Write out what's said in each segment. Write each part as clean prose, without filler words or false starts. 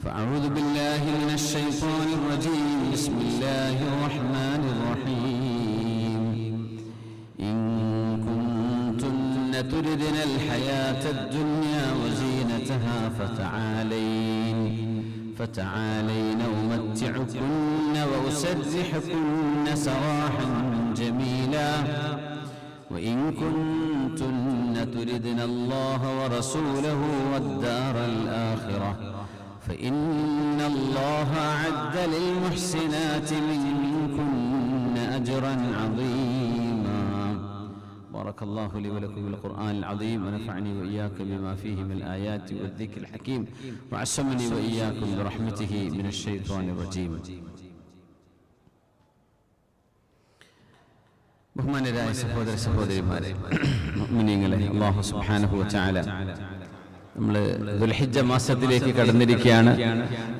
فأعوذ بالله من الشيطان الرجيم. بسم الله الرحمن الرحيم. إن كنتن تردن الحياة الدنيا وزينتها فتعالين أمتعكن وأسرحكن سراحا جميلا وإن كنتن تردن الله ورسوله والدار الآخرة فإن الله أعد للمحسنات منكن أجرا عظيما. بارك الله لي ولكم بالقرآن العظيم ونفعني وإياكم بما فيه من الآيات والذكر الحكيم وعصمني وإياكم برحمته من الشيطان الرجيم. ബഹുമാന്യരായ സഹോദര സഹോദരിമാരെ, മുഅ്മിനീങ്ങളെ, അല്ലാഹു സുബ്ഹാനഹു വ തആല നമ്മൾ ദുൽഹിജ്ജ മാസത്തിലേക്ക് കടന്നിരിക്കുകയാണ്.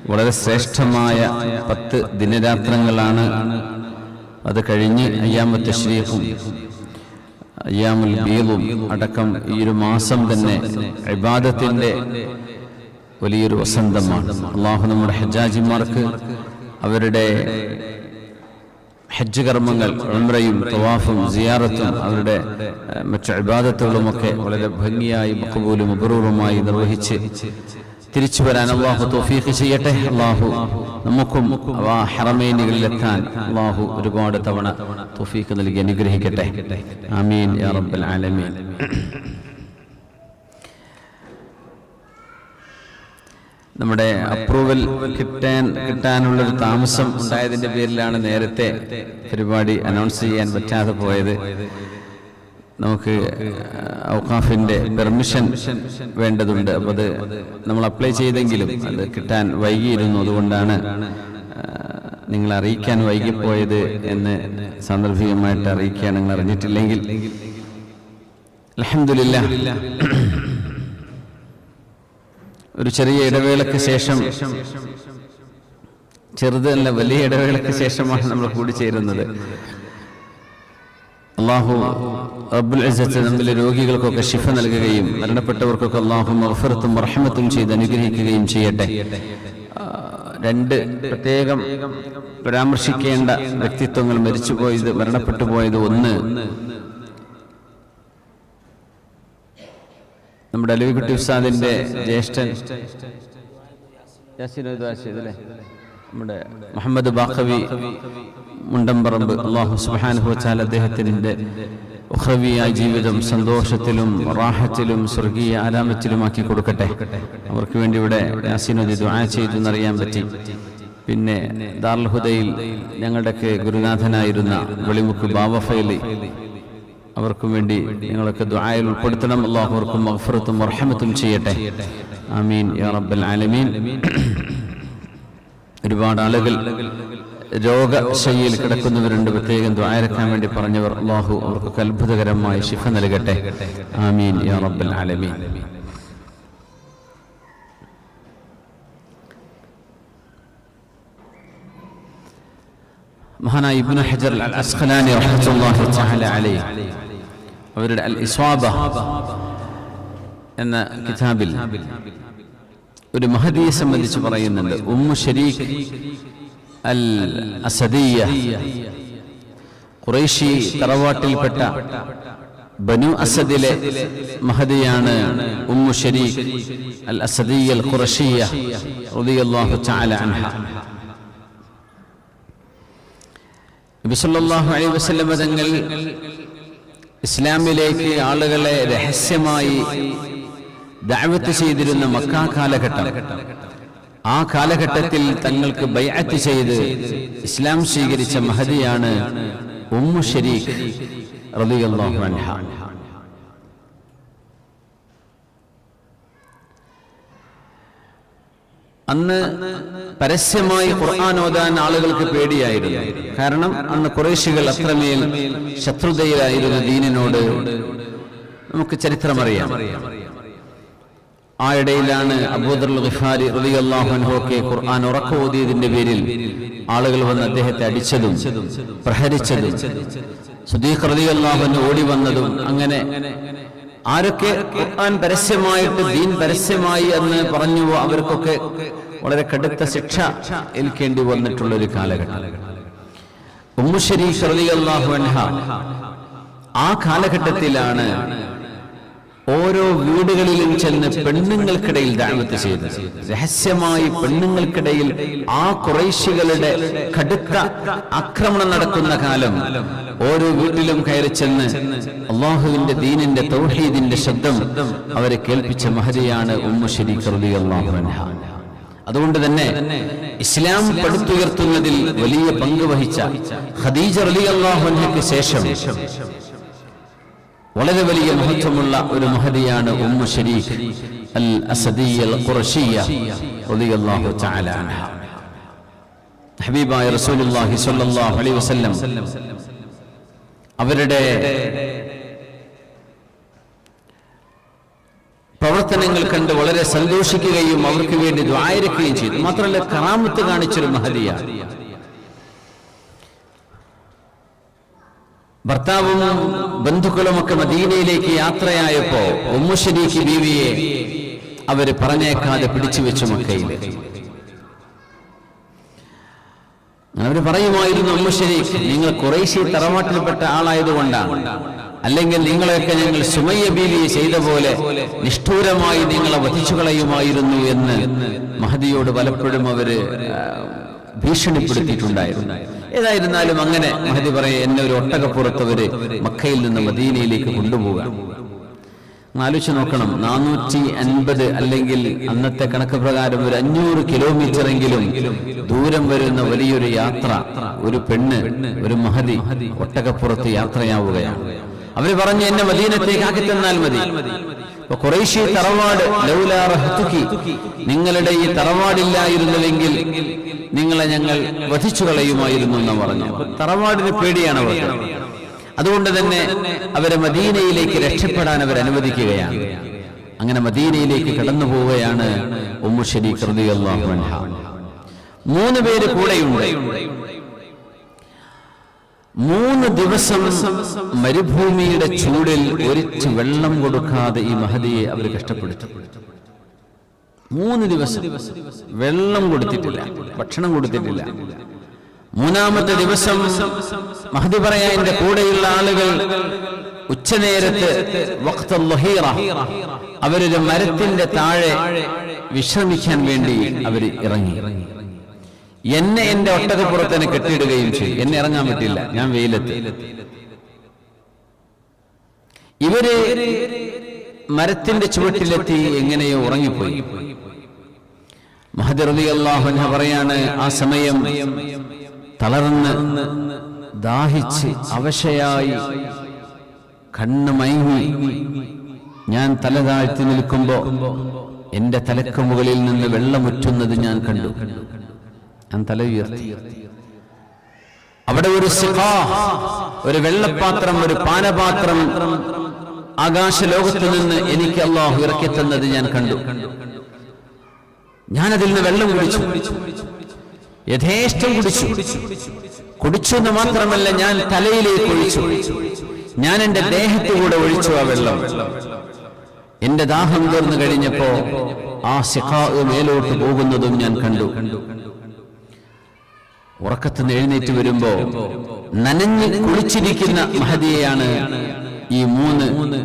വളരെ ശ്രേഷ്ഠമായ 10 ദിനരാത്രങ്ങളാണ്. അത് കഴിഞ്ഞ് അയ്യാമുൽ തശ്രീഖും അയ്യാമുൽ ബീദും അടക്കം ഈ ഒരു മാസം തന്നെ ഇബാദത്തിന്റെ വലിയൊരു വസന്തമാണ്. അല്ലാഹു നമ്മുടെ ഹജ്ജാജിമാർക്ക് അവരുടെ ഹജ്ജ് കർമ്മങ്ങൾ, ഉംറയും തവാഫും സിയാറത്തും അവരുടെ മറ്റു ഇബാദത്തുകളുമൊക്കെ വളരെ ഭംഗിയായി മഖബൂലും മബ്റൂറുമായി നിർവഹിച്ച് തിരിച്ചു വരാൻ അല്ലാഹു തൗഫീഖ് ചെയ്യട്ടെ. അല്ലാഹു നമുക്കും ആ ഹറമൈനുകളിലെത്താൻ അല്ലാഹു ഒരുപാട് തവണ തൗഫീഖ് നൽകി അനുഗ്രഹിക്കട്ടെ. ആമീൻ യാ റബ്ബൽ ആലമീൻ. നമ്മുടെ അപ്രൂവൽ കിട്ടാനുള്ളൊരു താമസം ഉണ്ടായതിന്റെ പേരിലാണ് നേരത്തെ പരിപാടി അനൗൺസ് ചെയ്യാൻ പറ്റാതെ പോയത്. നമുക്ക് ഔഖാഫിന്റെ പെർമിഷൻ വേണ്ടതുണ്ട്. അപ്പോൾ അത് നമ്മൾ അപ്ലൈ ചെയ്തെങ്കിലും അത് കിട്ടാൻ വൈകിയിരുന്നു. അതുകൊണ്ടാണ് നിങ്ങൾ അറിയിക്കാൻ വൈകിപ്പോയത് എന്ന് സാന്ദർഭികമായിട്ട് അറിയിക്കാൻ നിങ്ങൾ അറിഞ്ഞിട്ടില്ലെങ്കിൽ അൽഹംദുലില്ലാഹ് ഒരു ചെറിയ ഇടവേളയ്ക്ക് ശേഷം, ചെറുതല്ല വലിയ ഇടവേളയ്ക്ക് ശേഷമാണ് നമ്മൾ കൂടിച്ചേരുന്നത്. അല്ലാഹു റബ്ബുൽ ഇസ്സത്ത് നമ്മിലെ രോഗികൾക്കൊക്കെ ശിഫ നൽകുകയും മരണപ്പെട്ടവർക്കൊക്കെ അല്ലാഹു മഗ്ഫിറത്തും റഹ്മത്തും ചെയ്ത് അനുഗ്രഹിക്കുകയും ചെയ്യട്ടെ. 2 പ്രത്യേകം പരാമർശിക്കേണ്ട വ്യക്തിത്വങ്ങൾ മരിച്ചുപോയത്, മരണപ്പെട്ടു പോയത്. ഒന്ന്, നമ്മുടെ അലവിക്കുട്ടി ഉസ്താദിന്റെ ജ്യേഷ്ഠൻ നമ്മുടെ മുഹമ്മദ് ബാഖവി മുണ്ടംപറമ്പ്, അല്ലാഹു സുബ്ഹാനഹു വ തആല അദ്ദേഹത്തിന്റെ ഉഖ്റവിയായ ജീവിതം സന്തോഷത്തിലും റാഹത്തിലും സ്വർഗീയ ആലാമത്തിലുമാക്കി കൊടുക്കട്ടെ. അവർക്ക് വേണ്ടി ഇവിടെ യാസീനോദി ദുആ ചെയ്തു എന്നറിയാൻ പറ്റി. പിന്നെ ദാറുൽ ഹുദയിൽ ഞങ്ങളുടെയൊക്കെ ഗുരുനാഥനായിരുന്ന വെളിമുക്ക് ബാവ ഫൈലി, അവർക്കും വേണ്ടി ഞങ്ങളൊക്കെ ദുആയിൽ ഉൾപ്പെടുത്തണം. അല്ലാഹു അവർക്കും മഗ്ഫിറത്തും റഹ്മത്തും ചെയ്യട്ടെ. ആമീൻ യാ റബ്ബൽ ആലമീൻ. ഒരുപാട് ആളുകൾ രോഗശയ്യയിൽ കിടക്കുന്നവരുണ്ട്. പ്രത്യേകം ദുആയിരക്കാൻ വേണ്ടി പറഞ്ഞവർ, അല്ലാഹു അവർക്ക് അത്ഭുതകരമായ ശിഫ നൽകട്ടെ. ആമീൻ യാ റബ്ബൽ ആലമീൻ. മഹാനായ ഇബ്നു ഹജർ അൽ അസ്ഖലാനി റഹ്മത്തുള്ളാഹി തആല അലൈഹി അവരുടെ അൽ ഇസ്വാബ എന്ന കിതാബിൽ ഒരു മഹദിയെ സംബന്ധിച്ച് പറയുന്നുണ്ട്. ഉമ്മു ശരീഖ് അൽ അസദിയ്യ, ഖുറൈശി തറവാട്ടിൽപ്പെട്ട ബനു അസദിലെ മഹദിയാണ് ഉമ്മു ശരീഖ് അൽ അസദിയ്യ അൽ ഖുറശിയ്യ റളിയല്ലാഹു തആല അൻഹ. നബി സല്ലല്ലാഹു അലൈഹി വസല്ലം തങ്ങൾ ഇസ്ലാമിലേക്ക് ആളുകളെ രഹസ്യമായി ദഅവത്ത് ചെയ്തിരുന്ന മക്ക കാലഘട്ടം, ആ കാലഘട്ടത്തിൽ തങ്ങൾക്ക് ബൈഅത്ത് ചെയ്ത് ഇസ്ലാം സ്വീകരിച്ച മഹദിയാണ് ഉമ്മു ശരീഖ് റളിയല്ലാഹു അൻഹ. അന്ന് പരസ്യമായി ഖുർആൻ ഓതാൻ ആളുകൾക്ക് പേടിയായിരുന്നു. കാരണം അന്ന് ഖുറൈശികൾ അത്രമേൽ ശത്രുതയിലായിരുന്ന ദീനിനോട് നമുക്ക് ചരിത്രമറിയാം. ആ ഇടയിലാണ് അബൂദർ ഗിഫാരി റളിയല്ലാഹു അൻഹുവൊക്കെ ഖുർആൻ ഉറക്കെ ഓതിയതിന്റെ പേരിൽ ആളുകൾ വന്ന് അദ്ദേഹത്തെ അടിച്ചതും പ്രഹരിച്ചതും സിദ്ദീഖ് റളിയല്ലാഹു അൻഹു ഓടി വന്നതും. അങ്ങനെ ആരൊക്കെ ഖുർആൻ പരസ്യമായിട്ട് ദീൻ പരസ്യമായി എന്ന് പറഞ്ഞുവോ അവർക്കൊക്കെ വളരെ കടുത്ത ശിക്ഷ ഏൽക്കേണ്ടി വന്നിട്ടുള്ള ഒരു കാലഘട്ടം. ഉമ്മു ശരീഖ് റളിയല്ലാഹു അൻഹ ആ കാലഘട്ടത്തിലാണ് ഓരോ വീടുകളിലും ചെന്ന് പെണ്ണുങ്ങൾക്കിടയിൽ ദഅവത്ത് ചെയ്തത്. രഹസ്യമായി പെണ്ണുങ്ങൾക്കിടയിൽ ആ ഖുറൈശികളുടെ കടുത്ത ആക്രമണം നടക്കുന്ന കാലം ഓരോ വീട്ടിലും കയറി ചെന്ന് അള്ളാഹുവിന്റെ ദീനിന്റെ തൗഹീദിന്റെ ശബ്ദം അവരെ കേൾപ്പിച്ച മഹതിയാണ് ഉമ്മു ശരീഖ് റളിയല്ലാഹു അൻഹ. അതുകൊണ്ട് തന്നെ ഇസ്ലാം പടുത്തുയർത്തുന്നതിൽ വലിയ പങ്ക് വഹിച്ച ഖദീജ റളിയല്ലാഹു അൻഹയ്ക്ക് ശേഷം വളരെ വലിയ മഹത്വമുള്ള ഒരു മഹദിയാണ് ഉമ്മു ശരീഖ് അൽ അസദിയ്യ അൽ ഖുറശിയ്യ റളിയല്ലാഹു തആല അൻഹ. ഹബീബായ റസൂലുള്ളാഹി സ്വല്ലല്ലാഹു അലൈഹി വസല്ലം അവരുടെ പ്രവർത്തനങ്ങൾ കണ്ട് വളരെ സന്തോഷിക്കുകയും അവർക്ക് വേണ്ടി ദുആയിരക്കുകയും ചെയ്തു. മാത്രമല്ല കറാമത്ത് കാണിച്ചൊരു മഹദിയാണ്. ഭർത്താവും ബന്ധുക്കളുമൊക്കെ മദീനയിലേക്ക് യാത്രയായപ്പോ ഉമ്മു ശരീഖ് ബീവിയെ അവര് പറഞ്ഞേക്കാതെ പിടിച്ചു വെച്ചു മക്കയിൽ. അവര് പറയുമായിരുന്നു, ഉമ്മു ശരീഖ് നിങ്ങൾ ഖുറൈശി തറവാട്ടിൽപ്പെട്ട ആളായതുകൊണ്ടാണ്, അല്ലെങ്കിൽ നിങ്ങളെയൊക്കെ ഞങ്ങൾ സുമയ്യ ബീവിയെ ചെയ്ത പോലെ നിഷ്ഠൂരമായി നിങ്ങളെ വധിച്ചു കളയുമായിരുന്നു എന്ന് മഹദിയോട് പലപ്പോഴും അവര് ഭീഷണിപ്പെടുത്തിയിട്ടുണ്ടായിരുന്നു. ഏതായിരുന്നാലും അങ്ങനെ മഹദി പറയെ എന്നെ ഒരു ഒട്ടകപ്പുറത്തവര് മക്കയിൽ നിന്ന് മദീനയിലേക്ക് കൊണ്ടുപോകാം. ആലോചിച്ച് നോക്കണം, 450 അല്ലെങ്കിൽ അന്നത്തെ കണക്ക് പ്രകാരം ഒരു 500 കിലോമീറ്റർ എങ്കിലും ദൂരം വരുന്ന വലിയൊരു യാത്ര ഒരു പെണ്ണ്, ഒരു മഹദി ഒട്ടകപ്പുറത്ത് യാത്രയാവുകയാണ്. അവര് പറഞ്ഞു എന്നെ മദീനത്തേക്ക് ആക്കി തന്നാൽ മതി. ഖുറൈശി തറവാട് ലൗലാ റഹ്തുകി, നിങ്ങളുടെ ഈ തറവാടില്ലായിരുന്നുവെങ്കിൽ നിങ്ങളെ ഞങ്ങൾ വധിച്ചു കളയുമായിരുന്നു എന്ന് പറഞ്ഞു. തറവാടിന് പേടിയാണ് അവർക്ക്. അതുകൊണ്ട് തന്നെ അവരെ മദീനയിലേക്ക് രക്ഷപ്പെടാൻ അവർ അനുവദിക്കുകയാണ്. അങ്ങനെ മദീനയിലേക്ക് കടന്നു പോവുകയാണ് ഉമ്മു ശരീഖ് റളിയല്ലാഹു അൻഹ. 3 പേര് കൂടെയുണ്ട്. 3 ദിവസം മരുഭൂമിയുടെ ചൂടിൽ ഒരിച്ച് വെള്ളം കൊടുക്കാതെ ഈ മഹദിയെ അവർ കഷ്ടപ്പെടുത്തി. 3 ദിവസം വെള്ളം കൊടുത്തിട്ടില്ല, ഭക്ഷണം കൊടുത്തിട്ടില്ല. 3-ാമത്തെ ദിവസം മഹദി പറയാ എന്റെ കൂടെയുള്ള ആളുകൾ ഉച്ചനേരത്ത് വഖ്തുൽ ലഹീറ അവരൊരു മരത്തിന്റെ താഴെ വിശ്രമിക്കാൻ വേണ്ടി അവർ ഇറങ്ങി. എന്നെ എന്റെ ഒട്ടകപ്പുറത്തിനെ കെട്ടിയിടുകയും ചെയ്തു. എന്നെ ഇറങ്ങാൻ പറ്റില്ല, ഞാൻ വെയിലത്ത്. ഇവര് മരത്തിന്റെ ചുവട്ടിലെത്തി എങ്ങനെയോ ഉറങ്ങിപ്പോയി. മഹദി റളിയല്ലാഹു അൻഹ പറയാണ്, ആ സമയം തളർന്ന് ദാഹിച്ച് അവശയായി കണ്ണ് മയങ്ങി ഞാൻ തല താഴ്ത്തി നിൽക്കുമ്പോ എന്റെ തലക്ക് മുകളിൽ നിന്ന് വെള്ളമുറ്റുന്നത് ഞാൻ കണ്ടു. ഞാൻ തല ഉയർത്തി. അവിടെ ഒരു സിഖാ, ഒരു വെള്ളപ്പാത്രം, ഒരു പാനപാത്രം ആകാശലോകത്ത് നിന്ന് എനിക്ക് അല്ലാഹു ഇറക്കി തന്നത് ഞാൻ കണ്ടു. ഞാനതിൽ നിന്ന് വെള്ളം കുടിച്ചു, യഥേഷ്ടം കുടിച്ചു എന്ന് മാത്രമല്ല, ഞാൻ തലയിലേക്ക് ഒഴിച്ചു, ഞാൻ എന്റെ ദേഹത്തുകൂടെ ഒഴിച്ചു ആ വെള്ളം. എന്റെ ദാഹം തീർന്നു കഴിഞ്ഞപ്പോ ആ സിഖാ മേലോട്ട് പോകുന്നതും ഞാൻ കണ്ടു. ഉറക്കത്തുനിന്ന് എഴുന്നേറ്റ് വരുമ്പോ നനഞ്ഞ് കുളിച്ചിരിക്കുന്ന മഹദിയെയാണ് ഈ 3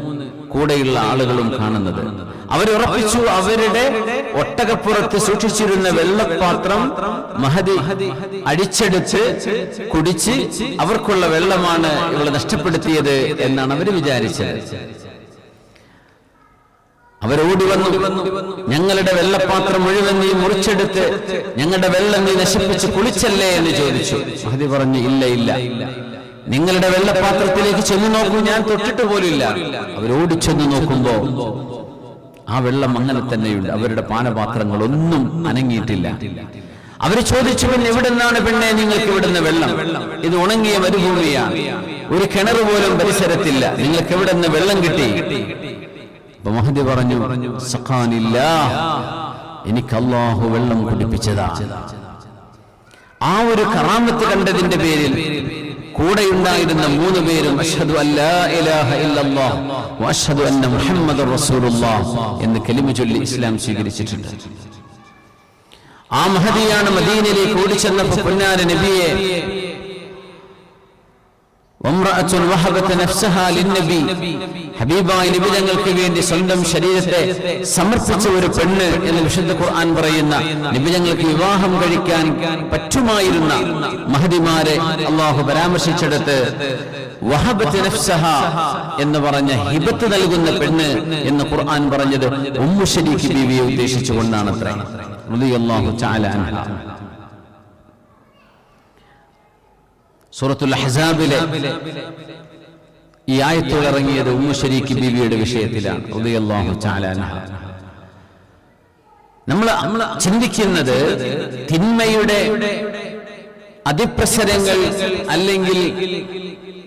കൂടെയുള്ള ആളുകളും കാണുന്നത്. അവരുറപ്പിച്ചു, അവരുടെ ഒട്ടകപ്പുറത്ത് സൂക്ഷിച്ചിരുന്ന വെള്ളപ്പാത്രം മഹദി അടിച്ചെടുത്ത് കുടിച്ച് അവർക്കുള്ള വെള്ളമാണ് ഇവളെ നഷ്ടപ്പെടുത്തിയത് എന്നാണ് അവർ വിചാരിച്ചത്. അവരോടി വന്നു, ഞങ്ങളുടെ വെള്ളപ്പാത്രം മുഴുവൻ നീ മുറിച്ചെടുത്ത് ഞങ്ങളുടെ വെള്ളം നീ നശിപ്പിച്ച് കുളിച്ചല്ലേ എന്ന് ചോദിച്ചു. മഹദി പറഞ്ഞു, ഇല്ല, നിങ്ങളുടെ വെള്ളപ്പാത്രത്തിലേക്ക് ചെന്ന് നോക്കൂ, ഞാൻ തൊട്ടിട്ട് പോലില്ല. അവരോടി ചെന്ന് നോക്കുമ്പോ ആ വെള്ളം അങ്ങനെ തന്നെയുണ്ട്. അവരുടെ പാനപാത്രങ്ങളൊന്നും അനങ്ങിയിട്ടില്ല. അവര് ചോദിച്ചു, പിന്നെ എവിടെ നിന്നാണ് പെണ്ണെ നിങ്ങൾക്ക് ഇവിടുന്ന് വെള്ളം? ഇത് ഉണങ്ങിയ മരുഭൂമിയാണ്, ഒരു കിണർ പോലും പരിസരത്തില്ല, നിങ്ങൾക്ക് എവിടെ നിന്ന് വെള്ളം കിട്ടി? അപ്പൊ മഹദി പറഞ്ഞു, സഖാനില്ലാഹ്, എനിക്ക് അല്ലാഹു വെള്ളം കുടിപ്പിച്ചതാ. ആ ഒരു കറാമത്ത് കണ്ടതിന്റെ പേരിൽ കൂടെയുണ്ടായിരുന്ന 3 പേരും അഷ്ഹദു അല്ലാ ഇലാഹ ഇല്ലല്ലാഹ് വ അഷ്ഹദു അന്ന മുഹമ്മദുർ റസൂലുള്ളാഹ് എന്ന് കലിമ ചൊല്ലി ഇസ്ലാം സ്വീകരിച്ചിട്ടുണ്ട്. ആ മഹദിയാണ് മദീനയിലേക്ക് ഓടിച്ചെന്നപ്പോൾ പൊന്നാര നബിയെ ഹബീബായ നബി തങ്ങൾക്ക് വേണ്ടി സ്വന്തം ശരീരത്തെ സമർപ്പിച്ച ഒരു പെണ്ണ് എന്ന് വിശുദ്ധ ഖുർആൻ പറയുന്ന നബി തങ്ങൾക്ക് വിവാഹം കഴിക്കാൻ പറ്റുമായിരുന്ന മഹദിമാരെ അല്ലാഹു പരാമർശിച്ചെടുത്ത് വഹബത്ത് നഫ്സഹ എന്ന് പറഞ്ഞ ഹിബത്ത് നൽകുന്ന പെണ്ണ് എന്ന് ഖുർആൻ പറഞ്ഞത് ഉമ്മു ശരീക്ക് ബീവിയെ ഉദ്ദേശിച്ചുകൊണ്ടാണ് അത്ര റളിയല്ലാഹു തആല അൻഹ. സൂറത്തുൽ അഹ്സാബിലെ ഈ ആയത്തുകൾ ഇറങ്ങിയത് ഉമ്മു ശരീക്ക് ബീവിയുടെ വിഷയത്തിലാണ് റളിയല്ലാഹു തആല അൻഹ. നമ്മൾ ചിന്തിക്കുന്നത് തിന്മയുടെ അതിപ്രസരങ്ങൾ അല്ലെങ്കിൽ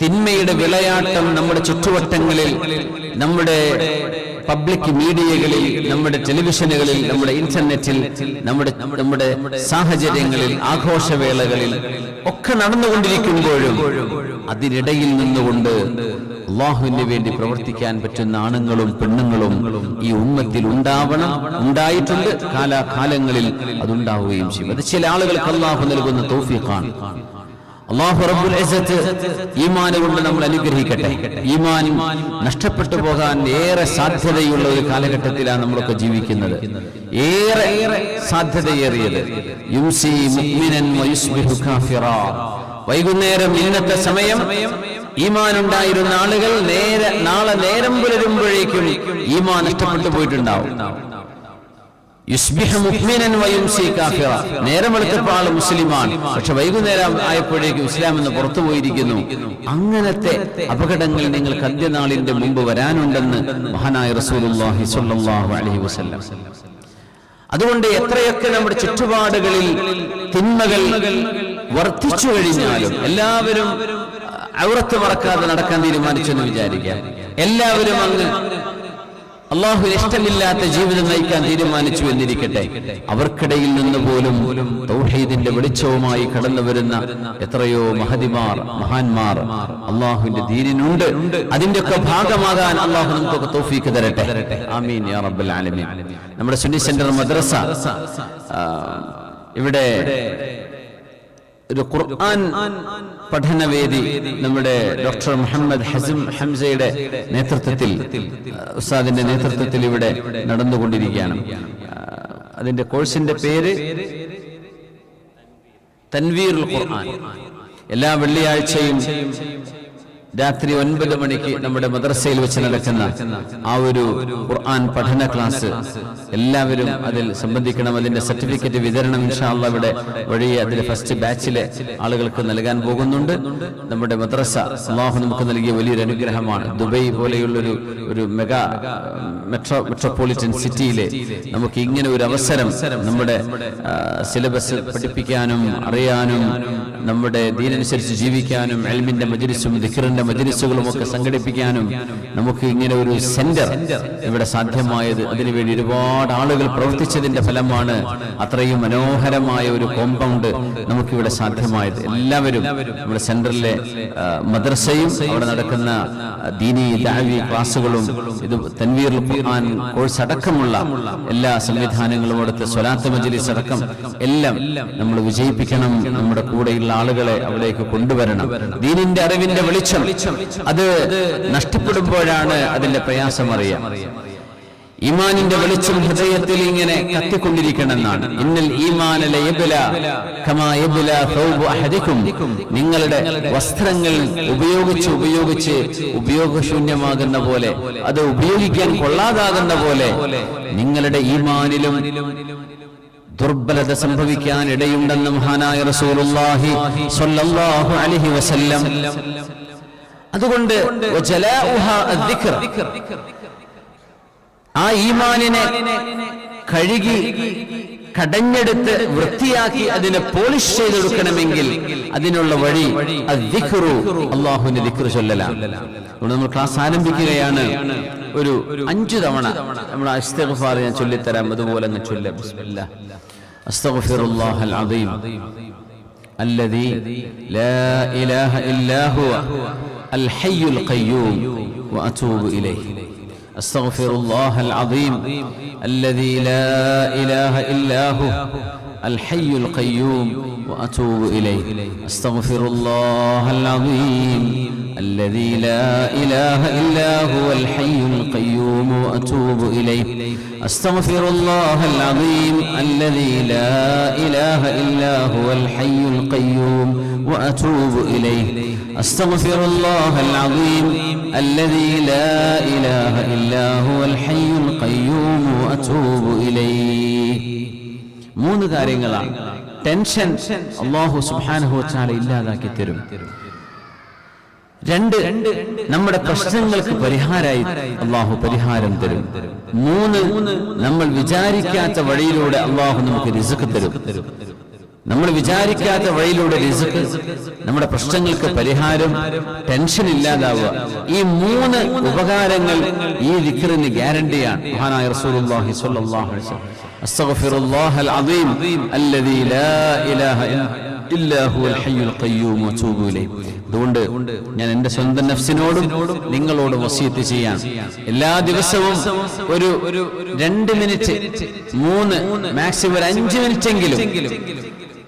തിന്മയുടെ വിളയാട്ടം നമ്മുടെ ചുറ്റുവട്ടങ്ങളിൽ, നമ്മുടെ പബ്ലിക് മീഡിയകളിൽ, നമ്മുടെ ടെലിവിഷനുകളിൽ, നമ്മുടെ ഇന്റർനെറ്റിൽ, നമ്മുടെ സാഹചര്യങ്ങളിൽ, ആഘോഷവേളകളിൽ ഒക്കെ നടന്നുകൊണ്ടിരിക്കുമ്പോഴും അതിനിടയിൽ നിന്നുകൊണ്ട് അല്ലാഹുവിന് വേണ്ടി പ്രവർത്തിക്കാൻ പറ്റുന്ന ആണുങ്ങളും പെണ്ണുങ്ങളും ഈ ഉമ്മത്തിൽ ഉണ്ടാവണം, ഉണ്ടായിട്ടുണ്ട്, കാലാകാലങ്ങളിൽ അതുണ്ടാവുകയും ചെയ്യും. അത് ചില ആളുകൾക്ക് അല്ലാഹു നൽകുന്ന തൗഫീഖാണ്. അല്ലാഹു റബ്ബുൽ ഇസ്സത്ത് ഈമാൻ കൊണ്ട് നമ്മൾ അനുഗ്രഹിക്കട്ടെ. ഈമാൻ നഷ്ടപ്പെട്ടു പോകാൻ ഏറെ സാധ്യതയുള്ള ഒരു കാലഘട്ടത്തിലാണ് നമ്മളൊക്കെ ജീവിക്കുന്നത്. ഏറെ സാധ്യതയേറിയത് യുംസി മുഅ്മിനൻ വയുസ്ബിഹു കാഫിറാ. വൈകുന്നേരം ഇന്നത്തെ സമയം ഈമാൻ ഉണ്ടായിരുന്ന ആളുകൾ നാളെ നേരം പുലരുമ്പോഴേക്കും ഈമാൻ നഷ്ടപ്പെട്ടു പോയിട്ടുണ്ടാവും. യുസ്ബിഹു മുഅ്മിനൻ വയുംസി കാഫിറ. നേരം വെളുത്തപ്പോൾ ആൾ മുസ്ലിമാണ്, പക്ഷെ വൈകുന്നേരം ആയപ്പോഴേക്കും ഇസ്ലാം എന്ന് പുറത്തു പോയിരിക്കുന്നു. അങ്ങനത്തെ അപകടങ്ങൾ നിങ്ങൾക്ക് അന്ത്യനാളിന്റെ മുമ്പ് വരാനുണ്ടെന്ന് മഹാനായ റസൂലുള്ളാഹി സ്വല്ലല്ലാഹു അലൈഹി വസല്ലം. അതുകൊണ്ട് എത്രയൊക്കെ നമ്മുടെ ചുറ്റുപാടുകളിൽ തിന്മകൾ വർദ്ധിച്ചു കഴിഞ്ഞാലും എല്ലാവരും ഔറത്ത് മറക്കാതെ നടക്കാൻ തീരുമാനിച്ചെന്ന് വിചാരിക്കാം. എല്ലാവരും അങ്ങ് അല്ലാഹുവിന് ഇഷ്ടമില്ലാത്ത ജീവിതം നയിക്കാൻ തീരുമാനിച്ചു എന്നിരിക്കട്ടെ. അവർക്കിടയിൽ നിന്ന് പോലും തൗഹീദിന്റെ വെളിച്ചവുമായി കടന്നു വരുന്ന എത്രയോ മഹാന്മാർ അല്ലാഹുവിന്റെ ദീനിനുണ്ട്. അതിന്റെ ഒക്കെ ഭാഗമാകാൻ അല്ലാഹു നമുക്കൊക്കെ തൗഫീഖ് തരട്ടെ. ആമീൻ യാ റബ്ബൽ ആലമീൻ. നമ്മുടെ സുന്നി സെന്റർ മദ്രസ ഇവിടെ ഒരു ഖുർആൻ പഠനവേദി നമ്മുടെ ഡോക്ടർ മുഹമ്മദ് ഹംസയുടെ നേതൃത്വത്തിൽ, ഉസ്താദിന്റെ നേതൃത്വത്തിൽ ഇവിടെ നടന്നുകൊണ്ടിരിക്കുകയാണ്. അതിന്റെ കോഴ്സിന്റെ പേര് തൻവീറുൽ ഖുർആൻ. എല്ലാ വെള്ളിയാഴ്ചയും രാത്രി 9 മണിക്ക് നമ്മുടെ മദ്രസയിൽ വെച്ച് നടക്കുന്ന ആ ഒരു ഖുർആൻ പഠന ക്ലാസ് എല്ലാവരും അതിൽ സംബന്ധിക്കണം. അതിന്റെ സർട്ടിഫിക്കറ്റ് വിതരണം ഇൻഷാ അല്ലാഹ് ഇവിടെ വഴി അതിലെ ഫസ്റ്റ് ബാച്ചിലെ ആളുകൾക്ക് നൽകാൻ പോകുന്നുണ്ട്. നമ്മുടെ മദ്രസ അല്ലാഹു നമുക്ക് നൽകിയ വലിയൊരു അനുഗ്രഹമാണ്. ദുബൈ പോലെയുള്ളൊരു മെഗാ മെട്രോപൊളിറ്റൻ സിറ്റിയിലെ നമുക്ക് ഇങ്ങനെ ഒരു അവസരം നമ്മുടെ സിലബസ് പഠിപ്പിക്കാനും അറിയാനും നമ്മുടെ ദീനനുസരിച്ച് ജീവിക്കാനും ഇൽമിന്റെ മജ്ലിസും ദിക്റിന്റെ മജ്ലിസുകളും ഒക്കെ സംഘടിപ്പിക്കാനും നമുക്ക് ഇങ്ങനെ ഒരു സെന്റർ ഇവിടെ സാധ്യമായത്. അതിനുവേണ്ടി ഒരുപാട് ആളുകൾ പ്രവർത്തിച്ചതിന്റെ ഫലമാണ് അത്രയും മനോഹരമായ ഒരു കോമ്പൗണ്ട് നമുക്കിവിടെ സാധ്യമായത്. എല്ലാവരും നമ്മുടെ സെന്ററിലെ മദ്രസയും അവിടെ നടക്കുന്ന ദീനി ദഅവി ക്ലാസുകളും ഇത് തൻവീറുൽ ഖുർആൻ കോഴ്സ് അടക്കമുള്ള എല്ലാ സംവിധാനങ്ങളും അവിടുത്തെ സ്വലാത്ത് മജ്ലിസ് അടക്കം എല്ലാം നമ്മൾ വിജയിപ്പിക്കണം. നമ്മുടെ കൂടെയുള്ള ആളുകളെ അവിടേക്ക് കൊണ്ടുവരണം. ദീനിന്റെ അറിവിന്റെ വെളിച്ചം അത് നഷ്ടപ്പെടുമ്പോഴാണ് അതിന്റെ പ്രയാസം അറിയാം. ഈമാനിന്റെ വെളിച്ചം ഹൃദയത്തിൽ ഇങ്ങനെ കത്തിക്കൊണ്ടിരിക്കണമെന്നാണ്. ഇന്നൽ ഈമാന ലയബ്ല കമാ യബ്ല സൗബു അഹദികും. നിങ്ങളുടെ വസ്ത്രങ്ങൾ ഉപയോഗിച്ച് ഉപയോഗശൂന്യമാകുന്ന പോലെ, അത് ഉപയോഗിക്കാൻ കൊള്ളാതാകുന്ന പോലെ നിങ്ങളുടെ ഈമാനിലും ദുർബലത സംഭവിക്കാൻ ഇടയുണ്ടെന്ന് മഹാനായ റസൂലുള്ളാഹി സ്വല്ലല്ലാഹു അലൈഹി വസല്ലം. അതുകൊണ്ട് ആ ഈമാനിനെ കഴുകി കടഞ്ഞെടുത്ത് വൃത്തിയാക്കി അതിനെ പോളിഷ് ചെയ്തെടുക്കണമെങ്കിൽ അതിനുള്ള വഴി അല്ലാഹുവിന്റെ ദിക്ർ ചൊല്ലലാണ്. അതുകൊണ്ട് നമ്മൾ ക്ലാസ് ആരംഭിക്കുകയാണ്. ഒരു 5 തവണ നമ്മൾ ഇസ്തിഗ്ഫാർ ഞാൻ ചൊല്ലിത്തരാം, അതുപോലെ അങ്ങ് ചൊല്ലാം. ബിസ്മില്ലാഹ് അസ്തഗ്ഫിറുല്ലാഹൽ അദീം الذي لا إله إلا هو الحي القيوم وأتوب إليه. أستغفر الله العظيم الذي لا إله إلا هو الحي القيوم وأتوب إليه أستغفر الله العظيم الذي لا إله إلا هو الحي القيوم وأتوب إليه أستغفر الله العظيم الذي لا إله إلا هو الحي القيوم وأتوب إليه أستغفر الله العظيم الذي لا إله إلا هو الحي القيوم وأتوب إليه. മൂന്ന് കാര്യങ്ങളാണ്. ടെൻഷൻ അല്ലാഹു സുബ്ഹാനഹു വ തആല ഇല്ലാതാക്കി തരും. രണ്ട്, നമ്മുടെ പ്രശ്നങ്ങൾക്ക് പരിഹാരമായി അല്ലാഹു പരിഹാരം തരും. മൂന്ന്, നമ്മൾ വിചാരിക്കാത്ത വഴിയിലൂടെ അല്ലാഹു നമുക്ക് റിസ്ക് തരും. നമ്മൾ വിചാരിക്കാത്ത വഴിയിലൂടെ റിസ്ക്, നമ്മുടെ പ്രശ്നങ്ങൾക്ക് പരിഹാരം, ടെൻഷൻ ഇല്ലാതാവുക. ഈ മൂന്ന് ഉപകാരങ്ങൾ ഈ ദിക്റിന് ഗ്യാരണ്ടിയാണ്. മഹാനായ റസൂലുള്ളാഹി സ്വല്ലല്ലാഹു അലൈഹി വസല്ലം അസ്തഗ്ഫിറുല്ലാഹൽ അദീം അല്ലദീ ലാ ഇലാഹ ഇല്ലാ ഹുവൽ ഹയ്യുൽ ഖയ്യൂം വഅതൂബു ഇലൈഹി. അതുകൊണ്ട് ഞാൻ എൻ്റെ സ്വന്തം നഫ്സിനോടും നിങ്ങളോടും വസിയത്ത് ചെയ്യാൻ, എല്ലാ ദിവസവും ഒരു 2 മിനിറ്റ്, 3, മാക്സിമം ഒരു 5 മിനിറ്റെങ്കിലും,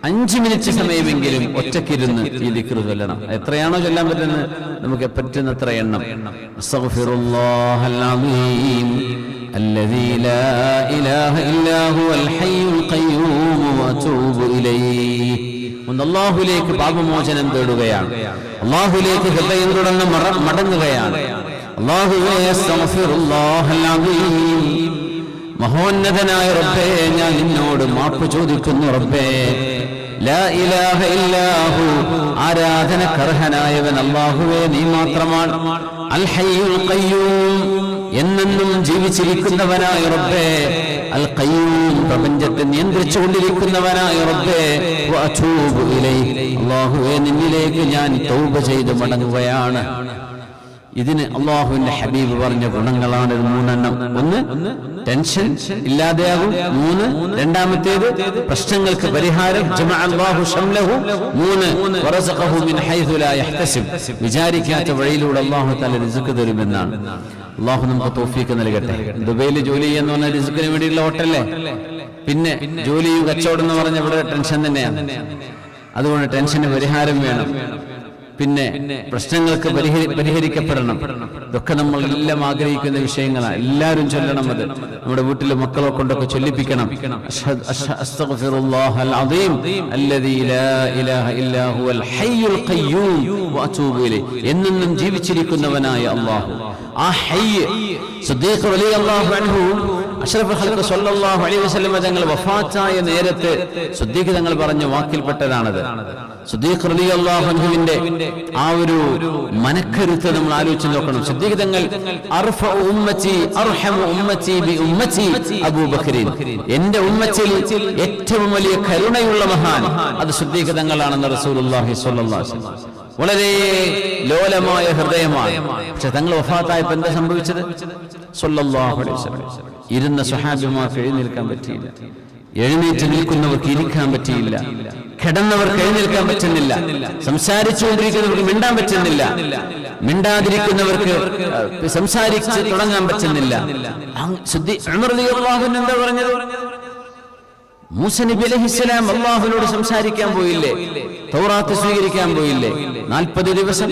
5 മിനിറ്റ് സമയമെങ്കിലും ഒറ്റക്കിരുന്ന് ഈ ദിക്ർ ചൊല്ലണം. എത്രയാണോ ചൊല്ലാൻ പറ്റുന്നത് നമുക്ക് പറ്റുന്നത്ര എണ്ണം. അസ്തഗ്ഫിറുല്ലാഹൽ അദീം الذي لا إله إلا هو الحي القيوم وأتوب إليه. അല്ലാഹുവിലേക്ക് പാപമോചനം തേടുകയാണ്, അല്ലാഹുവിലേക്ക് ഹൃദയം തുറന്ന് മടങ്ങുകയാണ്. അല്ലാഹുവേ അസ്തഗ്ഫിറുല്ലാഹൽ അദീം, മഹോന്നതനായ റബ്ബേ ഞാൻ നിന്നോട് മാപ്പ് ചോദിക്കുന്നു. റബ്ബേ ലാ ഇലാഹ ഇല്ലാഹു, ആരാധനക്കർഹനായവൻ അല്ലാഹുവേ നീ മാത്രമാണ്. അൽ ഹയ്യുൽ ഖയ്യൂം, എന്നെന്നും ജീവിച്ചിരിക്കുന്നവനായ റബ്ബേ. അൽ ഖയ്യൂം, പ്രപഞ്ചത്തെ നിയന്ത്രിച്ചുകൊണ്ടിരിക്കുന്നവനായ റബ്ബേ. വഅതൂബു ഇലൈഹി, അല്ലാഹുവേ നിന്നിലേക്ക് ഞാൻ തൗബ ചെയ്ത് മടങ്ങുകയാണ്. ഇതിന് അല്ലാഹുവിന്റെ ഹബീബ് പറഞ്ഞ ഗുണങ്ങളാണ് 3 ഒന്ന്, ടെൻഷൻ ഇല്ലാതെയാകും. 3, രണ്ടാമത്തേത് പ്രശ്നങ്ങൾക്ക് പരിഹാരം. ജമഅ അല്ലാഹു ശംലഹു. 3, വറസഖഹു മിൻ ഹൈഥു ലാ യഹ്തസിബ്, വിചാരിക്കാത്ത വഴിയിലൂടെ അല്ലാഹു തആല റിസ്ക് തരുമെന്നാണ്. അല്ലാഹു നമുക്ക് തൗഫീഖ് നൽകട്ടെ. ദുബൈയിൽ ജോലി ചെയ്യുന്ന പറഞ്ഞാൽ റിസ്കിന് വേണ്ടിയുള്ള ഹോട്ടലല്ലേ, പിന്നെ ജോലിയും കച്ചവടം എന്ന് പറഞ്ഞ ഇവിടെ ടെൻഷൻ തന്നെയാണ്. അതുകൊണ്ട് ടെൻഷന് പരിഹാരം വേണം. പിന്നെ പ്രശ്നങ്ങൾക്ക് പരിഹരിക്കപ്പെടണം. ഇതൊക്കെ നമ്മൾ എല്ലാം ആഗ്രഹിക്കുന്ന വിഷയങ്ങളാണ്. എല്ലാവരും ചൊല്ലണം. അത് നമ്മുടെ വീട്ടിലെ മക്കളെ കൊണ്ടൊക്കെ ചൊല്ലിപ്പിക്കണം. അസ്തഗ്ഫിറുല്ലാഹൽ അദീം അല്ലദീ ലാ ഇലാഹ ഇല്ലാ ഹുവൽ ഹയ്യുൽ ഖയ്യൂം വഅതൂബു ഇലൈഹി, എന്നെന്നും ജീവിച്ചിരിക്കുന്നവനായ അല്ലാഹു. ആ ഹയ്യ് സിദ്ദീഖ് റളിയല്ലാഹു അൻഹു അഷ്റഫുൽ ഖൽഖ് സ്വല്ലല്ലാഹു അലൈഹി വസല്ലം തങ്ങൾ വഫാത്തായ നേരത്ത് സിദ്ദീഖ് തങ്ങൾ പറഞ്ഞ വാക്കിൽപ്പെട്ടതാണത്. സിദ്ദീഖ് റളിയല്ലാഹു അൻഹുവിന്റെ ആ ഒരു മനക്കരുത്ത് നമ്മൾ ആലോചിച്ച് നോക്കണം. സിദ്ദീഖ് തങ്ങൾ അർഫഉ ഉമ്മത്തി അർഹമു ഉമ്മത്തി ബി ഉമ്മത്തി അബൂബക്കർ, എന്റെ ഉമ്മത്തിൽ ഏറ്റവും വലിയ കരുണയുള്ള മഹാൻ അത് സിദ്ദീഖ് തങ്ങളാണെന്ന് റസൂലുള്ളാഹി സ്വല്ലല്ലാഹു അലൈഹി വസല്ലം. വളരെ ലോലമായ ഹൃദയമാണ്. പക്ഷെ തങ്ങൾ വഫാത്തായപ്പോൾ എന്താ സംഭവിച്ചത്? സ്വല്ലല്ലാഹു അലൈഹി വസല്ലം ഇരുന്ന സ്വഹാബിമാർക്ക് എഴുന്നേൽക്കാൻ പറ്റിയില്ല, എഴുന്നേറ്റ് നിൽക്കുന്നവർക്ക് ഇരിക്കാൻ പറ്റിയില്ല, കിടന്നവർക്ക് എഴുന്നേൽക്കാൻ പറ്റുന്നില്ല, സംസാരിച്ചുകൊണ്ടിരിക്കുന്നവർക്ക് മിണ്ടാൻ പറ്റുന്നില്ല, മിണ്ടാതിരിക്കുന്നവർക്ക് സംസാരിച്ച് തുടങ്ങാൻ പറ്റുന്നില്ല. ഉമർ റളിയല്ലാഹു അൻഹു എന്താ പറഞ്ഞത്? മൂസ നബി അലൈഹിസ്സലാം അല്ലാഹുവിനോട് സംസാരിക്കാൻ പോയില്ലേ, തൗറാത്ത് സ്വീകരിക്കാൻ പോയില്ലേ, 40 ദിവസം.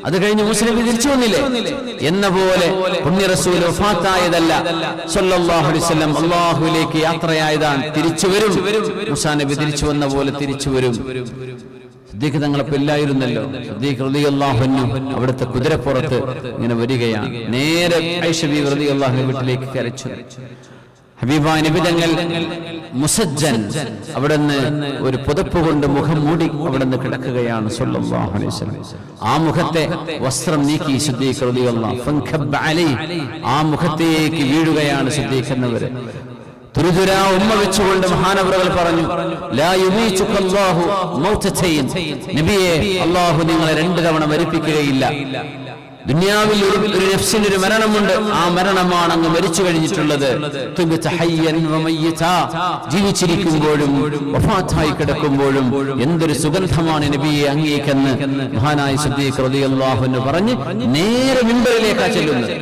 അത് കഴിഞ്ഞ് മൂസ നബി തിരിച്ചു വന്നില്ലേ എന്ന പോലെ പുണ്യ റസൂൽ വഫാത്തായതല്ല, സ്വല്ലല്ലാഹു അലൈഹി വസല്ലം അല്ലാഹുവിലേക്ക് യാത്രയായതാണ്. തിരിച്ചു വരും. മൂസാ നബി തിരിച്ചു വന്ന പോലെ തിരിച്ചു വരും. സിദ്ദീഖ് തങ്ങളെ ഇല്ലായിരുന്നല്ലോ. സിദ്ദീഖ് റളിയല്ലാഹു അൻഹു അവിടുത്തെ കുതിരപ്പുറത്ത് ഇങ്ങനെ വരികയാണ്. നേരെ ആയിഷ ബീവി റളിയല്ലാഹു അൻഹ വീട്ടിലേക്ക് കരച്ചു. ഹബീബായ നബി തങ്ങൾ മുസജ്ജൻ, അവിടുന്ന് ഒരു പുതപ്പ് കൊണ്ട് മുഖം മൂടി അവിടുന്ന് കിടക്കുകയാണ് സ്വല്ലല്ലാഹു അലൈഹി വസല്ലം. ആ മുഖത്തെ വസ്ത്രം നീക്കി സിദ്ദീഖ് റളിയല്ലാഹു ഫൻഖബ അലൈഹി, ആ മുഖത്തേക്ക് വീഴുകയാണ് സിദ്ദീഖ് എന്നവര്. തുരുതുരാ ഉമ്മ വെച്ചുകൊണ്ട് മഹാനവറുകൾ പറഞ്ഞു, ലാ യുമീതുകല്ലാഹു മൗതതൈൻ, നബിയെ അല്ലാഹു നിങ്ങളെ 2 തവണ മരിപ്പിക്കുകയില്ല. ദുനിയാവിൽ ഒരു നഫ്സിന് ഒരു മരണമുണ്ട്, ആ മരണമാണ് അങ്ങ് മരിച്ചു കഴിഞ്ഞിട്ടുള്ളത്. ജീവിച്ചിരിക്കുമ്പോഴും വഫാത്തായി കിടക്കുമ്പോഴും എന്തൊരു സുഗന്ധമാണ് നബിയെ അങ്ങേക്കെന്ന് മഹാനായ സിദ്ദീഖ് റളിയല്ലാഹു അൻഹു പറഞ്ഞ് നേരെ മിമ്പറിലേക്കാ ചെല്ലുന്നത്.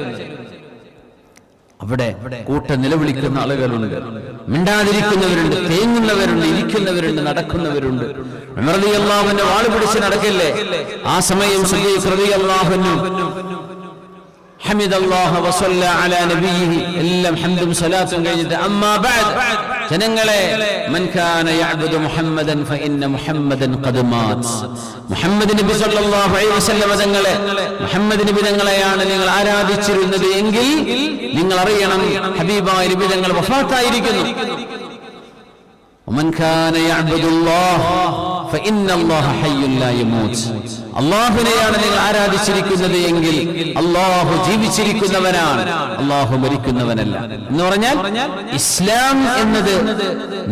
അവിടെ കൂട്ട നിലവിളിക്കുന്ന ആളുകളുണ്ട്. മിണ്ടാതിരിക്കുന്നവരുണ്ട്, തേങ്ങുന്നവരുണ്ട്, ഇരിക്കുന്നവരുണ്ട്, നടക്കുന്നവരുണ്ട്. ഉമർ റളിയല്ലാഹു അൻഹു വാള് പിടിച്ച് നടക്കില്ലേ, ആ സമയം സിദ്ദീഖ് റളിയല്ലാഹു അൻഹു ഹമിദല്ലാഹു വസല്ല അലാ നബിയിഹി, എല്ലാം ഹംദും സലാത്തും കഴിഞ്ഞിട്ട് അമ്മാ ബഅദ്, ജനങ്ങളെ, മൻ കാന യഅബ്ദു മുഹമ്മദൻ ഫഇന്ന മുഹമ്മദൻ ഖദ് മാത്, മുഹമ്മദ് നബി സല്ലല്ലാഹു അലൈഹി വസല്ലം തങ്ങളെ, മുഹമ്മദ് നബി തങ്ങളെയാണ് നിങ്ങൾ ആരാധിച്ചിരുന്നത് എങ്കിൽ നിങ്ങൾ അറിയണം ഹബീബായ നബി തങ്ങൾ വഫാത്തായിരിക്കുന്നു. വമൻ കാന യഅബ്ദുല്ലാഹ ഫഇന്നല്ലാഹ ഹയ്യുൻ ലാ യമൂത്, അല്ലാഹുവിനെയാണ് നിങ്ങൾ ആരാധിച്ചിരിക്കുന്നത് എങ്കിൽ അല്ലാഹു ജീവിച്ചിരിക്കുന്നവനാണ്, അല്ലാഹു മരിക്കുന്നവനല്ല. എന്ന് പറഞ്ഞാൽ ഇസ്ലാം എന്നത്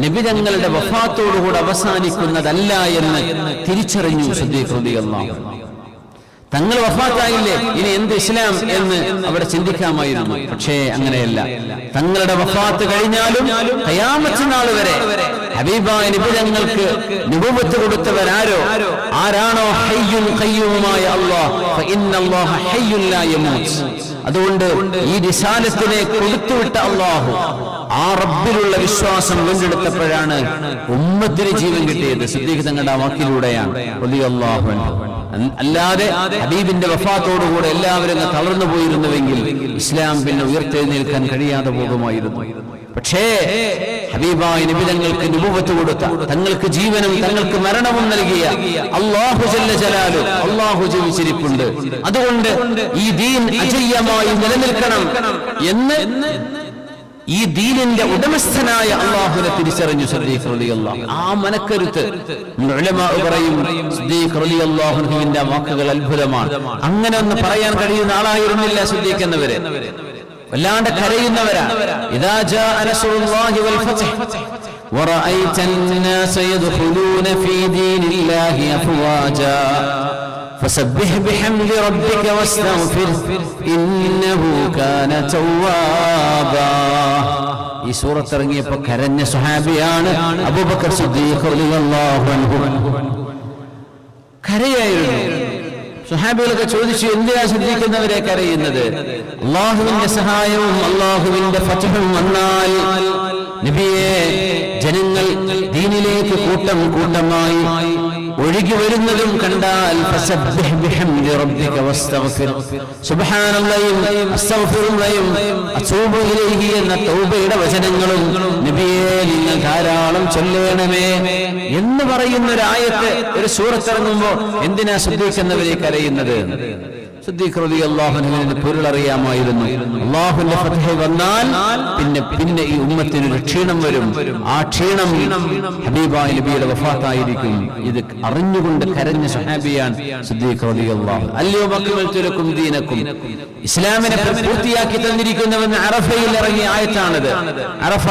നബി തങ്ങളുടെ വഫാത്തോടുകൂടി അവസാനിക്കുന്നതല്ല എന്ന് തിരിച്ചറിഞ്ഞു സിദ്ദീഖ് റളിയല്ലാഹു അൻഹു. തങ്ങൾ വഫാത്തായില്ലേ, ഇനി എന്ത് ഇസ്ലാം എന്ന് അവിടെ ചിന്തിക്കാമായിരുന്നു. പക്ഷേ അങ്ങനെയല്ല. തങ്ങളുടെ വഫാത്ത് കഴിഞ്ഞാലും ഖിയാമത്ത് നാൾ വരെ ഹബീബായ നബി തങ്ങൾക്ക് നുബുവത്ത് കൊടുത്തവരാരോ, ആരാണോ ഹയ്യുൻ ഖയ്യൂമായ അല്ലാഹ്, ഫഇന്നല്ലാഹ ഹയ്യുൻ ലാ യമൂത്. അതുകൊണ്ട് ഈ റിസാലത്തിനെ കൊടുത്തുവിട്ട അല്ലാഹു ആ റബ്ബിലുള്ള വിശ്വാസം വീണ്ടെടുത്തപ്പോഴാണ് ഉമ്മത്തിന് ജീവൻ കിട്ടിയത്. സിദ്ദീഖ് തങ്ങളുടെ വാക്കിലൂടെയാണ് റളിയല്ലാഹു അൻഹു. അല്ലാതെ ഹബീബിന്റെ വഫാത്തോടുകൂടെ എല്ലാവരും തളർന്നു പോയിരുന്നുവെങ്കിൽ ഇസ്ലാം പിന്നെ ഉയർത്തെഴുന്നേൽക്കാൻ കഴിയാതെ പോകുമായിരുന്നു. പക്ഷേ ഹബീബായ നബി തങ്ങൾക്ക് നുബുവത്ത് കൊടുത്ത, തങ്ങൾക്ക് ജീവനും തങ്ങൾക്ക് മരണവും നൽകിയ അല്ലാഹു ജല്ല ജലാലു, അല്ലാഹു ജീവിച്ചിരിപ്പുണ്ട്. അതുകൊണ്ട് ഈ ദീൻ അജയ്യമായി നിലനിൽക്കണം എന്ന് ഈ ദീനിന്റെ ഉടമസ്ഥനായ അല്ലാഹുവിനെ തിരിച്ചറിഞ്ഞു സിദ്ദീഖ് റളിയല്ലാഹു. ആ മനക്കരുത്ത് ഉലമാ പറയും, സിദ്ദീഖ് റളിയല്ലാഹു അൻഹുവിന്റെ വാക്കുകൾ അത്ഭുതമാണ്. അങ്ങനെ ഒന്ന് പറയാൻ കഴിയുന്ന ആളായിരുന്നില്ല സിദ്ദീഖ് എന്നവരെ. വല്ലാണ്ട് കരയുന്നവരാണ്. ഇദാ ജാഅ നസ്റുല്ലാഹി വൽ ഫത്ഹ് വറഅയ്ത അന്നാസ യദ്ഖുലൂന ഫീ ദീനില്ലാഹി അഫ്വാജാ فسبح بحمد ربك واستغفره إنه كان توابا. ഈ സൂറത്ത് ഇറങ്ങിയപ്പോൾ കരഞ്ഞ സ്വഹാബിയാണ് അബൂബക്കർ സിദ്ദീഖ് റളിയല്ലാഹു അൻഹു. കരയായിരുന്നു. സ്വഹാബികളൊക്കെ ചോദിച്ചു, എന്തിനാ സിദ്ദീഖിനവരെ കരയുന്നത്? അല്ലാഹുവിന്റെ സഹായവും അല്ലാഹുവിന്റെ ഫത്ഹും വന്നാൽ നബിയെ, ജനങ്ങൾ ദീനിലേക്ക് കൂട്ടം കൂട്ടമായി ഒഴുകി വരുന്നതും കണ്ടാൽ ഫസബ്ബിഹ് ബിഹംദി റബ്ബിക വസ്തഗ്ഫിർ, സുബ്ഹാനല്ലാഹി അസ്തഗ്ഫിറുല്ലാഹി അതൂബു ഇലൈഹി എന്ന തൗബയുടെ വചനങ്ങളും നബിയെ നിങ്ങൾ ധാരാളം ചൊല്ലണമേ എന്ന് പറയുന്ന ഒരു ആയത്ത്, ഒരു സൂറത്ത് ഇറങ്ങുമ്പോൾ എന്തിനാ സിദ്ദീഖ് എന്നവരെ കരയുന്നത്? സിദ്ദീഖ് റളിയല്ലാഹു അൻഹുവിന്റെ പൊരുൾ അറിയാമായിരുന്നു. അല്ലാഹുവിന്റെ ഫത്ഹ് വന്നാൽ പിന്നെ ഈ ഉമ്മത്തിന് ഒരു ക്ഷീണം വരും. ആ ക്ഷീണം ഹബീബായ നബിയുടെ വഫാത്തായിരിക്കും. ഇത് അറിഞ്ഞുകൊണ്ട് കരഞ്ഞ സ്വഹാബിയാണ് സിദ്ദീഖ് റളിയല്ലാഹു. അൽയൗമ അക്മൽതു ലക്കും ദീനക്കും, ഇസ്ലാമിനെ പൂർത്തിയാക്കി തന്നിരിക്കുന്നുവെന്ന് അറഫയിൽ ഇറങ്ങിയ ആയത്താണത്. അറഫ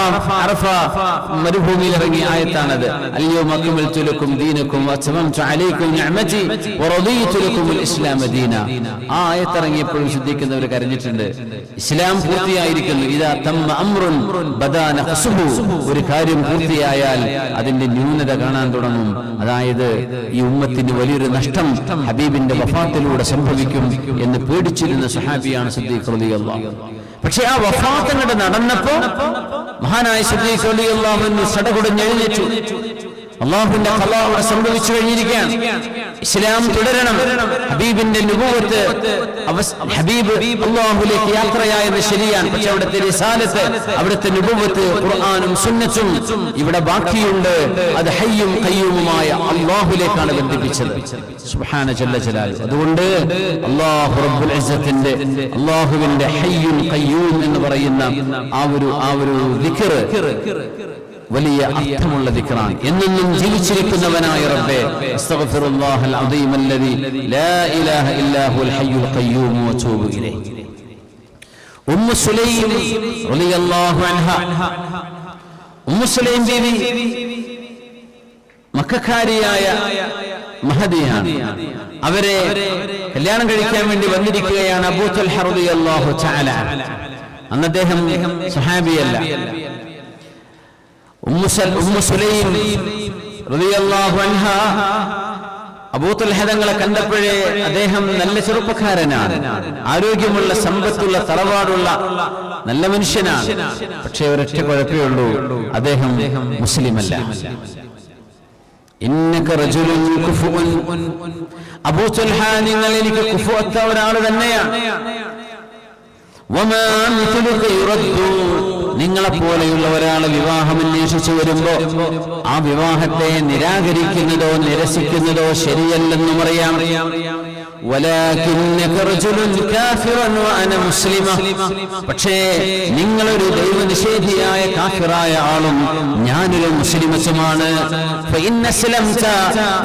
മരുഭൂമിയിൽ ഇറങ്ങിയ ആയത്താണത്. അൽയൗമ അക്മൽതു ലക്കും ദീനക്കും വഅത്മംതു അലൈക്കും നിഅമതി വറദീതു ലക്കുമുൽ ഇസ്ലാമ ദീന. ആ ആയത്തിറങ്ങിയപ്പോഴും സിദ്ദീഖിനവർ കരഞ്ഞിട്ടുണ്ട്. ഇസ്ലാം പൂർത്തിയായിരിക്കുന്നു. ഇദാ തമ്മ അംറുൻ ബദാ നഖ്സുഹു, ഒരു കാര്യം പൂർത്തിയായാൽ അതിന്റെ ന്യൂനത കാണാൻ തുടങ്ങും. അതായത് ഈ ഉമ്മത്തിന് വലിയൊരു നഷ്ടം ഹബീബിന്റെ വഫാത്തിലൂടെ സംഭവിക്കും എന്ന് പേടിച്ചിരുന്ന സ്വഹാബിയാണ് സിദ്ദീഖ് റളിയല്ലാഹു. പക്ഷെ ആ വഫാത്ത് അങ്ങോട്ട് നടന്നപ്പോ മഹാനായ സിദ്ദീഖ് റളിയല്ലാഹു അൻഹു സടകുടഞ്ഞ് എഴുന്നേറ്റു. അല്ലാഹുവിന്റെ ഖലാ അവിടെ സംഭവിച്ചു കഴിഞ്ഞിരിക്കുകയാണ്. ഇസ്ലാം തുടരണം. ഹബീബിന്റെ നുബുവത്ത്, ഹബീബ് അല്ലാഹുവിലേക്ക് യാത്രയായത് ശരിയാണ്. പക്ഷെ അവിടുത്തെ റിസാലത്ത്, അവിടുത്തെ നുബുവത്ത് ഖുർആനും സുന്നത്തും ഇവിടെ ബാക്കിയുണ്ട്. അത് ഹയ്യും ഖയ്യൂമുമായ അല്ലാഹുവിലേക്കാണ് ബന്ധിപ്പിച്ചത്. സുബ്ഹാന ജല്ല ജലാലുഹു. അതുകൊണ്ട് അല്ലാഹു റബ്ബുൽ ഇസ്സത്തിന്റെ, അല്ലാഹുവിന്റെ ഹയ്യുൻ ഖയ്യൂം എന്ന് പറയുന്ന ആ ഒരു ദിക്ർ വലിയ അർത്ഥമുള്ള ദിക്റാണ്. എന്നെന്നും ജീവിച്ചിരിക്കുന്നവനായ റബ്ബേ, അസ്തഗ്ഫിറുല്ലാഹൽ അദീം അല്ലദീ ലാ ഇലാഹ ഇല്ലാ ഹുവൽ ഹയ്യുൽ ഖയ്യൂം വഅതൂബു ഇലൈഹി. ഉമ്മു സുലൈം റളിയല്ലാഹു അൻഹ, ഉമ്മു സുലൈം ബീവി മക്കക്കാരിയായ മഹദിയാണ്. അവരെ കല്യാണം കഴിക്കാൻ വേണ്ടി വന്നിരിക്കുകയാണ് അബൂ തൽഹ റളിയല്ലാഹു തആല. അന്ന് അദ്ദേഹം സ്വഹാബിയല്ല. ഉമ്മു സുലൈം റളിയല്ലാഹു അൻഹ അബൂ തൽഹ തങ്ങളെ കണ്ടപ്പോഴേ അദ്ദേഹം നല്ല ചെറുപ്പക്കാരനാണ്, ആരോഗ്യമുള്ള സമ്പത്തുള്ള തറവാടുള്ള നല്ല മനുഷ്യനാണ്. പക്ഷേ ഒരൊറ്റ കുഴപ്പമേ ഉള്ളൂ, അദ്ദേഹം മുസ്ലിമല്ല. ഇന്നക റജുലുൻ കുഫുൻ, അബൂ തൽഹ നിങ്ങൾ എനിക്ക് കുഫുഅത്ത ഒരാൾ തന്നെയാണ്. വമാ മിഥലുക യുറദ്ദു, നിങ്ങളെപ്പോലെയുള്ള ഒരാളെ വിവാഹം അന്വേഷിച്ചു വരുമ്പോ ആ വിവാഹത്തെ നിരാകരിക്കുന്നതോ നിരസിക്കുന്നതോ ശരിയല്ലെന്നും അറിയാം. പക്ഷേ നിങ്ങളൊരു ദൈവനിഷേധിയായ കാഫിറായ ആളും ഞാനൊരു മുസ്ലിമസുമാണ്.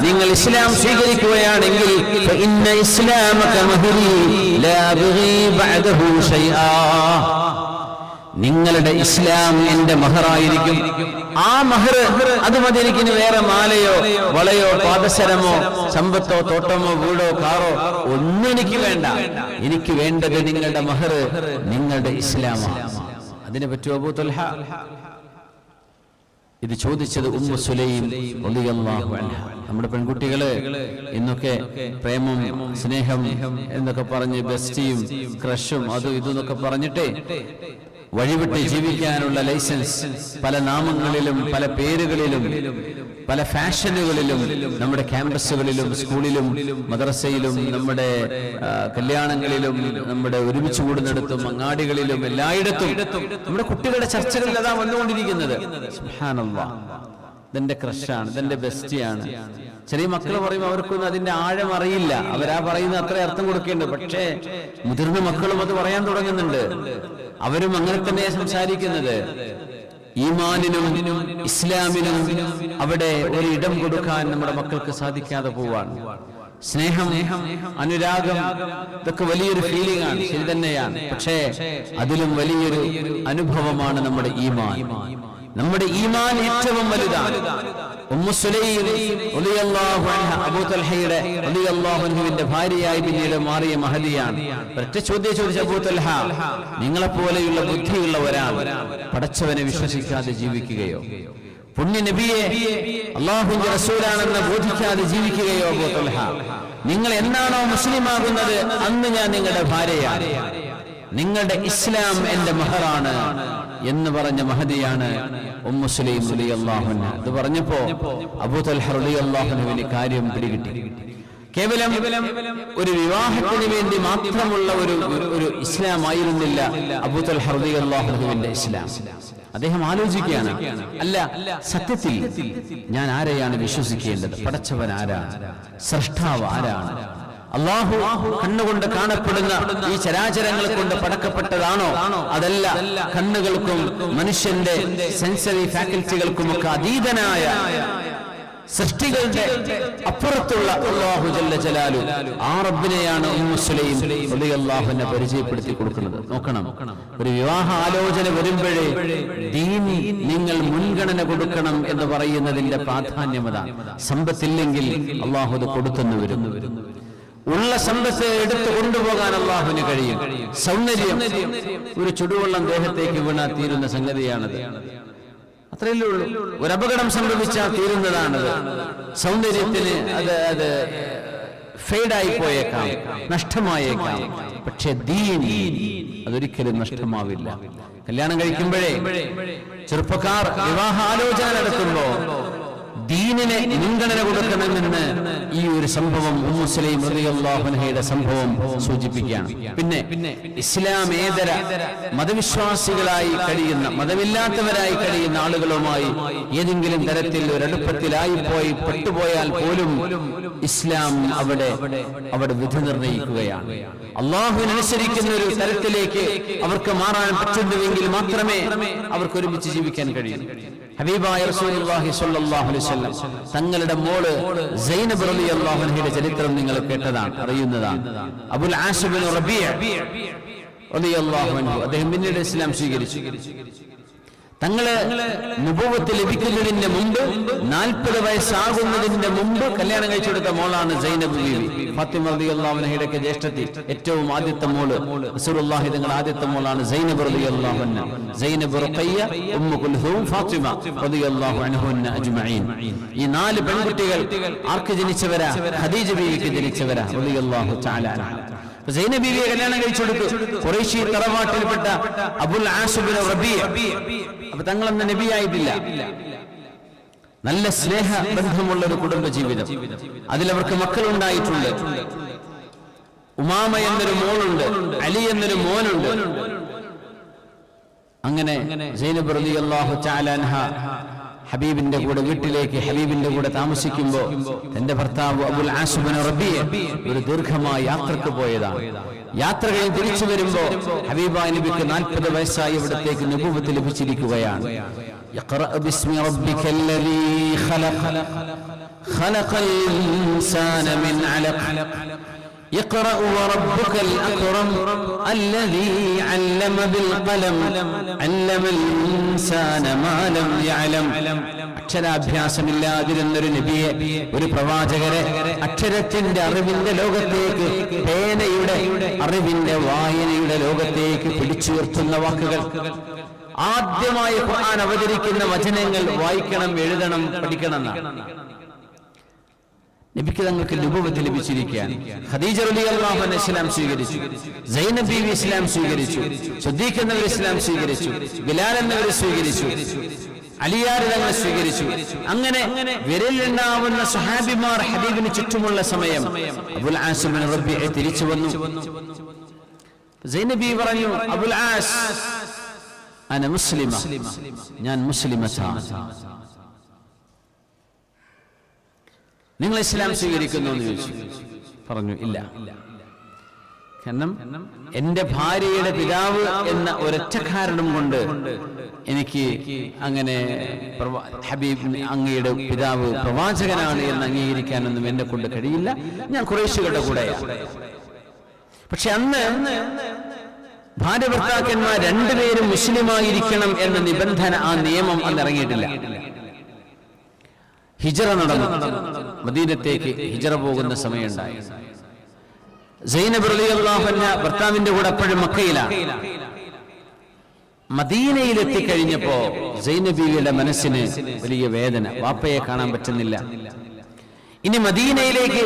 നിങ്ങൾ ഇസ്ലാം സ്വീകരിക്കുകയാണെങ്കിൽ നിങ്ങളുടെ ഇസ്ലാം എന്റെ മഹറായിരിക്കും. ആ മഹർ അത് മതി, എനിക്ക് വേറെ മാലയോ വളയോ പാദസരമോ സമ്പത്തോ തോട്ടമോ വീടോ കാറോ ഒന്നും എനിക്ക് വേണ്ട. എനിക്ക് വേണ്ടത് നിങ്ങളുടെ മഹർ, നിങ്ങളുടെ ഇസ്ലാമാണ്. അതിനെ പറ്റുമോ അബൂ തൽഹ? ഇത് ചോദിച്ചത് ഉമ്മു സുലൈം റളിയല്ലാഹു അൻഹ. നമ്മുടെ പെൺകുട്ടികള് ഇന്നൊക്കെ പ്രേമം സ്നേഹം എന്നൊക്കെ പറഞ്ഞ് ബെസ്റ്റിയും ക്രഷും അതും ഇതെന്നൊക്കെ പറഞ്ഞിട്ട് വഴിവിട്ട് ജീവിക്കാനുള്ള ലൈസൻസ് പല നാമങ്ങളിലും പല പേരുകളിലും പല ഫാഷനുകളിലും നമ്മുടെ ക്യാമ്പസുകളിലും സ്കൂളിലും മദ്രസയിലും നമ്മുടെ കല്യാണങ്ങളിലും നമ്മുടെ ഒരുമിച്ച് കൂടുന്നിടത്തും അങ്ങാടികളിലും എല്ലായിടത്തും നമ്മുടെ കുട്ടികളുടെ ചർച്ചകളിൽ അതാ വന്നുകൊണ്ടിരിക്കുന്നത്. സുബ്ഹാനല്ലാഹ്, ഇതെന്റെ ക്രഷാണ്, ഇതെന്റെ ബെസ്റ്റിയാണ്. ചെറിയ മക്കൾ പറയുമ്പോൾ അവർക്കൊന്നും അതിന്റെ ആഴം അറിയില്ല, അവരാ പറയുന്ന അത്ര അർത്ഥം കൊടുക്കേണ്ടത്. പക്ഷേ മുതിർന്ന മക്കളും അത് പറയാൻ തുടങ്ങുന്നുണ്ട്. അവരും അങ്ങനെ തന്നെ സംസാരിക്കുന്നത്. ഈമാനിനും ഇസ്ലാമിനും അവിടെ ഒരു ഇടം കൊടുക്കാൻ നമ്മുടെ മക്കൾക്ക് സാധിക്കാതെ പോവാൻ. സ്നേഹം, അനുരാഗം, ഇതൊക്കെ വലിയൊരു ഫീലിംഗ് ആണ്, ശരി തന്നെയാണ്. പക്ഷേ അതിലും വലിയൊരു അനുഭവമാണ് നമ്മുടെ ഈമാൻ. നമ്മുടെ ഈമാൻ ഏറ്റവും വലുതാണ്. ഉമ്മു സുലൈം റളിയല്ലാഹു അൻഹ അബൂ തൽഹയുടെ റളിയല്ലാഹു അൻഹുവിന്റെ ഭാര്യയായി പിന്നീട് മാറിയ മഹദിയാണ്. ഒറ്റ ചോദ്യം ചോദിച്ച അബൂ തൽഹ, നിങ്ങളെപ്പോലെയുള്ള ബുദ്ധിയുള്ള ഒരാൾ പടച്ചവനെ വിശ്വസിക്കാതെ ജീവിക്കുകയോ പുണ്യ നബിയെ അല്ലാഹുവിന്റെ റസൂലാണെന്ന് ബോധിക്കാതെ ജീവിക്കുകയോ അബൂ തൽഹ? നിങ്ങൾ എന്നാണോ മുസ്ലിമാകുന്നത് അന്ന് ഞാൻ നിങ്ങളുടെ ഭാര്യയാണ്, നിങ്ങളുടെ ഇസ്ലാം എന്റെ മഹറാണ് എന്ന് പറഞ്ഞ മഹദിയാണ് ഉമ്മു സുലൈം റളിയല്ലാഹു അൻഹ. ഇത് പറഞ്ഞപ്പോ അബൂ തൽഹ റളിയല്ലാഹു അൻഹുവിന് കാര്യം പിടികിട്ടി. കേവലം ഒരു വിവാഹത്തിന് വേണ്ടി മാത്രമുള്ള ഒരു ഇസ്ലാം ആയിരുന്നില്ല അബൂ തൽഹ റളിയല്ലാഹു അൻഹുവിന്റെ ഇസ്ലാം. അദ്ദേഹം ആലോചിക്കുകയാണ്, അല്ല സത്യത്തിൽ ഞാൻ ആരെയാണ് വിശ്വസിക്കേണ്ടത്? പടച്ചവൻ ആരാണ്? സൃഷ്ടാവ് ആരാണ്? അല്ലാഹു കണ്ണുകൊണ്ട് കാണപ്പെടുന്ന ഈ ചരാചരങ്ങൾ കൊണ്ട് പടക്കപ്പെട്ടതാണോ? അതല്ല, കണ്ണുകൾക്കും മനുഷ്യന്റെ സെൻസറി ഫാക്കൽറ്റികൾക്കുമൊക്കെ അതീതനായ സൃഷ്ടികളുടെ അപ്പുറത്തുള്ള അല്ലാഹു ജല്ല ജലാലു, ആ റബ്ബിനെയാണ് ഉമ്മു സുലൈം റളിയല്ലാഹു അൻഹ പരിചയപ്പെടുത്തി കൊടുക്കുന്നത്. നോക്കണം, ഒരു വിവാഹ ആലോചന വരുമ്പോഴേ ദീനി നിങ്ങൾ മുൻഗണന കൊടുക്കണം എന്ന് പറയുന്നതിന്റെ പ്രാധാന്യമതാണ്. സമ്പത്തില്ലെങ്കിൽ അല്ലാഹു അത് കൊടുത്തെന്ന് വരും. ഉള്ള സമ്പത്ത് എടുത്തു കൊണ്ടുപോകാൻ അല്ലാഹുവിന് കഴിയും. സൗന്ദര്യം ഒരു ചുടുവെള്ളം ദേഹത്തേക്ക് വീണാൽ തീരുന്ന സംഗതിയാണത്. അത്രയല്ലേ ഉള്ളൂ. ഒരു അപകടം സംഭവിച്ചാൽ തീരുന്നതാണത്. സൗന്ദര്യത്തിന് അത് ഫെയ്ഡായി പോയേക്കാം, നഷ്ടമായേക്കാം. പക്ഷെ ദീൻ അതൊരിക്കലും നഷ്ടമാവില്ല. കല്യാണം കഴിക്കുമ്പോഴേ ചെറുപ്പക്കാർ വിവാഹ ആലോചന നടത്തുമ്പോ ദീനിനെ മുൻഗണന കൊടുക്കണമെന്ന് ഈ ഒരു സംഭവം ഉമ്മു സുലൈം റളിയല്ലാഹു അൻഹയുടെ സംഭവം സൂചിപ്പിക്കുകയാണ്. പിന്നെ ഇസ്ലാമേതര മതവിശ്വാസികളായി കഴിയുന്ന, മതമില്ലാത്തവരായി കഴിയുന്ന ആളുകളുമായി ഏതെങ്കിലും തരത്തിൽ ഒരടുപ്പത്തിലായി പെട്ടുപോയാൽ പോലും ഇസ്ലാം അവിടെ വിധി നിർണയിക്കുകയാണ്. അല്ലാഹുവിനനുസരിക്കുന്ന ഒരു തരത്തിലേക്ക് അവർക്ക് മാറാൻ പറ്റുന്നുവെങ്കിൽ മാത്രമേ അവർക്ക് ഒരുമിച്ച് ജീവിക്കാൻ കഴിയൂ. ഹബീബായ റസൂലുള്ളാഹി സ്വല്ലല്ലാഹു അലൈഹി വസല്ലം തങ്ങളുടെ മോള് സൈനബ് റളിയല്ലാഹു അൻഹയുടെ ചരിത്രം നിങ്ങൾ കേട്ടതാണ്, അറിയുന്നതാണ്. അബുൽ ആസ് ഇബ്നു റബീഅ റളിയല്ലാഹു അൻഹു അദ്ദേഹം പിന്നീട് ഇസ്ലാം സ്വീകരിച്ചു. തങ്ങളെ നുബുവത്ത് ലഭിക്കുന്നതിന് മുമ്പ് 40 വയസ്സാകുന്നതിന്റെ മുമ്പ് കല്യാണം കഴിച്ചെടുത്ത മോളാണ് സൈനബ് ബീവി. ഫാത്തിമ റളിയല്ലാഹു അൻഹയുടെ ജ്യേഷ്ഠത്തി, ഏറ്റവും ആദ്യത്തെ മോള് റസൂലുള്ളാഹി തങ്ങളുടെ ആദ്യത്തെ മോളാണ് സൈനബ് റളിയല്ലാഹു അൻഹ. സൈനബ്, റുഖയ്യ, ഉമ്മു കുൽഥൂം, ഫാത്തിമ റളിയല്ലാഹു അൻഹുന്ന അജ്മഈൻ. ഈ 4 പെൺകുട്ടികൾ ആർക്ക് ജനിച്ചവരാ? ഖദീജ ബീവിക്ക് ജനിച്ചവരാ റളിയല്ലാഹു തആല അൻഹ. സൈനബ് ബീവിയെ കല്യാണം കഴിച്ചെടുത്തു ഖുറൈശി തറവാട്ടിൽപ്പെട്ട അബുൽ ആസ് ഇബ്നു റബീഅ. അപ്പൊ തങ്ങളന്ന് നബിയായിട്ടില്ല. നല്ല സ്നേഹ ബന്ധമുള്ള ഒരു കുടുംബ ജീവിതം. അതിലവർക്ക് മക്കളുണ്ടായിട്ടുണ്ട്. ഉമാമ എന്നൊരു മോളുണ്ട്, അലി എന്നൊരു മോനുണ്ട്. അങ്ങനെ സൈനബ് റളിയല്ലാഹു തആല അൻഹ ഹബീബിന്റെ കൂടെ വീട്ടിലേക്ക് ഹബീബിന്റെ കൂടെ താമസിക്കുമ്പോൾ തന്റെ ഭർത്താവ് അബുൽ ആസ് ഇബ്നു റബീഅ ഒരു ദീർഘമായ യാത്രക്ക് പോയതാണ്. യാത്ര കഴിഞ്ഞ് തിരിച്ചു വരുമ്പോ ഹബീബായ നബിക്ക് 40 വയസ്സായി ഇവിടത്തേക്ക് നബുവത്ത് ലഭിച്ചിരിക്കുകയാണ്. ഇഖ്റഅ ബിസ്മി റബ്ബിക്കല്ലദീ ഖലഖ ഖലഖൽ ഇൻസാന മിൻ അലഖ് اقرأ وربك الأكرم الذي علم بالقلم علم الإنسان ما لم يعلم. അക്ഷരാഭ്യാസമില്ലാതിരുന്നൊരു നബിയെ, ഒരു പ്രവാചകരെ അക്ഷരത്തിന്റെ അറിവിന്റെ ലോകത്തേക്ക്, പേനയുടെ അറിവിന്റെ വായനയുടെ ലോകത്തേക്ക് പിടിച്ചുയർത്തുന്ന വാക്കുകൾ. ആദ്യമായി ഖുർആൻ അവതരിക്കുന്ന വചനങ്ങൾ വായിക്കണം, എഴുതണം, പഠിക്കണം എന്നാണ്. നബിക്ക് തങ്ങൾക്ക് നുബുവത്ത് ലഭിച്ചിരിക്കുകയാണ്. ഖദീജ റളിയല്ലാഹു അൻഹ ഇസ്ലാം സ്വീകരിച്ചു, സൈനബ് ബീവി ഇസ്ലാം സ്വീകരിച്ചു, സിദ്ദീഖ് എന്നവർ ഇസ്ലാം സ്വീകരിച്ചു, ബിലാൽ എന്നവർ സ്വീകരിച്ചു, അലിയാർ തങ്ങൾ സ്വീകരിച്ചു. അങ്ങനെ വിരലിലെണ്ണാവുന്ന സ്വഹാബിമാർ ഹബീബിന് ചുറ്റുമുള്ള സമയം അബുൽ ആസ് ഇബ്നു റബീഅ തിരിച്ചു വന്നു. സൈനബ് ബീവി പറഞ്ഞു, അബുൽ ആസ് അന മുസ്ലിമ, ഞാൻ മുസ്ലിമത്താണ്. നിങ്ങൾ ഇസ്ലാം സ്വീകരിക്കുന്നു എന്ന് ചോദിച്ചു. പറഞ്ഞു ഇല്ല. കാരണം എന്റെ ഭാര്യയുടെ പിതാവ് എന്ന ഒരൊറ്റ കാരണം കൊണ്ട് എനിക്ക് അങ്ങനെ ഹബീബ് അങ്ങയുടെ പിതാവ് പ്രവാചകനാണ് എന്ന് അംഗീകരിക്കാനൊന്നും എന്നെ കൊണ്ട് കഴിയില്ല. ഞാൻ ഖുറൈശികളുടെ കൂടെയാണ്. പക്ഷെ അന്ന് ഭാര്യ ഭർത്താക്കന്മാർ രണ്ടുപേരും മുസ്ലിമായിരിക്കണം എന്ന നിബന്ധന, ആ നിയമം അന്ന് ഇറങ്ങിയിട്ടില്ല. ഹിജറ നടന്നു. മദീനത്തേക്ക് ഹിജറ പോകുന്ന സമയമുണ്ടായി. സൈനബ് റളിയല്ലാഹു അൻഹ ഭർത്താവിന്റെ കൂടെ അപ്പോഴും മക്കയിലാണ്. മദീനയിലെത്തിക്കഴിഞ്ഞപ്പോ സൈനബ് ബീവിയുടെ മനസ്സിന് വലിയ വേദന. വാപ്പയെ കാണാൻ പറ്റുന്നില്ല. ഇനി മദീനയിലേക്ക്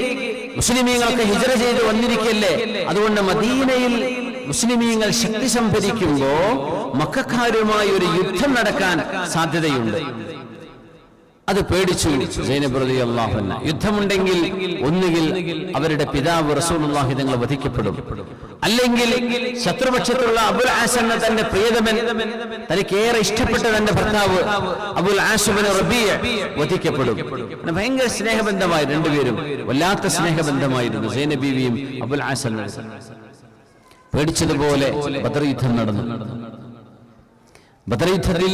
മുസ്ലിമീങ്ങൾക്ക് ഹിജറ ചെയ്ത് വന്നിരിക്കല്ലേ, അതുകൊണ്ട് മദീനയിൽ മുസ്ലിമീങ്ങൾ ശക്തി സംഭരിക്കുമ്പോ മക്കക്കാരുമായി ഒരു യുദ്ധം നടക്കാൻ സാധ്യതയുണ്ട്. അത് പേടിച്ചു സൈനബ് റളിയല്ലാഹു അൻഹ. യുദ്ധമുണ്ടെങ്കിൽ ഒന്നുകിൽ അവരുടെ പിതാവ് റസൂലുള്ളാഹി തങ്ങൾ വധിക്കപ്പെടും, അല്ലെങ്കിൽ ശത്രുപക്ഷത്തുള്ള അബുൽ ആസ് എന്ന തന്റെ പ്രിയതമൻ, തനിക്കേറെ ഇഷ്ടപ്പെട്ട തന്റെ ഭർത്താവ് അബുൽ ആസ് ഇബ്നു റബീഅ വധിക്കപ്പെടും. ഭയങ്കര സ്നേഹബന്ധമായി രണ്ടുപേരും, വല്ലാത്ത സ്നേഹബന്ധമായിരുന്നു സൈനബ് ബീവിയും അബുൽ ആസ്. പേടിച്ചതുപോലെ ബദർ യുദ്ധം നടന്നു. ബദർ യുദ്ധത്തിൽ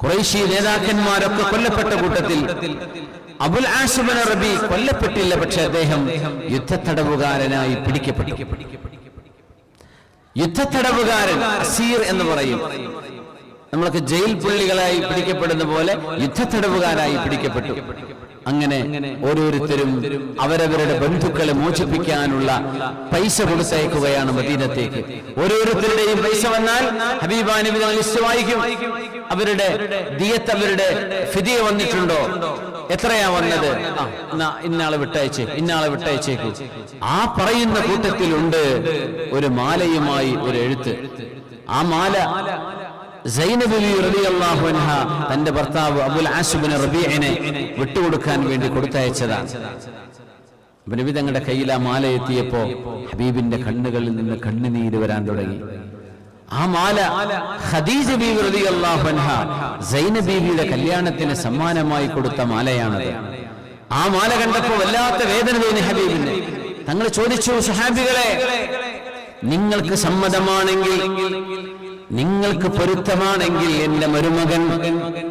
ഖുറൈശി നേതാക്കന്മാരൊക്കെ കൊല്ലപ്പെട്ട കൂട്ടത്തിൽ അബുൽ ആസ് ഇബ്നു റബീഅ കൊല്ലപ്പെട്ടില്ല. പക്ഷെ അദ്ദേഹം യുദ്ധത്തടവുകാരനായി പിടിക്കപ്പെട്ടു. യുദ്ധത്തടവുകാരൻ, അസീർ എന്ന് പറയും. നമ്മളൊക്കെ ജയിൽ പുള്ളികളായി പിടിക്കപ്പെടുന്ന പോലെ യുദ്ധത്തടവുകാരായി പിടിക്കപ്പെട്ടു. അങ്ങനെ ഓരോരുത്തരും അവരവരുടെ ബന്ധുക്കളെ മോചിപ്പിക്കാനുള്ള പൈസ കൊടുത്തയക്കുകയാണ് മദീനത്തേക്ക്. ഓരോരുത്തരുടെയും പൈസ വന്നാൽ ഹബീബാ നബി തങ്ങൾ ലിസ്റ്റ് വായിക്കും. അവരുടെ ദിയത്ത്, അവരുടെ ഫിദിയ വന്നിട്ടുണ്ടോ, എത്രയാ വന്നത്, ഇന്നാളെ വിട്ടയച്ചേക്കൂ. ആ പറയുന്ന കൂട്ടത്തിലുണ്ട് ഒരു മാലയുമായി ഒരു എഴുത്ത്. ആ മാല സൈനബ് റളിയല്ലാഹു അൻഹ തന്റെ ഭർത്താവ് അബുൽ ആസ് ഇബ്നു റബീഅനെ വിട്ടുകൊടുക്കാൻ വേണ്ടി കൊടുത്തയച്ചതാണ്. നബി തങ്ങളുടെ കയ്യിൽ ആ മാല എത്തിയപ്പോ ഹബീബിന്റെ കണ്ണുകളിൽ നിന്ന് കണ്ണുനീര് വരാൻ തുടങ്ങി. ആ മാല ഖദീജ ബീവി റളിയല്ലാഹു അൻഹ സൈനബ് ബീവിയുടെ കല്യാണത്തിന് സമ്മാനമായി കൊടുത്ത മാലയാണത്. ആ മാല കണ്ടപ്പോ വല്ലാത്ത വേദന തോന്നി ഹബീബിന്. തങ്ങൾ ചോദിച്ചു, സ്വഹാബികളെ, നിങ്ങൾക്ക് സമ്മതമാണെങ്കിൽ, നിങ്ങൾക്ക് പൊരുത്തമാണെങ്കിൽ എന്റെ മരുമകൻ,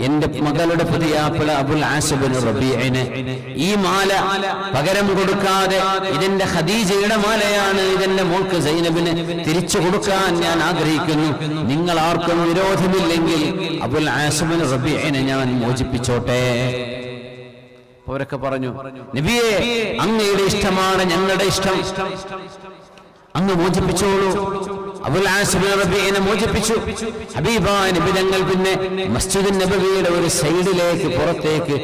എന്റെ മകളുടെ പുതിയാപ്പിള അബുൽ ആസ് ഇബ്നു റബീഅനെ ഈ മാല പകരം കൊടുക്കാതെ, ഇതെന്റെ ഖദീജയുടെ മാലയാണ്, ഇതെന്റെ മോൾക്ക് സൈനബിന് തിരിച്ചു കൊടുക്കാൻ ഞാൻ ആഗ്രഹിക്കുന്നു. നിങ്ങൾ ആർക്കും വിരോധമില്ലെങ്കിൽ അബുൽ ആസ് ഇബ്നു റബീഅനെ ഞാൻ മോചിപ്പിച്ചോട്ടെ. അവരൊക്കെ പറഞ്ഞു, നബിയേ, അങ്ങയുടെ ഇഷ്ടമാണ് ഞങ്ങളുടെ ഇഷ്ടം, അങ്ങ് മോചിപ്പിച്ചോളൂ. അബുൽ ആസ് ഇബ്നു റബീഅനെ മോചിപ്പിച്ചു. ഹബീബായ നബി തങ്ങൾ പിന്നെ മസ്ജിദുൻ നബവിയുടെ ഒരു സൈഡിലേക്ക്, പുറത്തേക്ക്,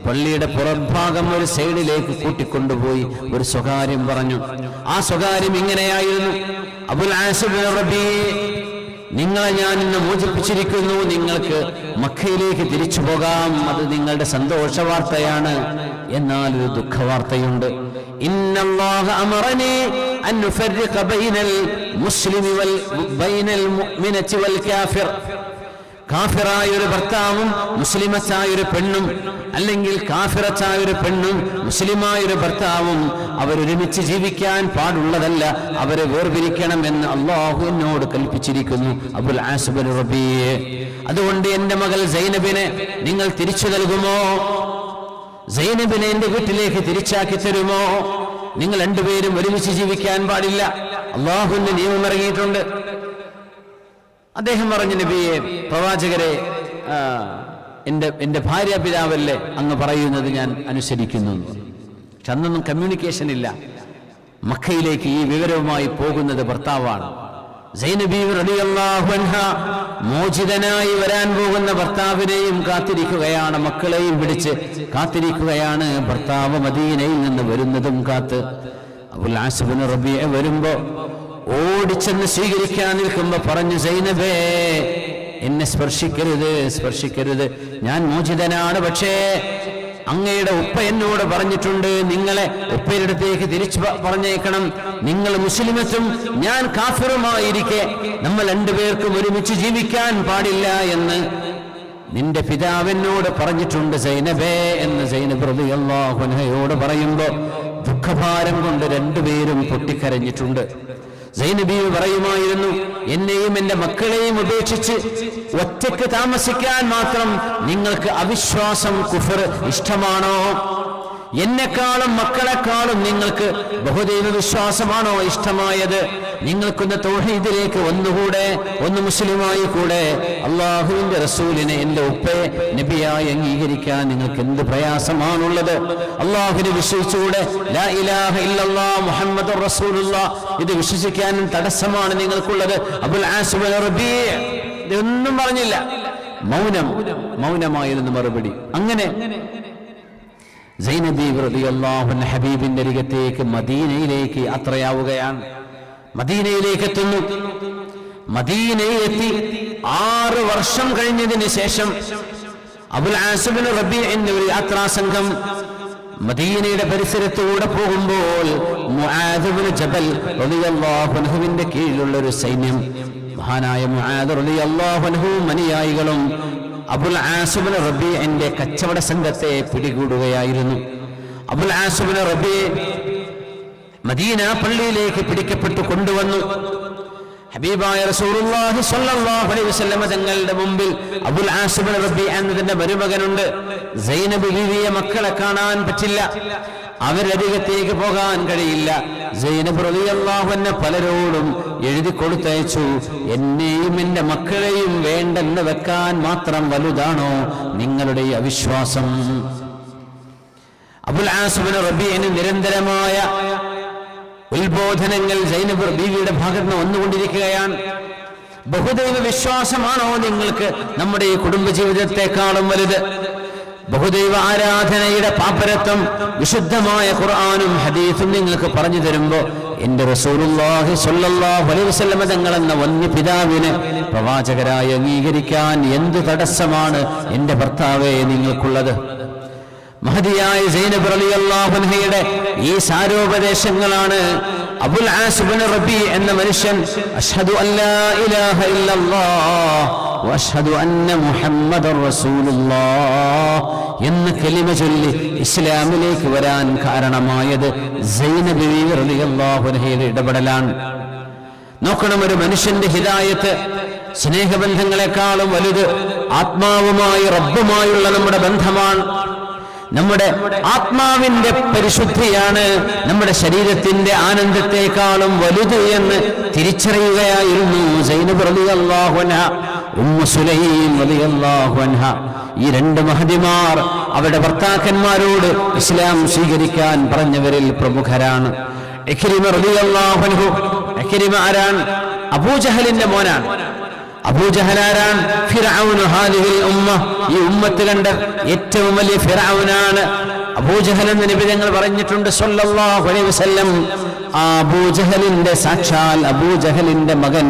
പള്ളിയുടെ പുറംഭാഗം ഒരു സൈഡിലേക്ക് കൂട്ടിക്കൊണ്ടുപോയി ഒരു സ്വകാര്യം പറഞ്ഞു. ആ സ്വകാര്യം ഇങ്ങനെയായിരുന്നു: അബുൽ ആസ് ഇബ്നു റബീഅ, നിങ്ങളെ ഞാൻ ഇന്ന് മോചിപ്പിച്ചിരിക്കുന്നു, നിങ്ങൾക്ക് മക്കയിലേക്ക് തിരിച്ചു പോകാം. അത് നിങ്ങളുടെ സന്തോഷ വാർത്തയാണ്. എന്നാൽ ഒരു ദുഃഖവാർത്തയുണ്ട്. ഇന്നല്ലാഹ അമറനി അൻ നുഫർരിഖ ബൈനൽ മുസ്ലിമി ബൈനൽ മുഅ്മിനതി വൽ കാഫിർ. കാഫിറായ ഒരു ഭർത്താവും മുസ്ലിമത്തായ ഒരു പെണ്ണും, അല്ലെങ്കിൽ കാഫിറത്തായ ഒരു പെണ്ണും മുസ്ലിമായ ഒരു ഭർത്താവും അവരൊരുമിച്ച് ജീവിക്കാൻ പാടുള്ളതല്ല, അവരെ വേർപിരിക്കണം എന്ന് അള്ളാഹു എന്നോട് കൽപ്പിച്ചിരിക്കുന്നു. അബുൽ ആസ് ഇബ്നു റബീഅ, അതുകൊണ്ട് എന്റെ മകൾ സൈനബിനെ നിങ്ങൾ തിരിച്ചു നൽകുമോ? സൈനബിനെ എന്റെ വീട്ടിലേക്ക് തിരിച്ചാക്കി തരുമോ? നിങ്ങൾ രണ്ടുപേരും ഒരുമിച്ച് ജീവിക്കാൻ പാടില്ല, അള്ളാഹുവിന്റെ നിയമം ഇറങ്ങിയിട്ടുണ്ട്. അദ്ദേഹം പറഞ്ഞു, നബിയെ, പ്രവാചകരെ, എന്റെ ഭാര്യ പിതാവല്ലേ അങ്ങ് പറയുന്നത് ഞാൻ അനുസരിക്കുന്നു. പക്ഷെ അന്നൊന്നും കമ്മ്യൂണിക്കേഷൻ ഇല്ല. മക്കയിലേക്ക് ഈ വിവരവുമായി പോകുന്നത് ഭർത്താവാണ്. സൈനബി റളിയല്ലാഹു അൻഹ മോചിതനായി വരാൻ പോകുന്ന ഭർത്താവിനെയും കാത്തിരിക്കുകയാണ്, മക്കളെയും പിടിച്ച് കാത്തിരിക്കുകയാണ്. ഭർത്താവ് മദീനയിൽ നിന്ന് വരുന്നതും കാത്ത്. അബുൽ ആസ് ഇബ്നു റബീഅ വരുമ്പോ ഓടിച്ചെന്ന് സ്വീകരിക്കാൻ നിൽക്കുമ്പോ പറഞ്ഞു, സൈനബേ, എന്നെ സ്പർശിക്കരുത്, ഞാൻ മോചിതനാണ്. പക്ഷേ അങ്ങയുടെ ഉപ്പ എന്നോട് പറഞ്ഞിട്ടുണ്ട്, നിങ്ങളെ ഉപ്പയുടെ അടുത്തേക്ക് തിരിച്ചു പറഞ്ഞേക്കണം. നിങ്ങൾ മുസ്ലിമത്തും ഞാൻ കാഫിറുമായിരിക്കെ നമ്മൾ രണ്ടുപേർക്കും ഒരുമിച്ച് ജീവിക്കാൻ പാടില്ല എന്ന് നിന്റെ പിതാവിനോട് പറഞ്ഞിട്ടുണ്ട് സൈനബേ എന്ന് സൈനബ് റളിയല്ലാഹു അൻഹയോട് പറയുമ്പോ ദുഃഖഭാരം കൊണ്ട് രണ്ടുപേരും പൊട്ടിക്കരഞ്ഞിട്ടുണ്ട്. സൈനബി പറയുമായിരുന്നു, എന്നെയും എന്റെ മക്കളെയും ഉപേക്ഷിച്ച് ഒറ്റയ്ക്ക് താമസിക്കാൻ മാത്രം നിങ്ങൾക്ക് അവിശ്വാസം, കുഫർ ഇഷ്ടമാണോ? എന്നെക്കാളും മക്കളെക്കാളും നിങ്ങൾക്ക് ബഹുദൈവ വിശ്വാസമാണോ ഇഷ്ടമായത്? നിങ്ങൾക്കൊന്ന് തൗഹീദിലേക്ക് ഒന്ന് മുസ്ലിമായി കൂടെ? അള്ളാഹുവിന്റെ റസൂലിനെ, എന്റെ ഉപ്പയെ നബിയായി അംഗീകരിക്കാൻ നിങ്ങൾക്ക് എന്ത് പ്രയാസമാണുള്ളത്? അള്ളാഹുവിനെ വിശ്വസിച്ചുകൂടെ? ലാ ഇലാഹ ഇല്ലല്ലാഹ് മുഹമ്മദുർ റസൂലുള്ളാഹ് ഇത് വിശ്വസിക്കാനും തടസ്സമാണ് നിങ്ങൾക്കുള്ളത്. അബുൽ ആസ് ഇബ്നു റബീഅ ഇതൊന്നും പറഞ്ഞില്ല, മൗനമായിരുന്നു മറുപടി. അങ്ങനെ സൈനബി റളിയല്ലാഹു അൻഹ ഹബീബിന്റെ അരികത്തേക്ക് മദീനയിലേക്ക് യാത്രയാവുകയാണ്. മദീനയിലേക്ക് എത്തുന്നു. മദീനയിലെത്തി 6 വർഷം കഴിഞ്ഞതിന് ശേഷം അബുൽ ആസ് ഇബ്നു റബീഅന്റെ ഒരു യാത്രാ സംഘം മദീനയുടെ പരിസരത്തൂടെ പോകുമ്പോൾ മുആദ് ഇബ്നു ജബൽ റളിയല്ലാഹു അൻഹുവിന്റെ കീഴിലുള്ള ഒരു സൈന്യം, മഹാനായ മുആദ് റളിയല്ലാഹു അൻഹു അനുയായികളും അബുൽ ആസ് ഇബ്നു റബീഅന്റെ കച്ചവട സംഘത്തെ പിടികൂടുകയായിരുന്നു. അബുൽ ആസ് ഇബ്നു റബീഅ മദീന പള്ളിയിലേക്ക് പിടിക്കപ്പെട്ടു കൊണ്ടുവന്നു. ഹബീബായ റസൂലുള്ളാഹി സ്വല്ലല്ലാഹു അലൈഹി വസല്ലം തങ്ങളുടെ മുമ്പിൽ അബുൽ ആസ് ഇബ്നു റബീഅ എന്നതിന്റെ മരുമകനുണ്ട്. സൈനബ് ബീവിയെ മക്കളെ കാണാൻ പറ്റില്ല, അവരരികത്തേക്ക് പോകാൻ കഴിയില്ല. സൈനബ് റളിയല്ലാഹു അൻഹ പലരോടും എഴുതി കൊടുത്തയച്ചു, എന്നെയും എന്റെ മക്കളെയും വേണ്ടെന്ന് വെക്കാൻ മാത്രം വലുതാണോ നിങ്ങളുടെ ഈ അവിശ്വാസം? അബുൽ ആസ് ഇബ്നു റബീഅന് നിരന്തരമായ ഉത്ബോധനങ്ങൾ സൈനബ് ബീവിയുടെ ഭാഗത്ത് നിന്ന് വന്നുകൊണ്ടിരിക്കുകയാണ്. ബഹുദൈവ വിശ്വാസമാണോ നിങ്ങൾക്ക് നമ്മുടെ ഈ കുടുംബജീവിതത്തെക്കാളും വലുത്? ബഹുദൈവ ആരാധനയുടെ പാപ്പരത്വം വിശുദ്ധമായ ഖുർആനും ഹദീസും നിങ്ങൾക്ക് പറഞ്ഞു തരുമ്പോ എന്റെ റസൂലുള്ളാഹി സ്വല്ലല്ലാഹു അലൈഹി വസല്ലം തങ്ങളെന്ന വന്യ പിതാവിനെ പ്രവാചകരായി അംഗീകരിക്കാൻ എന്ത് തടസ്സമാണ് എന്റെ ഭർത്താവേ നിങ്ങൾക്കുള്ളത്? മഹദിയായ സൈനബ് റളിയല്ലാഹു അൻഹയുടെ ഈ സാരോപദേശങ്ങളാണ് അബുൽ ആസ് ഇബ്നു റബീഅ എന്ന മനുഷ്യൻ അഷ്ഹദു അല്ലാ ഇലാഹ ഇല്ലല്ലാഹ് വഅഷ്ഹദു അന്ന മുഹമ്മദർ റസൂലുള്ളാഹ് എന്ന കലിമ ചൊല്ലി ഇസ്ലാമിലേക്ക് വരാൻ കാരണമായത് സൈനബ് റളിയല്ലാഹു അൻഹയുടെ ഇടപെടലാണ്. നോക്കണം, ഒരു മനുഷ്യന്റെ ഹിദായത്ത് സ്നേഹബന്ധങ്ങളെക്കാളും വലുത് ആത്മാവുമായി റബ്ബുമായുള്ള നമ്മുടെ ബന്ധമാണ്. നമ്മുടെ ആത്മാവിന്റെ പരിശുദ്ധിയാണ് നമ്മുടെ ശരീരത്തിന്റെ ആനന്ദത്തെക്കാളും വലുത് എന്ന് തിരിച്ചറിയുകയായിരുന്നു സൈനബ് റളിയല്ലാഹു അൻഹ. ഉമ്മു സുലൈം റളിയല്ലാഹു അൻഹ. ഈ രണ്ട് മഹദിമാർ അവരുടെ ഭർത്താക്കന്മാരോട് ഇസ്ലാം സ്വീകരിക്കാൻ പറഞ്ഞവരിൽ പ്രമുഖരാണ്. ഇക്രിമ റളിയല്ലാഹു അൻഹു. ഇക്രിമ ആരാണ്? അബൂജഹലിന്റെ മോനാണ്. അബൂജഹൽ ആരാണ്? ഫിർഔനു ഹാദിഹിൽ ഉമ്മ. ഈ ഉമ്മത്ത് കണ്ട ഏറ്റവും വലിയ ഫിർഔനാണ് അബൂജഹൽ എന്ന് നബി തങ്ങൾ പറഞ്ഞിട്ടുണ്ട് സല്ലല്ലാഹു അലൈഹി വസല്ലം. ആ അബൂജഹലിന്റെ സാക്ഷാൽ അബൂജഹലിന്റെ മകൻ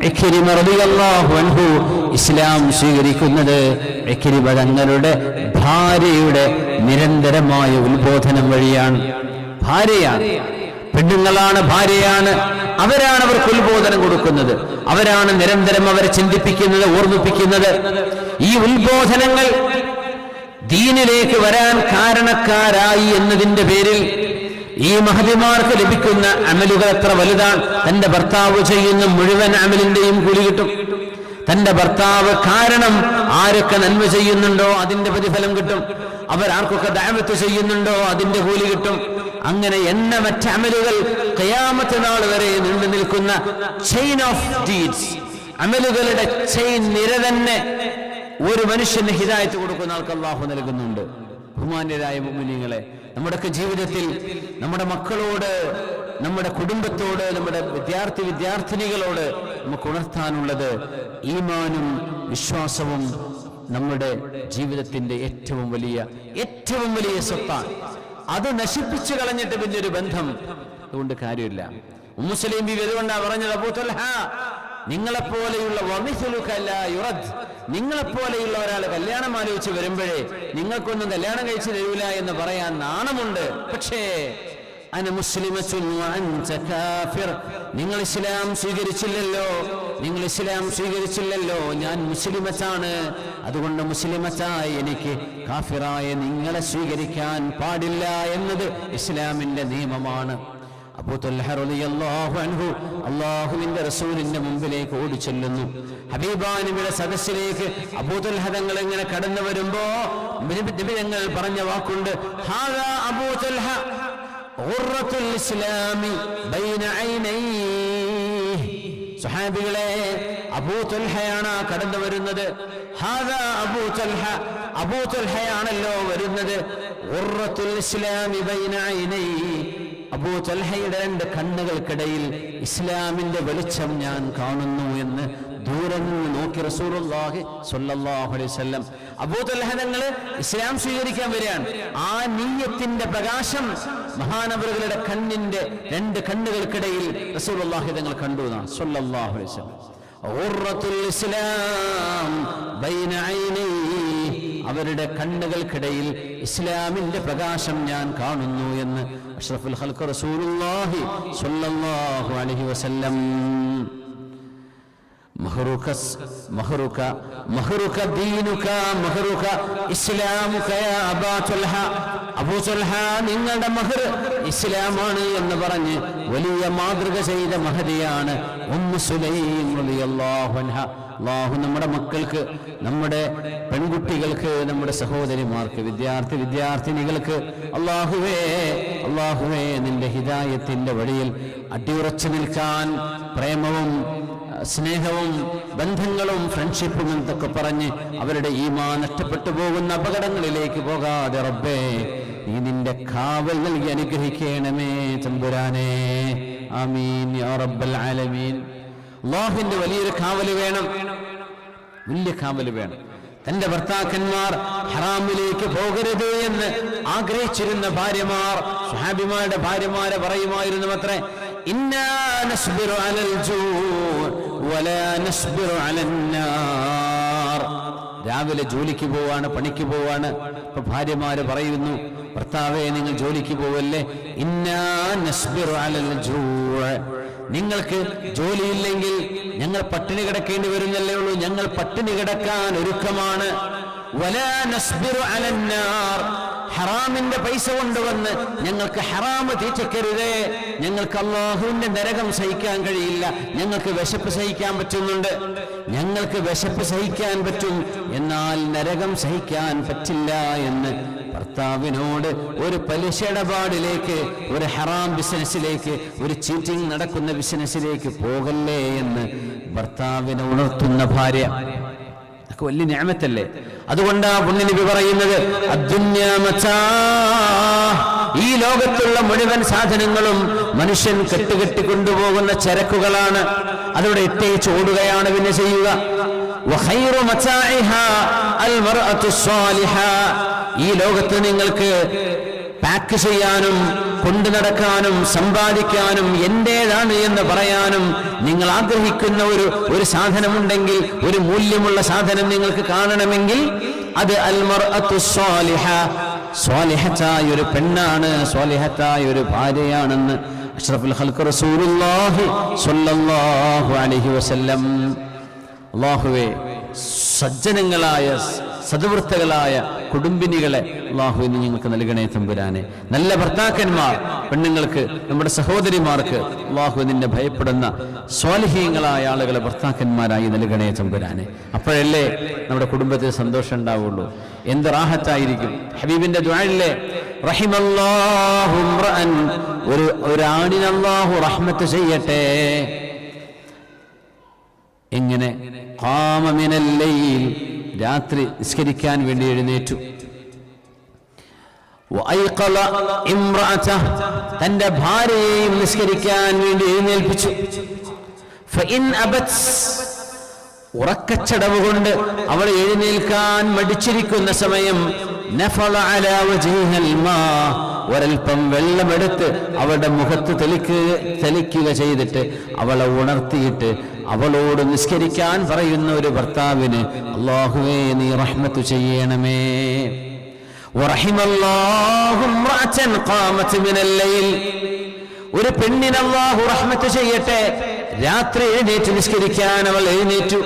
ഇക്രിമ റളിയല്ലാഹു അൻഹു ഇസ്ലാം സ്വീകരിക്കുന്നത് ഇക്രിമ തങ്ങളുടെ ഭാര്യയുടെ നിരന്തരമായ ഉത്ബോധനം വഴിയാണ്. ഭാര്യയാണ്, പെണ്ണുങ്ങളാണ്, ഭാര്യയാണ്. അവരാണ് അവർക്ക് ഉത്ബോധനം കൊടുക്കുന്നത്. അവരാണ് നിരന്തരം അവരെ ചിന്തിപ്പിക്കുന്നത്, ഓർമ്മിപ്പിക്കുന്നത്. ഈ ഉത്ബോധനങ്ങൾ ദീനിലേക്ക് വരാൻ കാരണക്കാരായി എന്നതിന്റെ പേരിൽ ഈ മഹദിമാർക്ക് ലഭിക്കുന്ന അമലുകൾ എത്ര വലുതാണ്. തന്റെ ഭർത്താവ് ചെയ്യുന്ന മുഴുവൻ അമലിന്റെയും കൂലി കിട്ടും. തന്റെ ഭർത്താവ് കാരണം ആരൊക്കെ നന്മ ചെയ്യുന്നുണ്ടോ അതിന്റെ പ്രതിഫലം കിട്ടും. അവരാർക്കൊക്കെ ദഅവത്ത് ചെയ്യുന്നുണ്ടോ അതിന്റെ കൂലി കിട്ടും. അങ്ങനെ എണ്ണമറ്റ അമലുകൾ ഖിയാമത്ത് നാൾ വരെ നീണ്ടു നിൽക്കുന്ന ചെയിൻ ഓഫ് ഡീഡ്സ്, അമലുകളുടെ ചെയിൻ നിര തന്നെ ഒരു മനുഷ്യന് ഹിദായത്ത് കൊടുക്കുന്ന ആൾക്ക് അല്ലാഹു നൽകുന്നുണ്ട്. ബഹുമാന്യരായ മുഅ്മിനീങ്ങളെ, നമ്മുടെയൊക്കെ ജീവിതത്തിൽ നമ്മുടെ മക്കളോട്, നമ്മുടെ കുടുംബത്തോട്, നമ്മുടെ വിദ്യാർത്ഥിനികളോട് നമുക്ക് ഉണർത്താനുള്ളത് ഈമാനും വിശ്വാസവും നമ്മുടെ ജീവിതത്തിന്റെ ഏറ്റവും വലിയ സ്വത്താണ്. അത് നശിപ്പിച്ചു കളഞ്ഞിട്ട് വലിയൊരു ബന്ധം അതുകൊണ്ട് കാര്യമില്ല. ഉമ്മു സലീം ബീവി അതുകൊണ്ടാണ് പറഞ്ഞത്, അബൂ തൽഹ നിങ്ങളെപ്പോലെയുള്ള നിങ്ങളെപ്പോലെയുള്ള ഒരാൾ കല്യാണം ആലോചിച്ച് വരുമ്പോഴേ നിങ്ങൾക്കൊന്നും കല്യാണം കഴിച്ചു തരൂല എന്ന് പറയാൻ നാണമുണ്ട്. പക്ഷേ അന മുസ്ലിമത്തുൻ വഅൻത കാഫിർ, നിങ്ങൾ ഇസ്ലാം സ്വീകരിച്ചില്ലല്ലോ, ഞാൻ മുസ്ലിമത്താണ്. അതുകൊണ്ട് മുസ്ലിമത്തായി എനിക്ക് കാഫിറായ നിങ്ങളെ സ്വീകരിക്കാൻ പാടില്ല എന്നത് ഇസ്ലാമിന്റെ നിയമമാണ്. അബൂ തൽഹ റളിയല്ലാഹു അൻഹു അല്ലാഹുവിന്റെ റസൂലിന്റെ മുമ്പിലേക്ക് ഓടിച്ചെല്ലുന്നു. ഹബീബാ നബിയുടെ സദസ്സിലേക്ക് അബൂ തൽഹ തങ്ങൾ ഇങ്ങനെ കടന്നു വരുമ്പോ നബി തങ്ങൾ പറഞ്ഞ വാക്കുണ്ട്, ഹാദാ അബൂ തൽഹ ഖുർറത്തുൽ ഇസ്ലാമി ബൈന ഐനൈഹി. സ്വഹാബികളെ, അബൂ തൽഹയാണ് കടന്നു വരുന്നത്. ഹാദാ അബൂ തൽഹയാണല്ലോ വരുന്നത്. ഖുർറത്തുൽ ഇസ്ലാമി ബൈന ഐനൈഹി. അബൂ തൽഹയുടെ രണ്ട് കണ്ണുകൾക്കിടയിൽ ഇസ്ലാമിന്റെ വെളിച്ചം ഞാൻ കാണുന്നു എന്ന് ദൂരെ നിന്ന് നോക്കി റസൂലുള്ളാഹി സ്വല്ലല്ലാഹു അലൈഹി വസല്ലം. അബൂ തൽഹ തങ്ങൾ ഇസ്ലാം സ്വീകരിക്കാൻ വരികയാണ്. ആ നിയ്യത്തിന്റെ പ്രകാശം മഹാനവറുകളുടെ കണ്ണിന്റെ രണ്ട് കണ്ണുകൾക്കിടയിൽ റസൂലുള്ളാഹി തങ്ങൾ കണ്ടു സ്വല്ലല്ലാഹു അലൈഹി വസല്ലം. ഖുർറത്തുൽ ഇസ്ലാം ബൈന ഐനൈഹി. അവരുടെ കണ്ണുകൾക്കിടയിൽ ഇസ്ലാമിന്റെ പ്രകാശം ഞാൻ കാണുന്നു എന്ന് അഷ്റഫുൽ ഖൽഖ് റസൂലുള്ളാഹി സ്വല്ലല്ലാഹു അലൈഹി വസല്ലം. മഹറുക ദീനുക മഹറുക ഇസ്ലാമുക യാ അബൂ തൽഹ. അബൂ തൽഹ, നിങ്ങളുടെ മഹർ ഇസ്ലാമാണ് എന്ന് പറഞ്ഞ് വലിയ മാതൃക ചെയ്ത മഹദിയാണ് ഉമ്മു സുലൈം റളിയല്ലാഹു അൻഹ. അല്ലാഹു നമ്മുടെ മക്കൾക്ക്, നമ്മുടെ പെൺകുട്ടികൾക്ക്, നമ്മുടെ സഹോദരിമാർക്ക്, വിദ്യാർത്ഥിനികൾക്ക് അല്ലാഹുവേ നിന്റെ ഹിദായത്തിന്റെ വഴിയിൽ അടിയുറച്ചു നിൽക്കാൻ, പ്രേമവും സ്നേഹവും ബന്ധങ്ങളും ഫ്രണ്ട്ഷിപ്പും എന്നൊക്കെ പറഞ്ഞ് അവരുടെ ഈമാൻ നഷ്ടപ്പെട്ടു പോകുന്ന അപകടങ്ങളിലേക്ക് പോകാതെ റബ്ബേ നീ നിന്റെ കാവൽ നൽകി അനുഗ്രഹിക്കണമേ തമ്പുരാനേ. ആമീൻ യാ റബ്ബൽ ആലമീൻ. അല്ലാഹുവിന്റെ വലിയൊരു കാവല് വേണം, വലിയ കാവല് വേണം. തന്റെ ഭർത്താക്കന്മാർ ഹറാമിലേക്ക് പോകരുത് എന്ന് ആഗ്രഹിച്ചിരുന്ന ഭാര്യമാർ, സ്വഹാബിമാരുടെ ഭാര്യമാരെ പറയുമായിരുന്നു അത്രേ, ഇന്നാ നസ്ബിറു അലൽ ജൂ' വലാ നസ്ബിറു അലൻ നാർ. രാവിലെ ജോലിക്ക് പോവാണ്, പണിക്ക് പോവാണ്. അപ്പൊ ഭാര്യമാര് പറയുന്നു, ഭർത്താവേ നിങ്ങൾ ജോലിക്ക് പോവല്ലേ, ഇന്നാ നസ്ബിറു അലൽ ജൂ', നിങ്ങൾക്ക് ജോലിയില്ലെങ്കിൽ ഞങ്ങൾ പട്ടിണി കിടക്കേണ്ടി വരുന്നല്ലേ ഉള്ളൂ, ഞങ്ങൾ പട്ടിണി കിടക്കാൻ ഒരുക്കമാണ്. വലാ നസ്ബിറു അലൻ നാർ, ഹറാമിന്റെ പൈസ കൊണ്ടുവന്ന് ഞങ്ങൾക്ക് ഹറാമ് തീറ്റക്കരുതേ, ഞങ്ങൾക്ക് അല്ലാഹുവിന്റെ നരകം സഹിക്കാൻ കഴിയില്ല, ഞങ്ങൾക്ക് വിശപ്പ് സഹിക്കാൻ പറ്റുന്നുണ്ട്, ഞങ്ങൾക്ക് വിശപ്പ് സഹിക്കാൻ പറ്റും, എന്നാൽ നരകം സഹിക്കാൻ പറ്റില്ല എന്ന് ഭർത്താവിനോട് ഒരു പലിശ ഇടപാടിലേക്ക്, ഒരു ഹറാം ബിസിനസ്സിലേക്ക്, ഒരു ചീറ്റിംഗ് നടക്കുന്ന ബിസിനസ്സിലേക്ക് പോകല്ലേ എന്ന് ഭർത്താവിനെ ഉണർത്തുന്ന ഭാര്യ. അതൊക്കെ വലിയ നിഅമത്തല്ലേ. അതുകൊണ്ടാ പുണ്യനബി പറയുന്നത് അദ്ദുന്യാ മതാ, ഈ ലോകത്തുള്ള മുഴുവൻ സാധനങ്ങളും മനുഷ്യൻ കെട്ടുകെട്ടിക്കൊണ്ടുപോകുന്ന ചരക്കുകളാണ്. അതോടെ ഇട്ടേച്ച് ഓടുകയാണ് പിന്നെ ചെയ്യുക. വഖൈറു മതാഇഹാ അൽ മർഅതു സ്വാലിഹ, ഈ ലോകത്ത് നിങ്ങൾക്ക് പാക്ക് ചെയ്യാനും കൊണ്ടു നടക്കാനും സമ്പാദിക്കാനും എന്റേതാണ് എന്ന് പറയാനും നിങ്ങൾ ആഗ്രഹിക്കുന്ന ഒരു സാധനമുണ്ടെങ്കിൽ, ഒരു മൂല്യമുള്ള സാധനം നിങ്ങൾക്ക് കാണണമെങ്കിൽ അത് അൽ മർഅതു സ്വാലിഹ, സ്വാലിഹത്തായ ഒരു പെണ്ണാണ്, സ്വാലിഹത്തായ ഒരു ഭാര്യയാണെന്ന് അഷ്റഫുൽ ഖൽഖ് റസൂലുള്ളാഹി സ്വല്ലല്ലാഹു അലൈഹി വസല്ലം. അല്ലാഹുവേ, സജ്ജനങ്ങളായ സദ്വൃത്തകളായ കുടുംബിനികളെ അല്ലാഹുവിന് ഞങ്ങൾക്ക് നൽകണേ തമ്പുരാനെ. നല്ല ഭർത്താക്കന്മാർ പെണ്ണുങ്ങൾക്ക്, നമ്മുടെ സഹോദരിമാർക്ക് അല്ലാഹു നിന്നെ ഭയപ്പെടുന്ന സ്വാലിഹീങ്ങളായ ആളുകളെ ഭർത്താക്കന്മാരായി നൽകണേ തമ്പുരാനെ. അപ്പോഴല്ലേ നമ്മുടെ കുടുംബത്തിൽ സന്തോഷം ഉണ്ടാവുള്ളൂ. എന്ത് റാഹത്തായിരിക്കും. ഹബീബിന്റെ ദുആയിലെ റഹിമല്ലാഹു ഇംറഅൻ, ഒരു ആണിന് അല്ലാഹു റഹ്മത്ത് ചെയ്യട്ടെ. എങ്ങനെ? ഖാമ മിനൽ ലൈൽ, രാത്രി നിസ്കരിക്കാൻ വേണ്ടി എഴുന്നേറ്റു. വഅയ്ഖള ഇംറഅതഹ, തന്റെ ഭാര്യയെയും നിസ്കരിക്കാൻ വേണ്ടി എഴുന്നേൽപ്പിച്ചു. ഫഇൻ അബത്, ഉറക്കച്ചടവ് കൊണ്ട് അവൾ എഴുന്നേൽക്കാൻ മടിച്ചിരിക്കുന്ന സമയം നഫള അലാ വജ്ഹിഹൽ മാ, ഒരൽപ്പം വെള്ളമെടുത്ത് അവളുടെ മുഖത്ത് തെളിക്കുക ചെയ്തിട്ട് അവളെ ഉണർത്തിയിട്ട് അവളോട് നിസ്കരിക്കാൻ പറയുന്ന ഒരു ഭർത്താവിന് അല്ലാഹുവേ നീ റഹ്മത്ത് ചെയ്യണമേ. വറഹിമല്ലാഹു ഇംറഅതൻ ഖാമത് മിനൽ ലൈൽ, ഒരു പെണ്ണിന് അല്ലാഹു റഹ്മത്ത് ചെയ്യട്ടെ. രാത്രി എഴുന്നേറ്റ് നിസ്കരിക്കാൻ അവൾ എഴുന്നേറ്റു,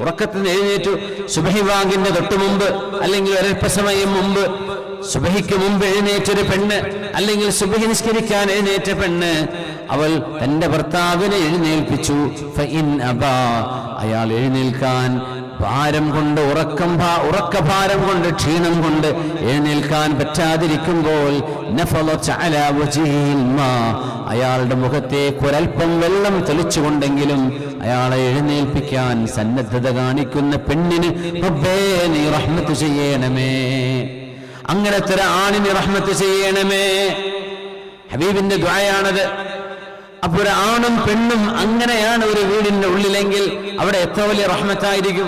ഉറക്കത്തിൽ നിന്ന് എഴുന്നേറ്റു. സുബഹി വാങ്കിന്റെ തൊട്ട് മുമ്പ് അല്ലെങ്കിൽ ഒരൽപ്പസമയം മുമ്പ്, സുബഹിക്ക് മുമ്പ് എഴുന്നേറ്റൊരു പെണ്ണ്, അല്ലെങ്കിൽ സുബഹി നിസ്കരിക്കാൻ എഴുന്നേറ്റ പെണ്ണ്, അവൾ തന്റെ ഭർത്താവിനെ എഴുന്നേൽപ്പിച്ചു. ഫഇൻ അബാ, അയാൾ എഴുന്നേൽക്കാൻ ഭാരം കൊണ്ട്, ഉറക്കഭാരം കൊണ്ട്, ക്ഷീണം കൊണ്ട് എഴുന്നേൽക്കാൻ പറ്റാതിരിക്കുമ്പോൾ നഫളത അലാ വജ്ഹിൽ മാ, അയാളുടെ മുഖത്തേക്ക് ഒരൽപ്പം വെള്ളം തെളിച്ചുകൊണ്ടെങ്കിലും അയാളെ എഴുന്നേൽപ്പിക്കാൻ സന്നദ്ധത കാണിക്കുന്ന പെണ്ണിന് റബ്ബേ നീ റഹ്മത്ത് ചെയ്യണമേ. അങ്ങനത്തെ ഒരു ആണിന് റഹ്മത്ത് ചെയ്യണമേ. ഹബീബിന്റെ ദുആയാണത്. അപ്പൊ ഒരു ആണും പെണ്ണും അങ്ങനെയാണ് ഒരു വീടിന്റെ ഉള്ളിലെങ്കിൽ അവിടെ എത്ര വലിയ റഹ്മത്തായിരിക്കും.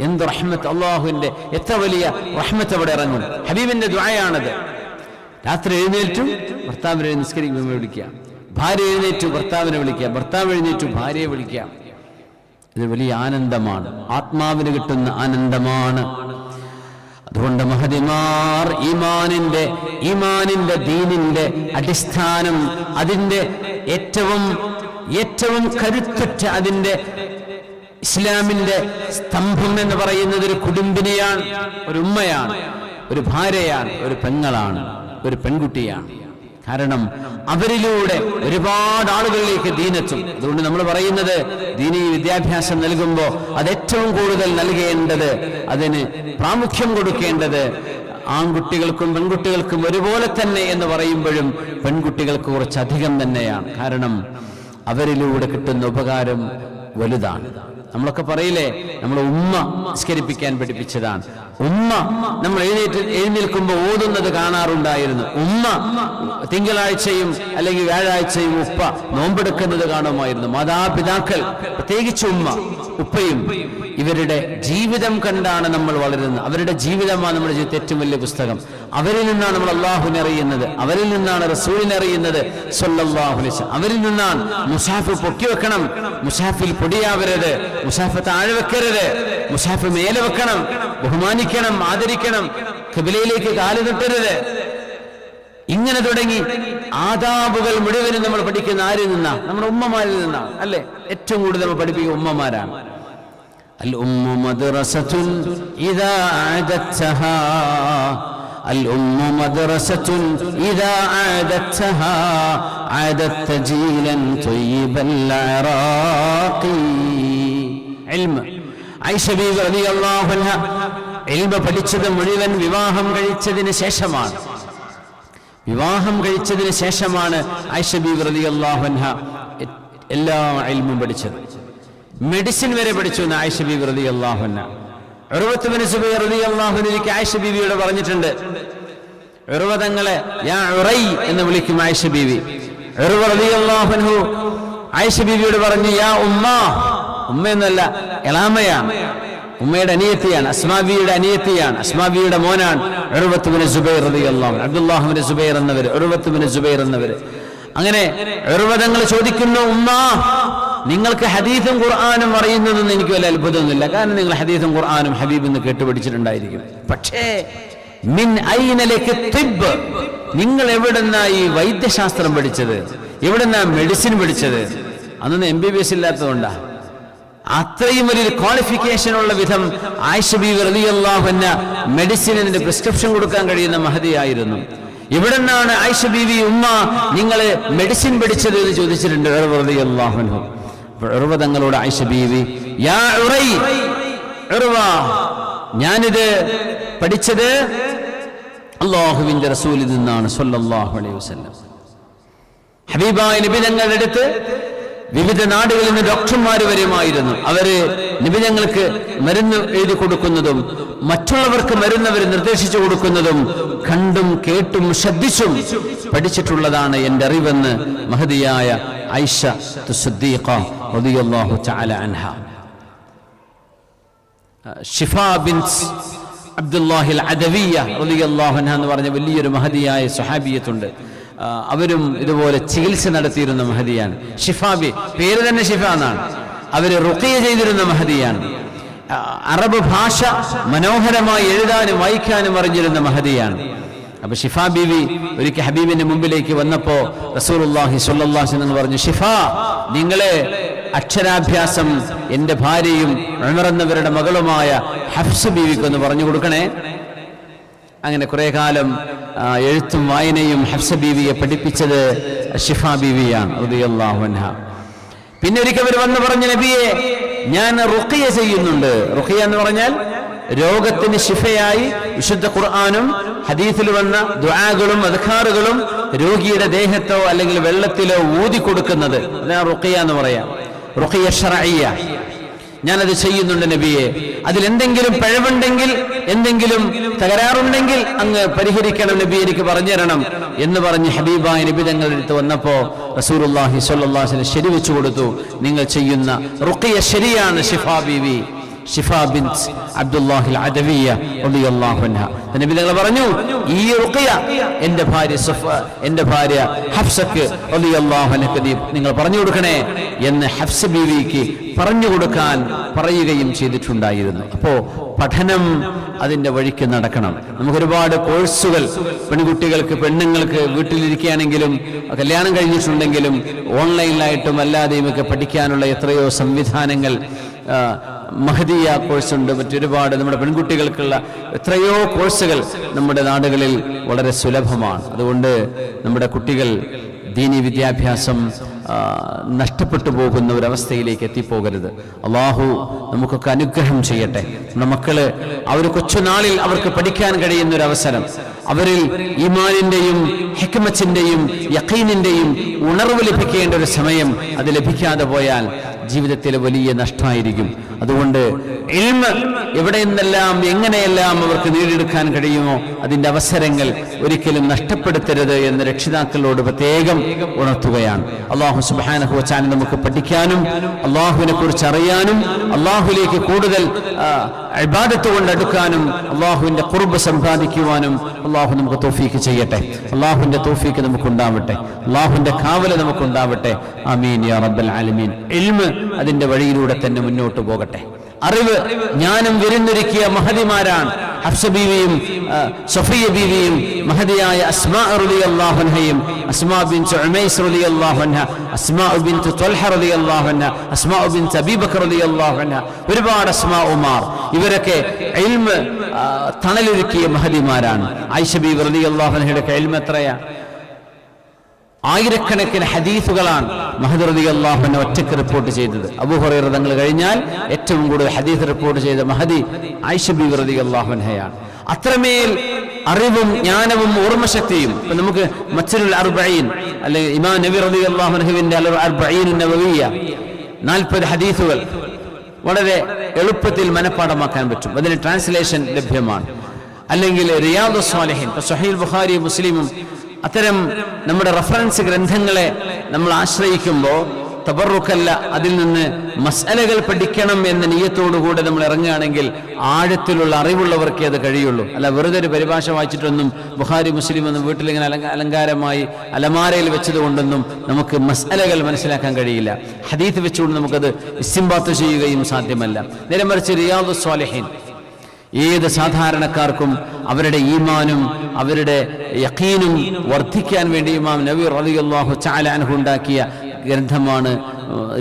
എന്ത് റഹ്മത്ത്, അല്ലാഹുവിന്റെ എത്ര വലിയ റഹ്മത്ത് അവിടെ ഇറങ്ങും. ഹബീബിന്റെ ദുആയാണത്. രാത്രി എഴുന്നേറ്റു ഭർത്താവിനെ നിസ്കരിക്കുമ്പോൾ വിളിക്കുക, ഭാര്യ എഴുന്നേറ്റു ഭർത്താവിനെ വിളിക്കുക, ഭർത്താവ് എഴുന്നേറ്റു ഭാര്യയെ വിളിക്കുക. ഇത് വലിയ ആനന്ദമാണ്, ആത്മാവിന് കിട്ടുന്ന ആനന്ദമാണ്. അതുകൊണ്ട് മഹദിമാർ ഈമാനിന്റെ ദീനിന്റെ അടിസ്ഥാനം, അതിന്റെ ഏറ്റവും കരുത്തുറ്റ അതിന്റെ ഇസ്ലാമിന്റെ സ്തംഭം എന്ന് പറയുന്നത് ഒരു കുടുംബിനെയാണ്, ഒരു ഉമ്മയാണ്, ഒരു ഭാര്യയാണ്, ഒരു പെങ്ങളാണ്, ഒരു പെൺകുട്ടിയാണ്. കാരണം അവരിലൂടെ ഒരുപാട് ആളുകളിലേക്ക് ദീനെത്തും. അതുകൊണ്ട് നമ്മൾ പറയുന്നത് ദീനീ വിദ്യാഭ്യാസം നൽകുമ്പോൾ അത് ഏറ്റവും കൂടുതൽ നൽകേണ്ടത്, അതിന് പ്രാമുഖ്യം കൊടുക്കേണ്ടത് ആൺകുട്ടികൾക്കും പെൺകുട്ടികൾക്കും ഒരുപോലെ തന്നെ എന്ന് പറയുമ്പോഴും പെൺകുട്ടികൾക്ക് കുറച്ചധികം തന്നെയാണ്. കാരണം അവരിലൂടെ കിട്ടുന്ന ഉപകാരം വലുതാണ്. നമ്മളൊക്കെ പറയില്ലേ, നമ്മളെ ഉമ്മ നിസ്കരിപ്പിക്കാൻ പഠിപ്പിച്ചതാണ്. ഉമ്മ നമ്മൾ എഴുന്നേൽക്കുമ്പോൾ ഓതുന്നത് കാണാറുണ്ടായിരുന്നു. ഉമ്മ തിങ്കളാഴ്ചയും അല്ലെങ്കിൽ വ്യാഴാഴ്ചയും ഉപ്പ നോമ്പെടുക്കുന്നത് കാണുമായിരുന്നു. മാതാപിതാക്കൾ, പ്രത്യേകിച്ച് ഉമ്മ ഉപ്പയും, ഇവരുടെ ജീവിതം കണ്ടാണ് നമ്മൾ വളരുന്നത്. അവരുടെ ജീവിതമാണ് നമ്മുടെ ജീവിതത്തിൽ ഏറ്റവും വലിയ പുസ്തകം. അവരിൽ നിന്നാണ് നമ്മൾ അള്ളാഹുവിനെ അറിയുന്നത്, അവരിൽ നിന്നാണ് റസൂലിനെ അറിയുന്നത് സ്വല്ലല്ലാഹു അലൈഹി വസല്ലം. അവരിൽ നിന്നാണ് മുസാഫ് പൊക്കി വെക്കണം, മുസാഫിൽ പൊടിയാവരുത്, മുസാഫ് താഴെ വെക്കരുത്, മുസാഫ് മേലെ വെക്കണം, ബഹുമാനിക്കണം, ആദരിക്കണം, ഖിബലയിലേക്ക് കാല് നീട്ടരുത്. ഇങ്ങനെ തുടങ്ങി ആദാബുകൾ മുഴുവനും നമ്മൾ പഠിക്കുന്ന ആരിൽ നിന്നാണ്? നമ്മുടെ ഉമ്മമാരിൽ നിന്നാണ്, അല്ലെ? ഏറ്റവും കൂടുതൽ നമ്മൾ പഠിപ്പിക്കുന്ന ഉമ്മമാരാണ്. അൽ ഉമ്മു മദ്റസത്തുൻ ഇദാ അഅദത്തഹാ, അൽ ഉമ്മു മദ്റസത്തുൻ ഇദാ അഅദത്തഹാ അഅദത്ത ജീലൻ ത്വയ്യിബൽ അറാഖി. ഇൽമ്. ആയിഷ ബീവി റളിയല്ലാഹു അൻഹ ഇൽമ് പഠിച്ചത് മുഴുവൻ വിവാഹം കഴിച്ചതിന് ശേഷമാണ്. വിവാഹം കഴിച്ചതിന് ശേഷമാണ് ആയിഷ ബീവി റളിയല്ലാഹു അൻഹ എല്ലാ ഇൽമും പഠിച്ചത്. മെഡിസിൻ വരെ പഠിച്ചു എന്ന് ആയിഷ ബീവി റളിയല്ലാഹു അൻഹ. ഉർവത്ത് ബിൻ സുബൈർ റളിയല്ലാഹു അൻഹു ആയിഷ ബീവിയോട് പറഞ്ഞിട്ടുണ്ട്, ഉർവ തങ്ങളെ യാ ഉറൈ എന്ന് വിളിക്കും ആയിഷ ബീവി. ഉർവ റളിയല്ലാഹു അൻഹു ആയിഷ ബീവിയോട് പറഞ്ഞു, യാ ഉമ്മ. ഉമ്മ എന്നല്ല, എളാമയാണ്, ഉമ്മയുടെ അനിയത്തിയാണ്, അസ്മാ ബീവിയുടെ അനിയത്തിയാണ്, അസ്മാ ബീവിയുടെ മോനാണ് ഉർവത്ത് ബിൻ സുബൈർ റളിയല്ലാഹു അൻഹു. അബ്ദുല്ലാഹ് ബിൻ സുബൈർ എന്നവര്, ഉർവത്ത് ബിൻ സുബൈർ എന്നവര്. അങ്ങനെ ഉർവ തങ്ങൾ ചോദിക്കുന്നു, ഉമ്മ നിങ്ങൾക്ക് ഹദീസും ഖുർആനും അറിയുന്നതെന്ന് എനിക്ക് വലിയ അത്ഭുതമൊന്നുമില്ല, കാരണം നിങ്ങൾ ഹദീസും ഖുർആനും ഹബീബ് എന്ന് കേട്ടുപഠിച്ചിട്ടുണ്ടായിരിക്കും. പക്ഷേ മിൻ ഐന ലക തിബ്, നിങ്ങൾ എവിടെന്നാ ഈ വൈദ്യശാസ്ത്രം പഠിച്ചത്, എവിടെന്നാ മെഡിസിൻ പഠിച്ചത്? അതൊന്നും MBBS ഇല്ലാത്തതുകൊണ്ടാ. അത്രയും വലിയൊരു ക്വാളിഫിക്കേഷൻ ഉള്ള വിധം ആയിഷ ബീവി റളിയല്ലാഹു അൻഹ മെഡിസിനിന്റെ പ്രിസ്ക്രിപ്ഷൻ കൊടുക്കാൻ കഴിയുന്ന മഹദിയായിരുന്നു. എവിടെന്നാണ് ആയിഷ ബീവി ഉമ്മ നിങ്ങള് മെഡിസിൻ പഠിച്ചത് എന്ന് ചോദിച്ചിട്ടുണ്ട് ഉർവ റളിയല്ലാഹു അൻഹു. ഉർവ തങ്ങളോട് ആയിഷ ബീവി, യാ ഉറൈ, ഉർവ ഞാനിത് പഠിച്ചത് അല്ലാഹുവിന്റെ റസൂലിൽ നിന്നാണ് സ്വല്ലല്ലാഹു അലൈഹി വസല്ലം. ഹബീബായ നബി തങ്ങളുടെ അടുത്ത് വിവിധ നാടുകളിൽ നിന്ന് ഡോക്ടർമാർ വരുമായിരുന്നു. അവര് നബി തങ്ങൾക്ക് മരുന്ന് എഴുതി കൊടുക്കുന്നതും മറ്റുള്ളവർക്ക് മരുന്ന് അവർ നിർദ്ദേശിച്ചു കൊടുക്കുന്നതും കണ്ടും കേട്ടും ശ്രദ്ധിച്ചും പഠിച്ചിട്ടുള്ളതാണ് എന്റെ അറിവെന്ന് മഹദിയായ ആയിഷ സിദ്ദീഖ റളിയല്ലാഹു തആല അൻഹ. ഷിഫാ ബിൻത് അബ്ദുല്ലാഹി അൽ-അദവിയ്യ റളിയല്ലാഹു അൻഹ എന്ന് പറഞ്ഞ വലിയൊരു മഹദിയായ സ്വഹാബിയത്തുണ്ട്. അവരും ഇതുപോലെ ചികിത്സ നടത്തിയിരുന്ന മഹദിയാണ്. ഷിഫാബി, പേര് തന്നെ ഷിഫ എന്നാണ്. അവര് റുഖിയ ചെയ്തിരുന്ന മഹദിയാണ്. അറബ് ഭാഷ മനോഹരമായി എഴുതാനും വായിക്കാനും അറിഞ്ഞിരുന്ന മഹദിയാണ്. അപ്പൊ ഷിഫ ബീവി ഒരിക്കൽ ഹബീബിന്റെ മുമ്പിലേക്ക് വന്നപ്പോ റസൂലുള്ളാഹി സ്വല്ലല്ലാഹു അലൈഹി വസല്ലം പറഞ്ഞു, ഷിഫ നിങ്ങളെ അക്ഷരാഭ്യാസം എന്റെ ഭാര്യയും ഉമർ എന്നവരുടെ മകളുമായ ഹഫ്സ ബീവിക്കൊന്ന് പറഞ്ഞു കൊടുക്കണേ. അങ്ങനെ കുറെ കാലം എഴുത്തും വായനയും ഹഫ്സ ബീവിയെ പഠിപ്പിച്ചത് ഷിഫ ബീവിയാണ് റളിയല്ലാഹു അൻഹ. പിന്നെ ഒരിക്കൽ അവർ വന്ന് പറഞ്ഞു, നബിയെ ഞാൻ റുഖിയ ചെയ്യുന്നുണ്ട്. റുഖിയ എന്ന് പറഞ്ഞാൽ രോഗത്തിന് ശിഫയായി വിശുദ്ധ ഖുർആനും ഹദീസിൽ വന്ന ദുആകളും അദ്കാറുകളും രോഗിയുടെ ദേഹത്തോ അല്ലെങ്കിൽ വെള്ളത്തിലോ ഊതി കൊടുക്കുന്നത്, അതാണ് റുഖിയ എന്ന് പറയാം. റുഖിയ ശർഇയ്യ, ഞാനത് ചെയ്യുന്നുണ്ട് നബിയെ. അതിലെന്തെങ്കിലും പിഴവുണ്ടെങ്കിൽ, എന്തെങ്കിലും തകരാറുണ്ടെങ്കിൽ അങ്ങ് പരിഹരിക്കണം നബി, എനിക്ക് പറഞ്ഞു തരണം എന്ന് പറഞ്ഞ് ഹബീബായ നബി തങ്ങളുടെ അടുത്ത് വന്നപ്പോ റസൂലുള്ളാഹി സ്വല്ലല്ലാഹു അലൈഹി വസല്ലം ശരിവെച്ചു കൊടുത്തു. നിങ്ങൾ ചെയ്യുന്ന റുഖിയ ശരിയാണ് ഷിഫാ ബീവി, ഷിഫാ ബിൻത് അബ്ദുല്ലാഹി അൽ-അദവിയ്യ റളിയല്ലാഹു അൻഹ. നബി തങ്ങൾ പറഞ്ഞു, ഈ റുഖിയ എന്റെ ഭാര്യ ഹഫ്സക്ക് റളിയല്ലാഹു അൻഹക്ക് നിങ്ങൾ പറഞ്ഞു കൊടുക്കണേ എന്ന് ഹഫ്സ ബീവിക്ക് പറഞ്ഞു കൊടുക്കാൻ പറയുകയും ചെയ്തിട്ടുണ്ടായിരുന്നു. അപ്പോ പഠനം അതിന്റെ വഴിക്ക് നടക്കണം. നമുക്കൊരുപാട് കോഴ്സുകൾ പെൺകുട്ടികൾക്ക്, പെണ്ണുങ്ങൾക്ക് വീട്ടിലിരിക്കുകയാണെങ്കിലും കല്യാണം കഴിഞ്ഞിട്ടുണ്ടെങ്കിലും ഓൺലൈനിലായിട്ടും അല്ലാതെയും ഒക്കെ പഠിക്കാനുള്ള എത്രയോ സംവിധാനങ്ങൾ, മഹദിയ കോഴ്സുണ്ട്, മറ്റൊരുപാട് നമ്മുടെ പെൺകുട്ടികൾക്കുള്ള എത്രയോ കോഴ്സുകൾ നമ്മുടെ നാടുകളിൽ വളരെ സുലഭമാണ്. അതുകൊണ്ട് നമ്മുടെ കുട്ടികൾ ദീനി വിദ്യാഭ്യാസം നഷ്ടപ്പെട്ടു പോകുന്ന ഒരവസ്ഥയിലേക്ക് എത്തിപ്പോകരുത്. അള്ളാഹു നമുക്കൊക്കെ അനുഗ്രഹം ചെയ്യട്ടെ. നമ്മുടെ മക്കള് അവർ കൊച്ചുനാളിൽ അവർക്ക് പഠിക്കാൻ കഴിയുന്ന ഒരു അവസരം, അവരിൽ ഈമാനിന്റെയും ഹിക്മത്തിന്റെയും യഖീനിന്റെയും ഉണർവ് ലഭിക്കേണ്ട ഒരു സമയം അത് ലഭിക്കാതെ പോയാൽ ജീവിതത്തിൽ വലിയ നഷ്ടമായിരിക്കും. അതുകൊണ്ട് ഇൽമ് എവിടെ നിന്നെല്ലാം എങ്ങനെയെല്ലാം അവർക്ക് നേടിയെടുക്കാൻ കഴിയുമോ അതിന്റെ അവസരങ്ങൾ ഒരിക്കലും നഷ്ടപ്പെടുത്തരുത് എന്ന് രക്ഷിതാക്കളോട് പ്രത്യേകം ഉണർത്തുകയാണ്. അല്ലാഹു സുബ്ഹാനഹു വ തആല നമുക്ക് പഠിക്കാനും അല്ലാഹുവിനെ കുറിച്ച് അറിയാനും അല്ലാഹുവിലേക്ക് കൂടുതൽ ഇബാദത്ത് കൊണ്ട് അടുക്കാനും അല്ലാഹുവിന്റെ ഖുർബ് സമ്പാദിക്കുവാനും അല്ലാഹു നമുക്ക് തൗഫീഖ് ചെയ്യട്ടെ. അല്ലാഹുവിന്റെ തൗഫീഖ് നമുക്ക് ഉണ്ടാവട്ടെ. അല്ലാഹുവിന്റെ കാവല് നമുക്ക് ഉണ്ടാവട്ടെ. ആമീൻ യാ റബ്ബൽ ആലമീൻ. ഇൽമ് അതിന്റെ വഴിയിലൂടെ തന്നെ മുന്നോട്ട് പോകട്ടെ. അറിവ് ജ്ഞാനം വിരുന്നൊരുക്കിയ മഹദിമാരാണ് ഹഫ്സ ബീവിയും സഫിയ ബീവിയും മഹദിയായ അസ്മാ റളിയല്ലാഹു അൻഹയും, അസ്മാ ബിൻത് ഉമൈസ് റളിയല്ലാഹു അൻഹ, അസ്മാ ബിൻത് ത്വൽഹ റളിയല്ലാഹു അൻഹ, അസ്മാ ബിൻത് അബീ ബക്കർ റളിയല്ലാഹു അൻഹ, ഒരുപാട് അസ്മാഉമാർ. ഇവരൊക്കെ ഇൽമ് തണലൊരുക്കിയ മഹദിമാരാണ്. ആയിഷ ബീവി റളിയല്ലാഹു അൻഹയുടെ ഇൽമ് എത്രയാ? ആയിരക്കണക്കിന് ഹദീസുകളാണ് മഹദി റളിയല്ലാഹു അൻഹു ഒറ്റയ്ക്ക് റിപ്പോർട്ട് ചെയ്തത്. അബൂ ഹുറൈറ തങ്ങൾ കഴിഞ്ഞാൽ ഏറ്റവും കൂടുതൽ ഹദീസ് റിപ്പോർട്ട് ചെയ്ത മഹദി ആയിഷ ബീവി റളിയല്ലാഹു അൻഹയാണ്. അത്രമേൽ അറിവും ജ്ഞാനവും ഓർമ്മശക്തിയും. ഇപ്പൊ നമുക്ക് മസ്ജിദുൽ അർബഈൻ അല്ലെങ്കിൽ ഇമാം നബി റളിയല്ലാഹു അൻഹുവിന്റെ അൽ അർബഈൻ നബവിയ്യ 40 ഹദീസുകൾ വളരെ എളുപ്പത്തിൽ മനഃപ്പാഠമാക്കാൻ പറ്റും. അതിന് ട്രാൻസ്ലേഷൻ ലഭ്യമാണ്. അല്ലെങ്കിൽ റിയാദുസ് സ്വാലിഹീൻ, സ്വഹീഹ് ബുഖാരി മുസ്ലിമും അത്തരം നമ്മുടെ റഫറൻസ് ഗ്രന്ഥങ്ങളെ നമ്മൾ ആശ്രയിക്കുമ്പോൾ തബറുക്കല്ല, അതിൽ നിന്ന് മസ്അലകൾ പഠിക്കണം എന്ന നിയ്യത്തോടുകൂടെ നമ്മൾ ഇറങ്ങുകയാണെങ്കിൽ ആഴത്തിലുള്ള അറിവുള്ളവർക്കേ അത് കഴിയുള്ളൂ. അല്ല വെറുതെ ഒരു പരിഭാഷ വായിച്ചിട്ടൊന്നും ബുഖാരി മുസ്ലിം ഒന്നും വീട്ടിലിങ്ങനെ അലങ്കാരമായി അലമാരയിൽ വെച്ചതുകൊണ്ടൊന്നും നമുക്ക് മസ്അലകൾ മനസ്സിലാക്കാൻ കഴിയില്ല. ഹദീത്ത് വെച്ചുകൊണ്ട് നമുക്കത് ഇസ്തിംബാത്ത് ചെയ്യുകയും സാധ്യമല്ല. നേരെ മറിച്ച് റിയാദുസ് സ്വാലിഹീൻ ഏത് സാധാരണക്കാർക്കും അവരുടെ ഈമാനും അവരുടെ യഖീനും വർദ്ധിക്കാൻ വേണ്ടി ഇമാം നബവി റളിയല്ലാഹു തആല അൻഹു ഉണ്ടാക്കിയ ഗ്രന്ഥമാണ്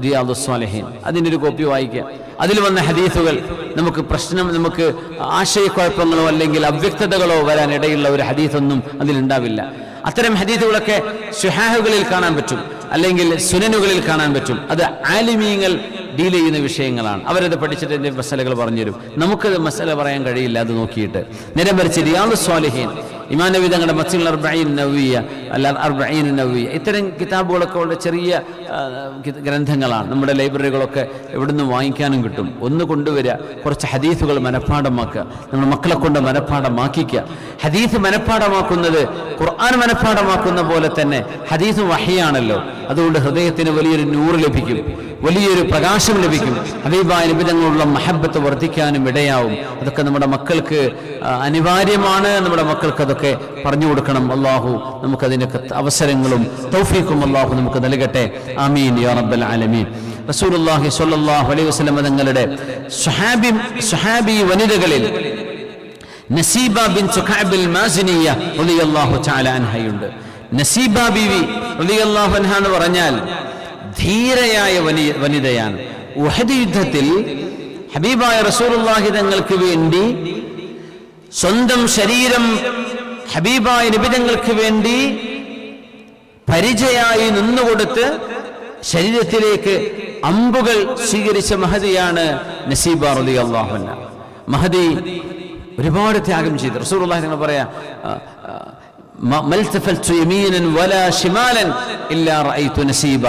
റിയാദുസ് സ്വാലിഹീൻ. അതിൻ്റെ ഒരു കോപ്പി വായിക്കുക. അതിൽ വന്ന ഹദീസുകൾ നമുക്ക് ആശയക്കുഴപ്പങ്ങളോ അല്ലെങ്കിൽ അവ്യക്തതകളോ വരാൻ ഇടയുള്ള ഒരു ഹദീസൊന്നും അതിലുണ്ടാവില്ല. അത്തരം ഹദീസുകളൊക്കെ സ്വഹാഹുകളിൽ കാണാൻ പറ്റും, അല്ലെങ്കിൽ സുനനുകളിൽ കാണാൻ പറ്റും. അത് ആലിമീങ്ങൾ ഡീൽ ചെയ്യുന്ന വിഷയങ്ങളാണ്. അവരത് പഠിച്ചിട്ട് എൻ്റെ മസലകൾ പറഞ്ഞുതരും. നമുക്കത് മസല പറയാൻ കഴിയില്ല അത് നോക്കിയിട്ട്. നേരെ മറിച്ച് റിയാദുസ് സ്വാലിഹീൻ, ഇമാം നബവി തങ്ങളുടെ മസ്ജിദുൽ അർബഈൻ നവവിയ അല്ല അർബഈൻ നവവിയ, ഇത്തരം കിതാബുകളൊക്കെ ഉള്ള ചെറിയ ഗ്രന്ഥങ്ങളാണ്. നമ്മുടെ ലൈബ്രറികളൊക്കെ എവിടുന്ന് വാങ്ങിക്കാനും കിട്ടും. ഒന്ന് കൊണ്ടുവരിക, കുറച്ച് ഹദീസുകൾ മനഃപ്പാഠമാക്കുക, നമ്മുടെ മക്കളെ കൊണ്ട് മനഃപ്പാഠമാക്കിക്കുക. ഹദീസ് മനഃപ്പാഠമാക്കുന്നത് ഖുർആൻ മനഃപ്പാഠമാക്കുന്ന പോലെ തന്നെ ഹദീസ് വഹിയാണല്ലോ. അതുകൊണ്ട് ഹൃദയത്തിന് വലിയൊരു നൂറ് ലഭിക്കും, വലിയൊരു പ്രകാശം ലഭിക്കും. ഹബീബായ നബി തങ്ങളുള്ള മഹബ്ബത്ത് വർദ്ധിക്കാനും ഇടയാവും. അതൊക്കെ നമ്മുടെ മക്കൾക്ക് അനിവാര്യമാണ്. നമ്മുടെ മക്കൾക്ക് അതൊക്കെ പറഞ്ഞു കൊടുക്കണം. അള്ളാഹു നമുക്കതിനൊക്കെ അവസരങ്ങളും തൗഫീഖും അള്ളാഹു നമുക്ക് നൽകട്ടെ. ആമീൻ യാ റബ്ബൽ ആലമീൻ. റസൂലുള്ളാഹി സ്വല്ലല്ലാഹു അലൈഹി വസല്ലം തങ്ങളുടെ സ്വഹാബി വനിതകളിൽ നസീബ ബിൻത് കഅബിൽ മാസിനിയ റളിയല്ലാഹു തആല അൻഹയുണ്ട്. നസീബ ബീവി റളിയല്ലാഹു അൻഹ എന്ന് പറഞ്ഞാൽ ധീരയായ വനിതയാണ്. ഉഹദ് യുദ്ധത്തിൽ ഹബീബായ റസൂലുള്ളാഹി തങ്ങൾക്ക് വേണ്ടി സ്വന്തം ശരീരം ഹബീബായ നബി തങ്ങൾക്ക് വേണ്ടി പരിചയായി നിന്നുകൊടുത്ത് ശരീരത്തിലേക്ക് അമ്പുകൾ സ്വീകരിച്ച മഹദിയാണ് നസീബ റളിയല്ലാഹു അൻഹ. മഹദി ഒരുപാട് ത്യാഗം ചെയ്തു. റസൂലുള്ളാഹി തങ്ങൾ പറയാ, മൽതഫൽതു യമീനൻ വലാ ശിമാലൻ ഇല്ലാ റഅയ്തു നസീബ.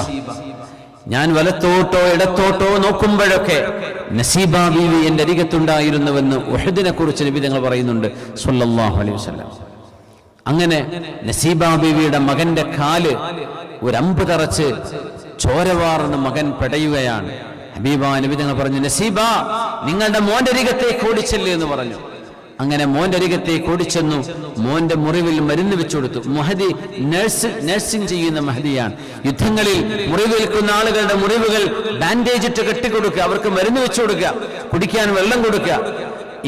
ഞാൻ വലത്തോട്ടോ ഇടത്തോട്ടോ നോക്കുമ്പോഴൊക്കെ നസീബ ബീവി എൻ്റെ അരികത്തുണ്ടായിരുന്നുവെന്ന് ഉഹദിനെ കുറിച്ച് നബി തങ്ങൾ പറയുന്നുണ്ട് സ്വല്ലല്ലാഹു അലൈഹി വസല്ലം. അങ്ങനെ നസീബ ബീവിയുടെ മകന്റെ കാല് ഒരമ്പ് തറച്ച് ചോരവാർന്ന് മകൻ പെടയുകയാണ്. ഹബീബായ നബി തങ്ങൾ പറഞ്ഞു, നസീബ നിങ്ങളുടെ മോന്റെ അരികത്തേക്ക് ഓടിച്ചല്ലേ എന്ന് പറഞ്ഞു. അങ്ങനെ മോന്റെ അരികത്തേക്ക് ഓടിച്ചെന്നു. മോന്റെ മുറിവിൽ മരുന്ന് വെച്ചു കൊടുത്തു. മഹദി നഴ്സിംഗ് ചെയ്യുന്ന മഹദിയാണ്. യുദ്ധങ്ങളിൽ മുറിവേൽക്കുന്ന ആളുകളുടെ മുറിവുകൾ ബാൻഡേജ് ഇട്ട് കെട്ടിക്കൊടുക്കുക, അവർക്ക് മരുന്ന് വെച്ചു കൊടുക്കുക, കുടിക്കാൻ വെള്ളം കൊടുക്കുക.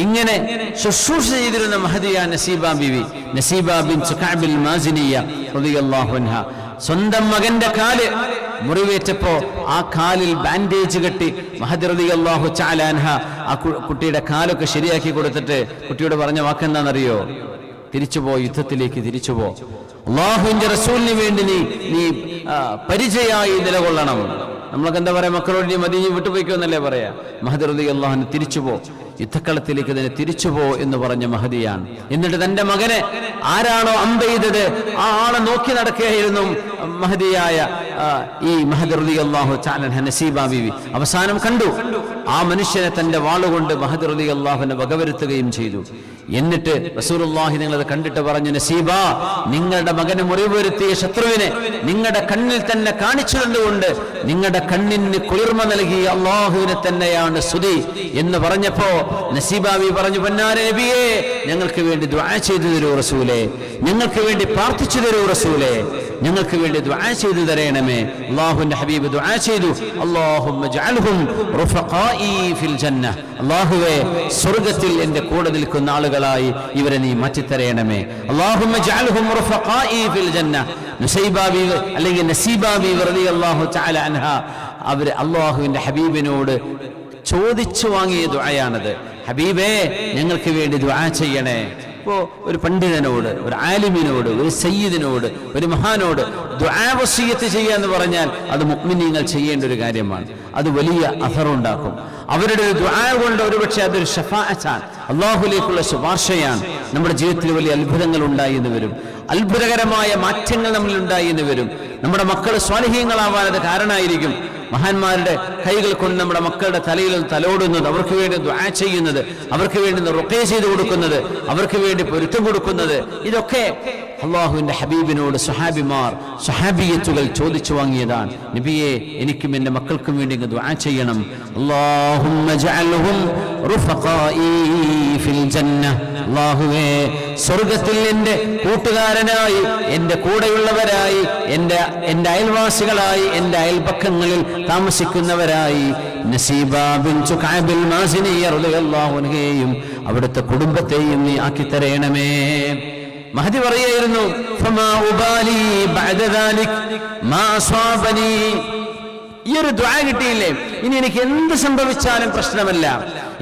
ഇങ്ങനെ ശുശ്രൂഷ ചെയ്തിരുന്ന മഹദിയാണ് നസീബ ബീവി. നസീബ ബിൻത് കഅബിൽ മാസിനിയ റളിയല്ലാഹു അൻഹ സ്വന്തം മകന്റെ കാല് മുറിവേറ്റപ്പോ ആ കാലിൽ ബാൻഡേജ് കെട്ടി മഹദി റളിയല്ലാഹു തആല അൻഹ ആ കുട്ടിയുടെ കാലൊക്കെ ശരിയാക്കി കൊടുത്തിട്ട് കുട്ടിയോട് പറഞ്ഞ വാക്കെന്താണെന്നറിയോ? തിരിച്ചുപോ, യുദ്ധത്തിലേക്ക് തിരിച്ചുപോ, അല്ലാഹുവിന്റെ റസൂലിന് വേണ്ടി നീ പരിചയായി നിലകൊള്ളണം. നമ്മളൊക്കെ എന്താ പറയാ, മക്കളോട് നീ മദീന വിട്ടുപോയിക്കോന്നല്ലേ പറയാ. മഹദി റളിയല്ലാഹു അൻഹു തിരിച്ചുപോ, യുദ്ധക്കളത്തിലേക്ക് തന്നെ തിരിച്ചുപോ എന്ന് പറഞ്ഞ മഹദിയാണ്. എന്നിട്ട് തന്റെ മകനെ ആരാണോ അമ്പെയ്തത് ആ ആളെ നോക്കി നടക്കുകയായിരുന്നു മഹദിയായ ഈ മഹദി റളിയല്ലാഹു തആല അൻഹ നസീബ ബീവി. അവസാനം കണ്ടു ആ മനുഷ്യനെ തന്റെ വാളുകൊണ്ട് മഹദി റളിയല്ലാഹുവിനെ വകവരുത്തുകയും ചെയ്തു. എന്നിട്ട് റസൂലുള്ളാഹി നിങ്ങളത് കണ്ടിട്ട് പറഞ്ഞു, നസീബ നിങ്ങളുടെ മകന് മുറിവ് വരുത്തിയ ശത്രുവിനെ നിങ്ങളുടെ കണ്ണിൽ തന്നെ കാണിച്ചു കണ്ടുകൊണ്ട് നിങ്ങളുടെ കണ്ണിന് കുളിർമ നൽകിയ അല്ലാഹുവിനെ തന്നെയാണ് സ്തുതി എന്ന് പറഞ്ഞപ്പോ നസീബ ബീവി പറഞ്ഞു, പൊന്നാര നബിയേ ഞങ്ങൾക്ക് വേണ്ടി ദുആ ചെയ്തു തരൂ റസൂലേ, ഞങ്ങൾക്ക് വേണ്ടി പ്രാർത്ഥിച്ചു തരൂ റസൂലേ, ഞങ്ങൾക്ക് വേണ്ടി ദുആ ചെയ്തു തരണമേ. അല്ലാഹുവിന്റെ ഹബീബ് ദുആ ചെയ്തു, അല്ലാഹുമ്മ ജഅൽഹും റുഫഖാഇ ഫിൽ ജന്ന, അല്ലാഹുവേ സ്വർഗ്ഗത്തിൽ എൻ്റെ കൂടെ നിൽക്കുന്ന ആളുകളായി ഇവരെ നീ മാറ്റിത്തരയണമേ. അല്ലാഹുമ്മ ജഅൽഹും റുഫഖാഇ ഫിൽ ജന്ന. നസീബ ബീവി അല്ലെങ്കിൽ നസീബ ബീവി റളിയല്ലാഹു തആല അൻഹ അവർ അല്ലാഹുവിന്റെ ഹബീബിനോട് ചോദിച്ചു വാങ്ങിയ ദുആയാണത്. ഹബീബേ ഞങ്ങൾക്ക് വേണ്ടി ദുആ ചെയ്യണേ. ഇപ്പോ ഒരു പണ്ഡിതനോട്, ഒരു ആലിമിനോട്, ഒരു സയ്യിദിനോട്, ഒരു മഹാനോട് ദുആ വസിയ്യത്ത് ചെയ്യുക എന്ന് പറഞ്ഞാൽ അത് മുഅ്മിനീങ്ങൾ ചെയ്യേണ്ട ഒരു കാര്യമാണ്. അത് വലിയ അഥറുണ്ടാക്കും. അവരുടെ ഒരു ദുആ കൊണ്ട് ഒരുപക്ഷെ അതൊരു ശഫാഅത്താണ്, അല്ലാഹുവിലേക്കുള്ള ശുപാർശയാണ്. നമ്മുടെ ജീവിതത്തിൽ വലിയ അത്ഭുതങ്ങൾ ഉണ്ടായി എന്ന് വരും, അത്ഭുതകരമായ മാറ്റങ്ങൾ നമ്മിൽ ഉണ്ടായി എന്ന് വരും. നമ്മുടെ മക്കൾ സ്വാലിഹീങ്ങളാവാൻ അത് കാരണമായിരിക്കും. മഹാന്മാരുടെ കൈകൾ കൊണ്ട് നമ്മുടെ മക്കളുടെ തലയിൽ തലോടുന്നത്, അവർക്ക് വേണ്ടി ദുആ ചെയ്യുന്നത്, അവർക്ക് വേണ്ടി റുഖ്യ ചെയ്ത് കൊടുക്കുന്നത്, അവർക്ക് വേണ്ടി പൊരുത്തം കൊടുക്കുന്നത്, ഇതൊക്കെ അള്ളാഹുവിന്റെ ഹബീബിനോട് സ്വഹാബിമാർ സ്വഹാബിയത്തുകൾ ചോദിച്ചു വാങ്ങിയതാണ്. നബിയെ, എനിക്കും എൻ്റെ മക്കൾക്കും വേണ്ടി ദുആ ചെയ്യണം. അല്ലാഹുമ്മ ജഅൽഹും റുഫഖാഇ ഫിൽ ജന്ന. അല്ലാഹുവേ, സ്വർഗ്ഗത്തിൽ എൻ്റെ കൂട്ടുകാരനായി, എൻ്റെ കൂടെയുള്ളവരായി, എൻ്റെ അയൽവാസികളായി, എൻ്റെ അയൽപക്കങ്ങളിൽ താമസിക്കുന്നവരായി നസീബ ബിൻതു കഅബിൽ മാസിനി റളിയല്ലാഹു അൻഹയെയും അവിടുത്തെ കുടുംബത്തെയും നീ ആക്കി തരേണമേ. മഹദി പറയായിരുന്നു, ഫമാ ഉബാലി ബഅദ ദാലിക് മാ അസ്വാബനി. ഈ ഒരു ദുആ കിട്ടിയില്ലേ, ഇനി എനിക്ക് എന്ത് സംഭവിച്ചാലും പ്രശ്നമല്ല,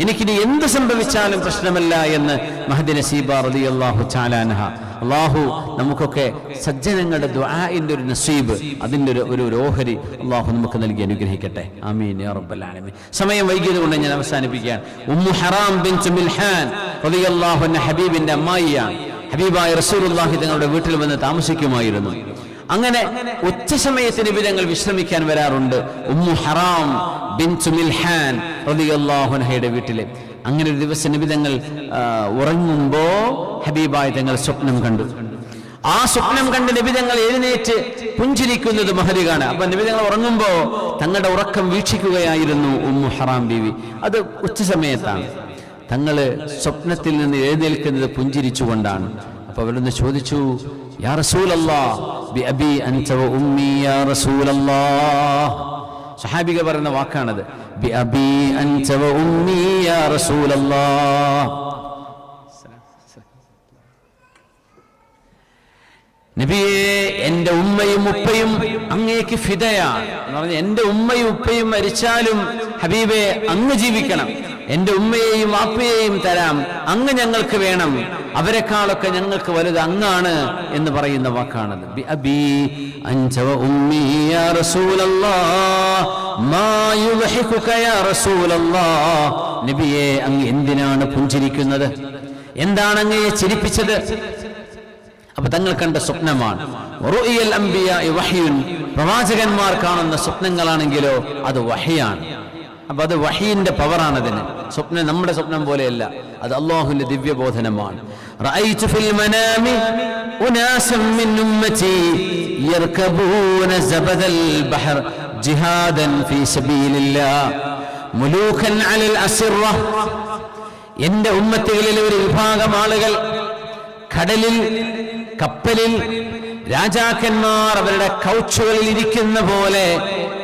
എനിക്കിനി എന്ത് സംഭവിച്ചാലും പ്രശ്നമല്ല എന്ന് മഹദി നസീബ റളിയല്ലാഹു തആല അൻഹ. അല്ലാഹു നമുക്കൊക്കെ സജ്ജനങ്ങളുടെ ദുആഇന്റെ ഒരു നസീബ്, അതിൻ്റെ ഒരു ഓഹരി അല്ലാഹു നമുക്ക് നൽകി അനുഗ്രഹിക്കട്ടെ. ആമീൻ യാ റബ്ബൽ ആലമീൻ. സമയം വൈകിയത് കൊണ്ട് ഞാൻ അവസാനിപ്പിക്കുകയാണ്. ഉമ്മു ഹറാം ബിൻതു മിൽഹാൻ റളിയല്ലാഹു അൻഹ ഹബീബിന്റെ അമ്മായിയാണ്. ഹബീബായ റസൂലുള്ളാഹി തങ്ങളുടെ വീട്ടിൽ വന്ന് താമസിക്കുമായിരുന്നു. അങ്ങനെ ഉച്ചസമയത്തിന് നബിതങ്ങൾ വിശ്രമിക്കാൻ വരാറുണ്ട് ഉമ്മു ഹറാം ബിൻതു മിൽഹാൻ റളിയല്ലാഹു അൻഹയുടെ വീട്ടിൽ. അങ്ങനെ ഒരു ദിവസം നബിതങ്ങൾ ഉറങ്ങുമ്പോ ഹബീബായ തങ്ങൾ സ്വപ്നം കണ്ടു. ആ സ്വപ്നം കണ്ട് നബിതങ്ങൾ എഴുന്നേറ്റ് പുഞ്ചിരിക്കുന്നത് മഹദി കാണാം. അപ്പൊ നബിതങ്ങൾ ഉറങ്ങുമ്പോ തങ്ങളുടെ ഉറക്കം വീക്ഷിക്കുകയായിരുന്നു ഉമ്മു ഹറാം ബീവി. അത് ഉച്ചസമയത്താണ്. തങ്ങള് സ്വപ്നത്തിൽ നിന്ന് എഴുന്നേൽക്കുന്നത് പുഞ്ചിരിച്ചുകൊണ്ടാണ്. അപ്പൊ അവരൊന്ന് ചോദിച്ചു, യാ റസൂലല്ലാഹ് ബിഅബി അൻത വ ഉമ്മി യാ റസൂലല്ലാഹ്. സഹാബിക പറയുന്ന വാക്കാണത്, ബിഅബി അൻത വ ഉമ്മി യാ റസൂലല്ലാഹ്. നബിയെ, എൻ്റെ ഉമ്മയും ഉപ്പയും അങ്ങേക്ക് ഫിദയാണ് എന്ന് പറഞ്ഞ, എൻ്റെ ഉമ്മയും ഉപ്പയും മരിച്ചാലും ഹബീബെ അങ്ങ് ജീവിക്കണം, എൻ്റെ ഉമ്മയെയും വാപ്പയെയും തരാം, അങ്ങ് ഞങ്ങൾക്ക് വേണം, അവരെക്കാളൊക്കെ ഞങ്ങൾക്ക് വലുത് അങ്ങാണ് എന്ന് പറയുന്ന വാക്കാണത്. ബിഅബി അൻത വ ഉമ്മി യാ റസൂലല്ലാഹ് മാ യുദ്ഹികുക യാ റസൂലല്ലാഹ്. നബിയെ, അങ്ങ് എന്തിനാണ് പുഞ്ചിരിക്കുന്നത്? എന്താണ് അങ്ങയെ ചിരിപ്പിച്ചത്? അപ്പൊ തങ്ങൾ കണ്ട സ്വപ്നമാണ്. റുഅയൽ അംബിയാഇ വഹ്യുൻ. പ്രവാചകന്മാർ കാണുന്ന സ്വപ്നങ്ങളാണെങ്കിലോ അത് വഹ്യാണ്. അപ്പൊ അത് വഹീന്റെ പവറാണതിന്. സ്വപ്നം നമ്മുടെ സ്വപ്നം പോലെയല്ല, അത് അല്ലാഹുവിന്റെ ദിവ്യബോധനമാണ്. റഅയ്തു ഫിൽ മനാമി ഉനാസൻ മിൻ ഉമ്മതി യർകബൂന സബദൽ ബഹർ ജിഹാദൻ ഫീ സബീലില്ലാഹ് മുലൂകൻ അലൽ അസിറ. എൻ്റെ ഉമ്മത്തികളിലെ ഒരു വിഭാഗം ആളുകൾ കടലിൽ, കപ്പലിൽ രാജാക്കന്മാർ അവരുടെ കൗച്ചുകളിൽ ഇരിക്കുന്ന പോലെ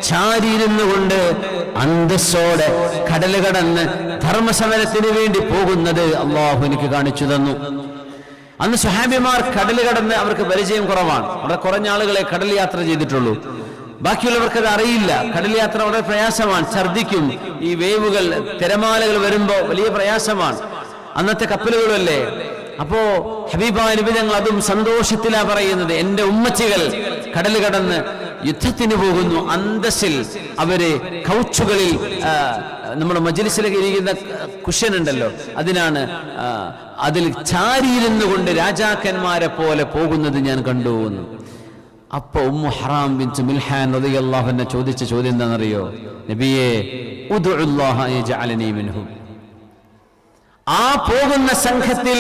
ചാരിയിരുന്നു കൊണ്ട് അന്തസ്സോടെ കടല് കടന്ന് ധർമ്മസമരത്തിന് വേണ്ടി പോകുന്നത് അള്ളാഹു എനിക്ക് കാണിച്ചു തന്നു. അന്ന് സ്വഹാബിമാർ കടല് കടന്ന് അവർക്ക് പരിചയം കുറവാണ്. വളരെ കുറഞ്ഞ ആളുകളെ കടൽ യാത്ര ചെയ്തിട്ടുള്ളൂ. ബാക്കിയുള്ളവർക്ക് അത് അറിയില്ല. കടൽ യാത്ര വളരെ പ്രയാസമാണ്, ഛർദിക്കും. ഈ വേവുകൾ, തിരമാലകൾ വരുമ്പോൾ വലിയ പ്രയാസമാണ്. അന്നത്തെ കപ്പലുകളല്ലേ. അപ്പോ ഹബീബായ നബി ഞങ്ങൾ അതും സന്തോഷത്തിലാ പറയുന്നത്, എൻ്റെ ഉമ്മച്ചികൾ കടൽ കടന്ന് യുദ്ധത്തിന് പോകുന്നു. അന്തസ്സിൽ അവര് കൗച്ചുകളിൽ, നമ്മുടെ മജ്ലിസിലൊക്കെ ഇരിക്കുന്ന കുഷ്യൻ ഉണ്ടല്ലോ, അതിനാണ് അതിൽ ചാരിയിരുന്നു കൊണ്ട് രാജാക്കന്മാരെ പോലെ പോകുന്നത് ഞാൻ കണ്ടു എന്ന്. അപ്പൊ ഉമ്മു ഹറാം ബിൻതു മിൽഹാൻ റളിയല്ലാഹു അൻഹ ചോദിച്ച ചോദ്യം എന്താണെന്നറിയോ? നബിയെ, ഉദ്ഉല്ലാഹ യജഅലനി മിൻഹും. ആ പോകുന്ന സംഘത്തിൽ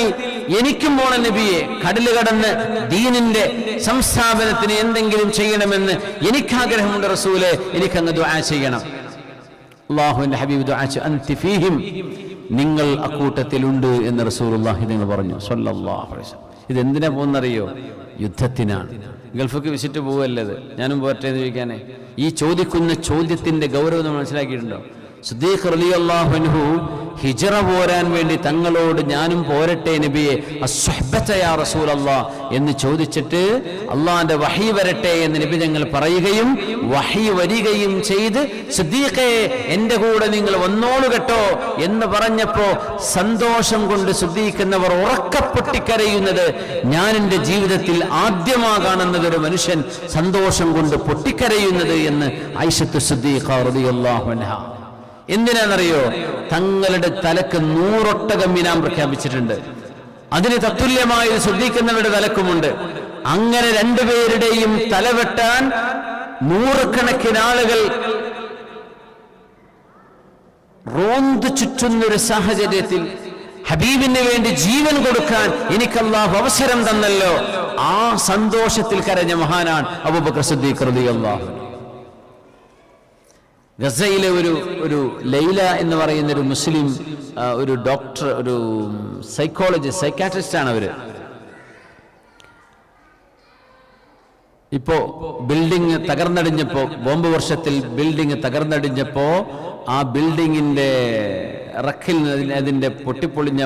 എനിക്കും പോണ നബിയെ, കടല് കടന്ന് ദീനിന്റെ സംസ്ഥാപനത്തിന് എന്തെങ്കിലും ചെയ്യണമെന്ന് എനിക്കാഗ്രഹമുണ്ട് റസൂലെ, എനിക്കങ്ങ് ദുആ ചെയ്യണം. അല്ലാഹുവിന്റെ ഹബീബ് ദുആ ചെയ്തു, അൻതി ഫീഹിം, നിങ്ങൾ അക്കൂട്ടത്തിലുണ്ട് എന്ന് റസൂലുള്ളാഹി നിങ്ങൾ പറഞ്ഞു സ്വല്ലല്ലാഹു അലൈഹി വസല്ലം. ഇത് എന്തിനാ പോകുന്നറിയോ? യുദ്ധത്തിനാണ്. ഗൾഫിക്ക് വിസിറ്റ് പോവല്ലത്, ഞാനും പോരട്ടെ എന്ന് ചോദിക്കാനേ. ഈ ചോദിക്കുന്ന ചോദ്യത്തിന്റെ ഗൗരവം മനസ്സിലാക്കിയിട്ടുണ്ടോ? സിദ്ദീഖ് റളിയല്ലാഹു അൻഹു ഹിജ്റ പോരാൻ വേണ്ടി തങ്ങളോട് ഞാനും പോരട്ടെ നബിയെ, അസ്സുഹ്ബത യാ റസൂലല്ലാഹ് എന്ന് ചോദിച്ചിട്ട് അള്ളാന്റെ വഹി വരട്ടെ എന്ന് നബി ഞങ്ങൾ പറയുകയും വഹി വരികയും ചെയ്ത്, സിദ്ദീഖേ എൻ്റെ കൂടെ നിങ്ങൾ വന്നോളൂ കേട്ടോ എന്ന് പറഞ്ഞപ്പോ സന്തോഷം കൊണ്ട് സിദ്ദീഖ് എന്നവർ ഉറക്കപ്പൊട്ടിക്കരയുന്നത് ഞാൻ എൻ്റെ ജീവിതത്തിൽ ആദ്യമായി കാണുന്നത്, ഒരു മനുഷ്യൻ സന്തോഷം കൊണ്ട് പൊട്ടിക്കരയുന്നത് എന്ന് ആയിഷത്തു സിദ്ദീഖ റളിയല്ലാഹു അൻഹ. എന്തിനാണെന്നറിയോ? തങ്ങളുടെ തലക്ക് 100 ഒട്ടകം ഇനാം പ്രഖ്യാപിച്ചിട്ടുണ്ട്. അതിന് തത്തുല്യമായി ശ്രദ്ധിക്കുന്നവരുടെ തലക്കുമുണ്ട്. അങ്ങനെ രണ്ടുപേരുടെയും തലവെട്ടാൻ 100 കണക്കിന് ആളുകൾ റോന്ത് ചുറ്റുന്നൊരു സാഹചര്യത്തിൽ ഹബീബിന് വേണ്ടി ജീവൻ കൊടുക്കാൻ എനിക്ക് അല്ലാഹു അവസരം തന്നല്ലോ, ആ സന്തോഷത്തിൽ കരഞ്ഞ മഹാനാണ് അബൂബക്കർ സിദ്ദീഖ് റളിയല്ലാഹു അൻഹു. ഗസയിലെ ഒരു ലൈല എന്ന് പറയുന്ന ഒരു മുസ്ലിം ഒരു ഡോക്ടർ, ഒരു സൈക്കാട്രിസ്റ്റ് ആണ് അവര്. ഇപ്പോ ബിൽഡിംഗ് തകർന്നടിഞ്ഞപ്പോ, ബോംബ് വർഷത്തിൽ ബിൽഡിംഗ് തകർന്നടിഞ്ഞപ്പോ ആ ബിൽഡിങ്ങിന്റെ റക്കിൽ അതിന്റെ പൊട്ടിപ്പൊളിഞ്ഞ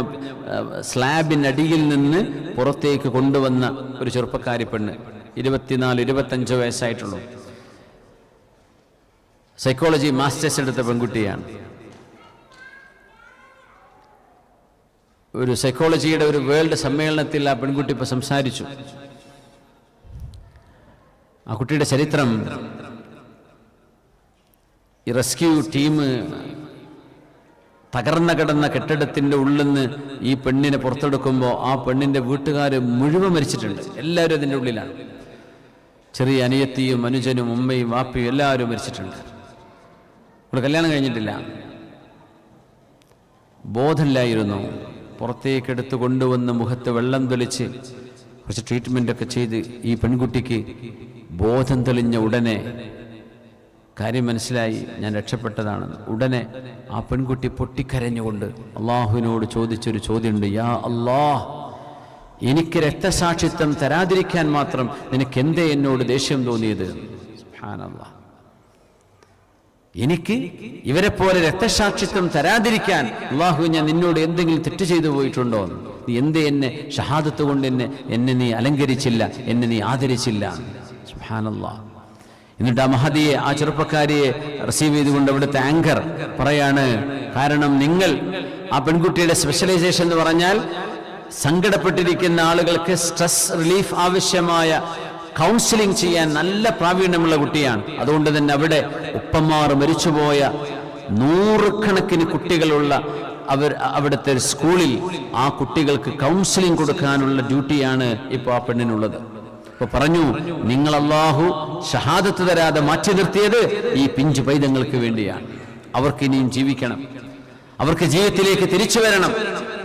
സ്ലാബിനടിയിൽ നിന്ന് പുറത്തേക്ക് കൊണ്ടുവന്ന ഒരു ചെറുപ്പക്കാരി പെണ്ണ്, 24-25 വയസ്സായിട്ടുള്ളൂ. സൈക്കോളജി മാസ്റ്റേഴ്സ് എടുത്ത പെൺകുട്ടിയാണ്. ഒരു സൈക്കോളജിയുടെ ഒരു വേൾഡ് സമ്മേളനത്തിൽ ആ പെൺകുട്ടി ഇപ്പൊ സംസാരിച്ചു. ആ കുട്ടിയുടെ ചരിത്രം, ഈ റെസ്ക്യൂ ടീം തകർന്ന കിടന്ന കെട്ടിടത്തിന്റെ ഉള്ളിൽ നിന്ന് ഈ പെണ്ണിനെ പുറത്തെടുക്കുമ്പോൾ ആ പെണ്ണിന്റെ വീട്ടുകാർ മുഴുവൻ മരിച്ചിട്ടുണ്ട്. എല്ലാവരും അതിൻ്റെ ഉള്ളിലാണ്. ചെറിയ അനിയത്തിയും അനുജനും ഉമ്മയും വാപ്പയും എല്ലാവരും മരിച്ചിട്ടുണ്ട്. ഇവിടെ കല്യാണം കഴിഞ്ഞിട്ടില്ല, ബോധമില്ലായിരുന്നു. പുറത്തേക്ക് എടുത്ത് കൊണ്ടുവന്ന് മുഖത്ത് വെള്ളം തെളിച്ച് കുറച്ച് ട്രീറ്റ്മെൻ്റ് ഒക്കെ ചെയ്ത് ഈ പെൺകുട്ടിക്ക് ബോധം തെളിഞ്ഞ ഉടനെ കാര്യം മനസ്സിലായി, ഞാൻ രക്ഷപ്പെട്ടതാണെന്ന്. ഉടനെ ആ പെൺകുട്ടി പൊട്ടിക്കരഞ്ഞുകൊണ്ട് അള്ളാഹുവിനോട് ചോദിച്ചൊരു ചോദ്യമുണ്ട്, യാ അല്ലാഹ്, എനിക്ക് രക്തസാക്ഷിത്വം തരാതിരിക്കാൻ മാത്രം നിനക്ക് എന്തേ എന്നോട് ദേഷ്യം തോന്നിയത്? സുബ്ഹാനല്ലാഹ്, എനിക്ക് ഇവരെ പോലെ രക്തസാക്ഷിത്വം തരാതിരിക്കാൻ അള്ളാഹു ഞാൻ നിന്നോട് എന്തെങ്കിലും തെറ്റ് ചെയ്തു പോയിട്ടുണ്ടോ? നീ എന്തേ എന്നെ ഷഹാദത്ത് കൊണ്ട് എന്നെ നീ അലങ്കരിച്ചില്ല, എന്നെ നീ ആദരിച്ചില്ല? സുബ്ഹാനല്ലാഹ്. എന്നിട്ട് ആ മഹദിയെ, ആ ചെറുപ്പക്കാരിയെ റിസീവ് ചെയ്തുകൊണ്ട് അവിടുത്തെ ആങ്കർ പറയാണ്, കാരണം നിങ്ങൾ, ആ പെൺകുട്ടിയുടെ സ്പെഷ്യലൈസേഷൻ എന്ന് പറഞ്ഞാൽ സങ്കടപ്പെട്ടിരിക്കുന്ന ആളുകൾക്ക് സ്ട്രെസ് റിലീഫ് ആവശ്യമായ കൗൺസിലിംഗ് ചെയ്യാൻ നല്ല പ്രാവീണ്യമുള്ള കുട്ടിയാണ്. അതുകൊണ്ട് തന്നെ അവിടെ ഉപ്പമാർ മരിച്ചുപോയ 100 കണക്കിന് കുട്ടികളുള്ള അവിടുത്തെ സ്കൂളിൽ ആ കുട്ടികൾക്ക് കൗൺസിലിംഗ് കൊടുക്കാനുള്ള ഡ്യൂട്ടിയാണ് ഇപ്പോൾ ആ പെണ്ണിനുള്ളത്. അപ്പൊ പറഞ്ഞു, നിങ്ങൾ അല്ലാഹു ഷഹാദത്ത് തരാതെ മാറ്റി നിർത്തിയത് ഈ പിഞ്ചു പൈതങ്ങൾക്ക് വേണ്ടിയാണ്. അവർക്ക് ഇനിയും ജീവിക്കണം, അവർക്ക് ജീവിതത്തിലേക്ക് തിരിച്ചു വരണം.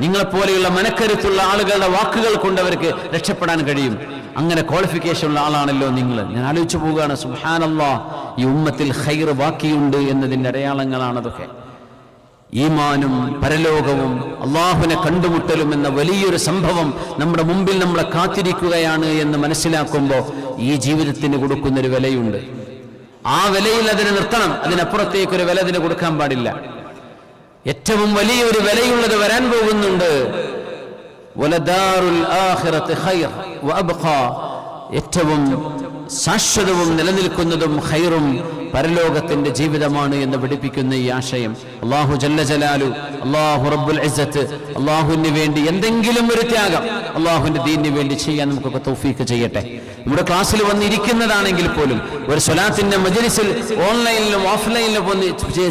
നിങ്ങളെപ്പോലെയുള്ള മനക്കരുത്തുള്ള ആളുകളുടെ വാക്കുകൾ കൊണ്ട് അവർക്ക് രക്ഷപ്പെടാൻ കഴിയും. അങ്ങനെ ക്വാളിഫിക്കേഷൻ ഉള്ള ആളാണല്ലോ നിങ്ങൾ. ഞാൻ ആലോചിച്ചു പോവുകയാണ്, സുബ്ഹാനല്ലാഹ്, ഈ ഉമ്മത്തിൽ ഖൈർ ബാക്കിയുണ്ട് എന്നതിൻ്റെ അടയാളങ്ങളാണതൊക്കെ. ഈമാനും പരലോകവും അള്ളാഹുവിനെ കണ്ടുമുട്ടലും എന്ന വലിയൊരു സംഭവം നമ്മുടെ മുമ്പിൽ നമ്മളെ കാത്തിരിക്കുകയാണ് എന്ന് മനസ്സിലാക്കുമ്പോൾ ഈ ജീവിതത്തിന് കൊടുക്കുന്നൊരു വിലയുണ്ട്. ആ വിലയിൽ അതിനെ നിർത്തണം. അതിനപ്പുറത്തേക്കൊരു വില അതിന് കൊടുക്കാൻ പാടില്ല. ഏറ്റവും വലിയൊരു വിലയുള്ളത് വരാൻ പോകുന്നുണ്ട്. വലദാറുൽ ആഖിറത്ത് ഖൈർ വഅബ്ഖാ, ഏറ്റവും ശാശ്വതവും നിലനിൽക്കുന്നതും ഖൈറും പരലോകത്തിന്റെ ജീവിതമാണ് എന്ന് പഠിപ്പിക്കുന്ന ഈ ആശയം അല്ലാഹു ജല്ല ജലാലു, അല്ലാഹു റബ്ബുൽ ഇസ്സത്ത്, അല്ലാഹുവിന് വേണ്ടി എന്തെങ്കിലും ഒരു ത്യാഗം അല്ലാഹുവിന്റെ ദീനിന് വേണ്ടി ചെയ്യാൻ നമുക്കൊക്കെ തൗഫീഖ് ചെയ്യട്ടെ. നമ്മുടെ ക്ലാസ്സിൽ വന്നിരിക്കുന്നതാണെങ്കിൽ പോലും, ഒരു സ്വലാത്തിന്റെ മജ്ലിസിൽ ഓൺലൈനിലും ഓഫ്ലൈനിലും വന്ന്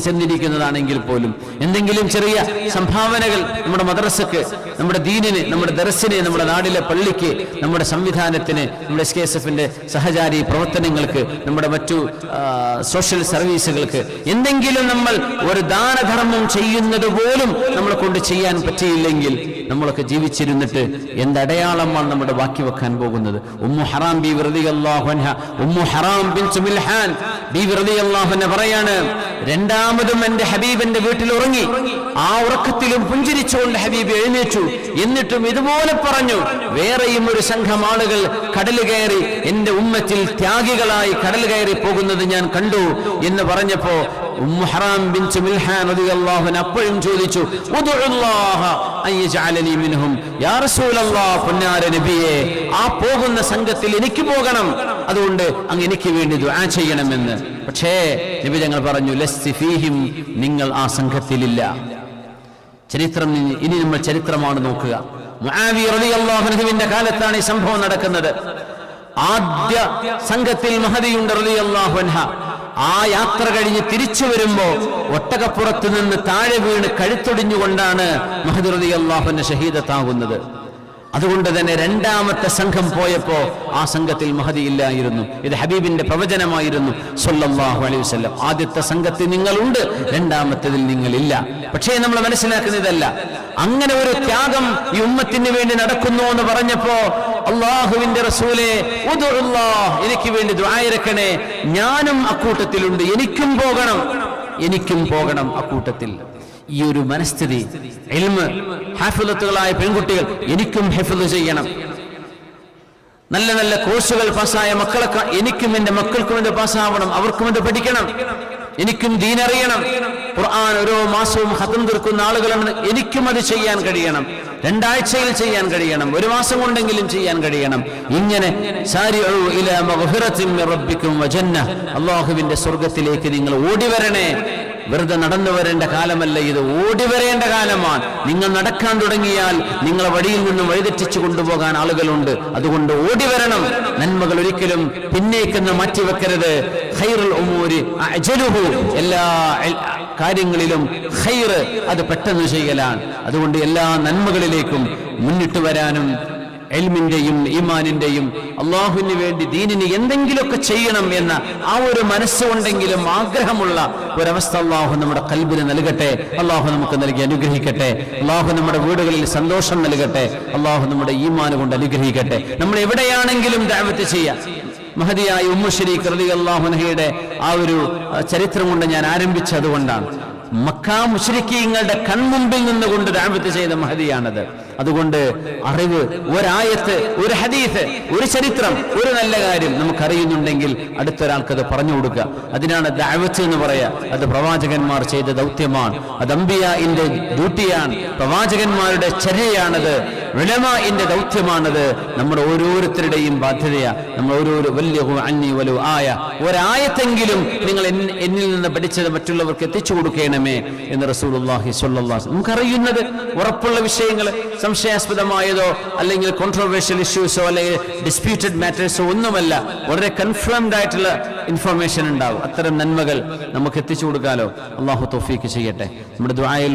ചെന്നിരിക്കുന്നതാണെങ്കിൽ പോലും എന്തെങ്കിലും ചെറിയ സംഭാവനകൾ നമ്മുടെ മദ്രസക്ക്, നമ്മുടെ ദീനിന്, നമ്മുടെ ദർസിന്, നമ്മുടെ നാടിലെ പള്ളിക്ക്, നമ്മുടെ സംവിധാനത്തിന്, നമ്മുടെ SKSFന്റെ സഹചാരി പ്രവർത്തനങ്ങൾക്ക്, നമ്മുടെ മറ്റു സോഷ്യൽ സർവീസുകൾക്ക് എന്തെങ്കിലും നമ്മൾ ഒരു ദാനധർമ്മം ചെയ്യുന്നത് പോലും നമ്മളെ കൊണ്ട് ചെയ്യാൻ പറ്റിയില്ലെങ്കിൽ നമ്മളൊക്കെ ജീവിച്ചിരുന്നിട്ട് എന്തടയാളമാണ് നമ്മുടെ ബാക്കി വെക്കാൻ പോകുന്നത്? ഉമ്മു ഹറാം ബീവി റളിയല്ലാഹു അൻഹ, ഉമ്മു ഹറാം ബിൻതു മിൽഹാൻ ബീവി റളിയല്ലാഹു അൻഹ പറയാണ്, രണ്ടാമതും എന്റെ ഹബീബിന്റെ വീട്ടിൽ ഉറങ്ങി. ആ ഉറക്കത്തിലും പുഞ്ചിരിച്ചുകൊണ്ട് ഹബീബ് എഴുന്നേറ്റു. എന്നിട്ടും ഇതുപോലെ പറഞ്ഞു, വേറെയും ഒരു സംഘം ആളുകൾ കടൽ കയറി എന്റെ ഉമ്മത്തിൽ ത്യാഗികളായി കടൽ കയറി പോകുന്നത് ഞാൻ കണ്ടു എന്ന് പറഞ്ഞപ്പോ ഉമ്മു ഹറാം ബിൻതു മിൽഹാൻ റളിയല്ലാഹു അൻഹ അപ്പോഴും ചോദിച്ചു, ഉദ്ഉല്ലാഹ അൻ യജഅലനി മിൻഹും, യാ റസൂലല്ലാഹ്, പൊന്നാര നബിയേ, ആ പോകുന്ന സംഘത്തിൽ എനിക്ക് പോകണം, അതുകൊണ്ട് അങ്ങ് എനിക്ക് വേണ്ടി ദുആ ചെയ്യണമെന്ന്. പക്ഷേ നബി തങ്ങൾ പറഞ്ഞു, ലസ്തി ഫീഹിം, നിങ്ങൾ ആ സംഘത്തിലില്ല. ചരിത്രം, ഇനി നമ്മൾ ചരിത്രമാണ് നോക്കുക. മുആവിയ റളിയല്ലാഹു അൻഹുവിന്റെ കാലത്താണ് ഈ സംഭവം നടക്കുന്നത്. ആദ്യ സംഘത്തിൽ മഹദിയുണ്ട് റളിയല്ലാഹു അൻഹ. ആ യാത്ര കഴിഞ്ഞ് തിരിച്ചു വരുമ്പോ ഒട്ടകപ്പുറത്ത് നിന്ന് താഴെ വീണ് കഴുത്തൊടിഞ്ഞുകൊണ്ടാണ് മഹദി റളിയല്ലാഹു അൻഹ ഷഹീദത്താകുന്നത്. അതുകൊണ്ട് തന്നെ രണ്ടാമത്തെ സംഘം പോയപ്പോ ആ സംഘത്തിൽ മഹദി ഇല്ലായിരുന്നു. ഇത് ഹബീബിന്റെ പ്രവചനമായിരുന്നു സ്വല്ലല്ലാഹു അലൈഹി വസല്ലം. ആദ്യത്തെ സംഘത്തിൽ നിങ്ങളുണ്ട്, രണ്ടാമത്തേതിൽ നിങ്ങളില്ല. പക്ഷേ നമ്മൾ മനസ്സിലാക്കുന്നതല്ല. അങ്ങനെ ഒരു ത്യാഗം ഈ ഉമ്മത്തിന് വേണ്ടി നടക്കുന്നു എന്ന് പറഞ്ഞപ്പോ അള്ളാഹുവിന്റെ റസൂലേ ഉദ്ഉല്ലാഹ്, എനിക്ക് വേണ്ടി ദുആ ഇറക്കണേ, ഞാനും അക്കൂട്ടത്തിലുണ്ട്, എനിക്കും പോകണം അക്കൂട്ടത്തിൽ. ഈ ഒരു മനസ്ഥിതി, ഇൽമ് ഹാഫിളത്തുകളായ പെൺകുട്ടികൾ എനിക്കും ഹിഫ്ള് ചെയ്യണം, നല്ല നല്ല കോഴ്സുകൾ പാസ്സായ മക്കളൊക്കെ എനിക്കും എൻ്റെ മക്കൾക്കും ഇത് പാസ്സാവണം, അവർക്കും ഇത് പഠിക്കണം, എനിക്കും ദീൻ അറിയണം, ഖുർആൻ ഓരോ മാസവും ഖത്ം തീർക്കുന്ന ആളുകളാണ്, എനിക്കും അത് ചെയ്യാൻ കഴിയണം, 2 ആഴ്ചയിൽ ചെയ്യാൻ കഴിയണം, 1 മാസം കൊണ്ടെങ്കിലും ചെയ്യാൻ കഴിയണം. ഇങ്ങനെ സാരിഉ ഇലാ മഗ്ഫിറത്തിൻ മിർ റബ്ബിക്കും വജന്നah, അല്ലാഹുവിന്റെ സ്വർഗ്ഗത്തിലേക്ക് നിങ്ങൾ ഓടിവരണേ. വെറുതെ നടന്നു വരേണ്ട കാലമല്ല ഇത്, ഓടി വരേണ്ട കാലമാണ്. നിങ്ങൾ നടക്കാൻ തുടങ്ങിയാൽ നിങ്ങളെ വഴിയിൽ നിന്നും വഴിതെറ്റിച്ചു കൊണ്ടുപോകാൻ ആളുകളുണ്ട്. അതുകൊണ്ട് ഓടി വരണം. നന്മകൾ ഒരിക്കലും പിന്നേക്കെന്ന് മാറ്റിവെക്കരുത്. ഖൈറുൽ ഉമൂരി അജ്ലുഹു, എല്ലാ കാര്യങ്ങളിലും ഖൈർ അത് പെട്ടെന്ന് ചെയ്യലാണ്. അതുകൊണ്ട് എല്ലാ നന്മകളിലേക്കും മുന്നിട്ട് വരാനും ഇൽമിന്റെയും ഈമാനിന്റെയും അള്ളാഹുവിന് വേണ്ടി ദീനിന് എന്തെങ്കിലുമൊക്കെ ചെയ്യണം എന്ന ആ ഒരു മനസ്സുകൊണ്ടെങ്കിലും ആഗ്രഹമുള്ള ഒരവസ്ഥ അള്ളാഹു നമ്മുടെ ഖൽബിന് നൽകട്ടെ. അള്ളാഹു നമുക്ക് നൽകി അനുഗ്രഹിക്കട്ടെ. അള്ളാഹു നമ്മുടെ വീടുകളിൽ സന്തോഷം നൽകട്ടെ. അള്ളാഹു നമ്മുടെ ഈമാൻ കൊണ്ട് അനുഗ്രഹിക്കട്ടെ. നമ്മൾ എവിടെയാണെങ്കിലും ദഅവത്ത് ചെയ്യാം. മഹദിയായ ഉമ്മു ശരീഖ് റളിയല്ലാഹു അൻഹയുടെ ആ ഒരു ചരിത്രം കൊണ്ട് ഞാൻ ആരംഭിച്ചതുകൊണ്ടാണ്. മക്കാ മുശ്രിക്കീങ്ങളുടെ കൺമുമ്പിൽ നിന്നുകൊണ്ട് ദഅവത്ത് ചെയ്ത മഹദിയാണത്. അതുകൊണ്ട് അറിവ്, ഒരായത്ത്, ഒരു ഹദീസ്, ഒരു ചരിത്രം, ഒരു നല്ല കാര്യം നമുക്കറിയുന്നുണ്ടെങ്കിൽ അടുത്തൊരാൾക്കത് പറഞ്ഞു കൊടുക്കുക. അതിനാണ് ദഅവത്ത് എന്ന് പറയുക. അത് പ്രവാചകന്മാർ ചെയ്ത ദൗത്യമാണ്. അത് അംബിയാഇന്റെ ഡ്യൂട്ടിയാണ്, പ്രവാചകന്മാരുടെ ചര്യയാണത്, ഉലമാഇന്റെ ദൗത്യമാണത്. നമ്മുടെ ഓരോരുത്തരുടെയും ബാധ്യതയാണ്. നമ്മൾ ഓരോരോ വല്യഹു അന്നി വലു ആയ, ഒരായത്തെങ്കിലും നിങ്ങൾ എന്നിൽ നിന്ന് പഠിച്ചത് മറ്റുള്ളവർക്ക് എത്തിച്ചു കൊടുക്കണമേ എന്ന് റസൂലുള്ളാഹി സ്വല്ലല്ലാഹു അലൈഹി വസല്ലം. നമുക്കറിയുന്നത് ഉറപ്പുള്ള വിഷയങ്ങൾ, സംശയാസ്പദമായതോ അല്ലെങ്കിൽ കോൺട്രോവേഴ്ഷ്യൽ ഇഷ്യൂസോ അല്ലെങ്കിൽ ഡിസ്പ്യൂട്ടഡ് മാറ്റേഴ്സോ ഒന്നുമല്ല. വളരെ കൺഫേംഡ് ആയിട്ടുള്ള ഇൻഫർമേഷൻ ഉണ്ടാവും. അത്തരം നന്മകൾ നമുക്ക് എത്തിച്ചു കൊടുക്കാലോ. അള്ളാഹു തൗഫീക്ക് ചെയ്യട്ടെ. നമ്മുടെ ദുആയിൽ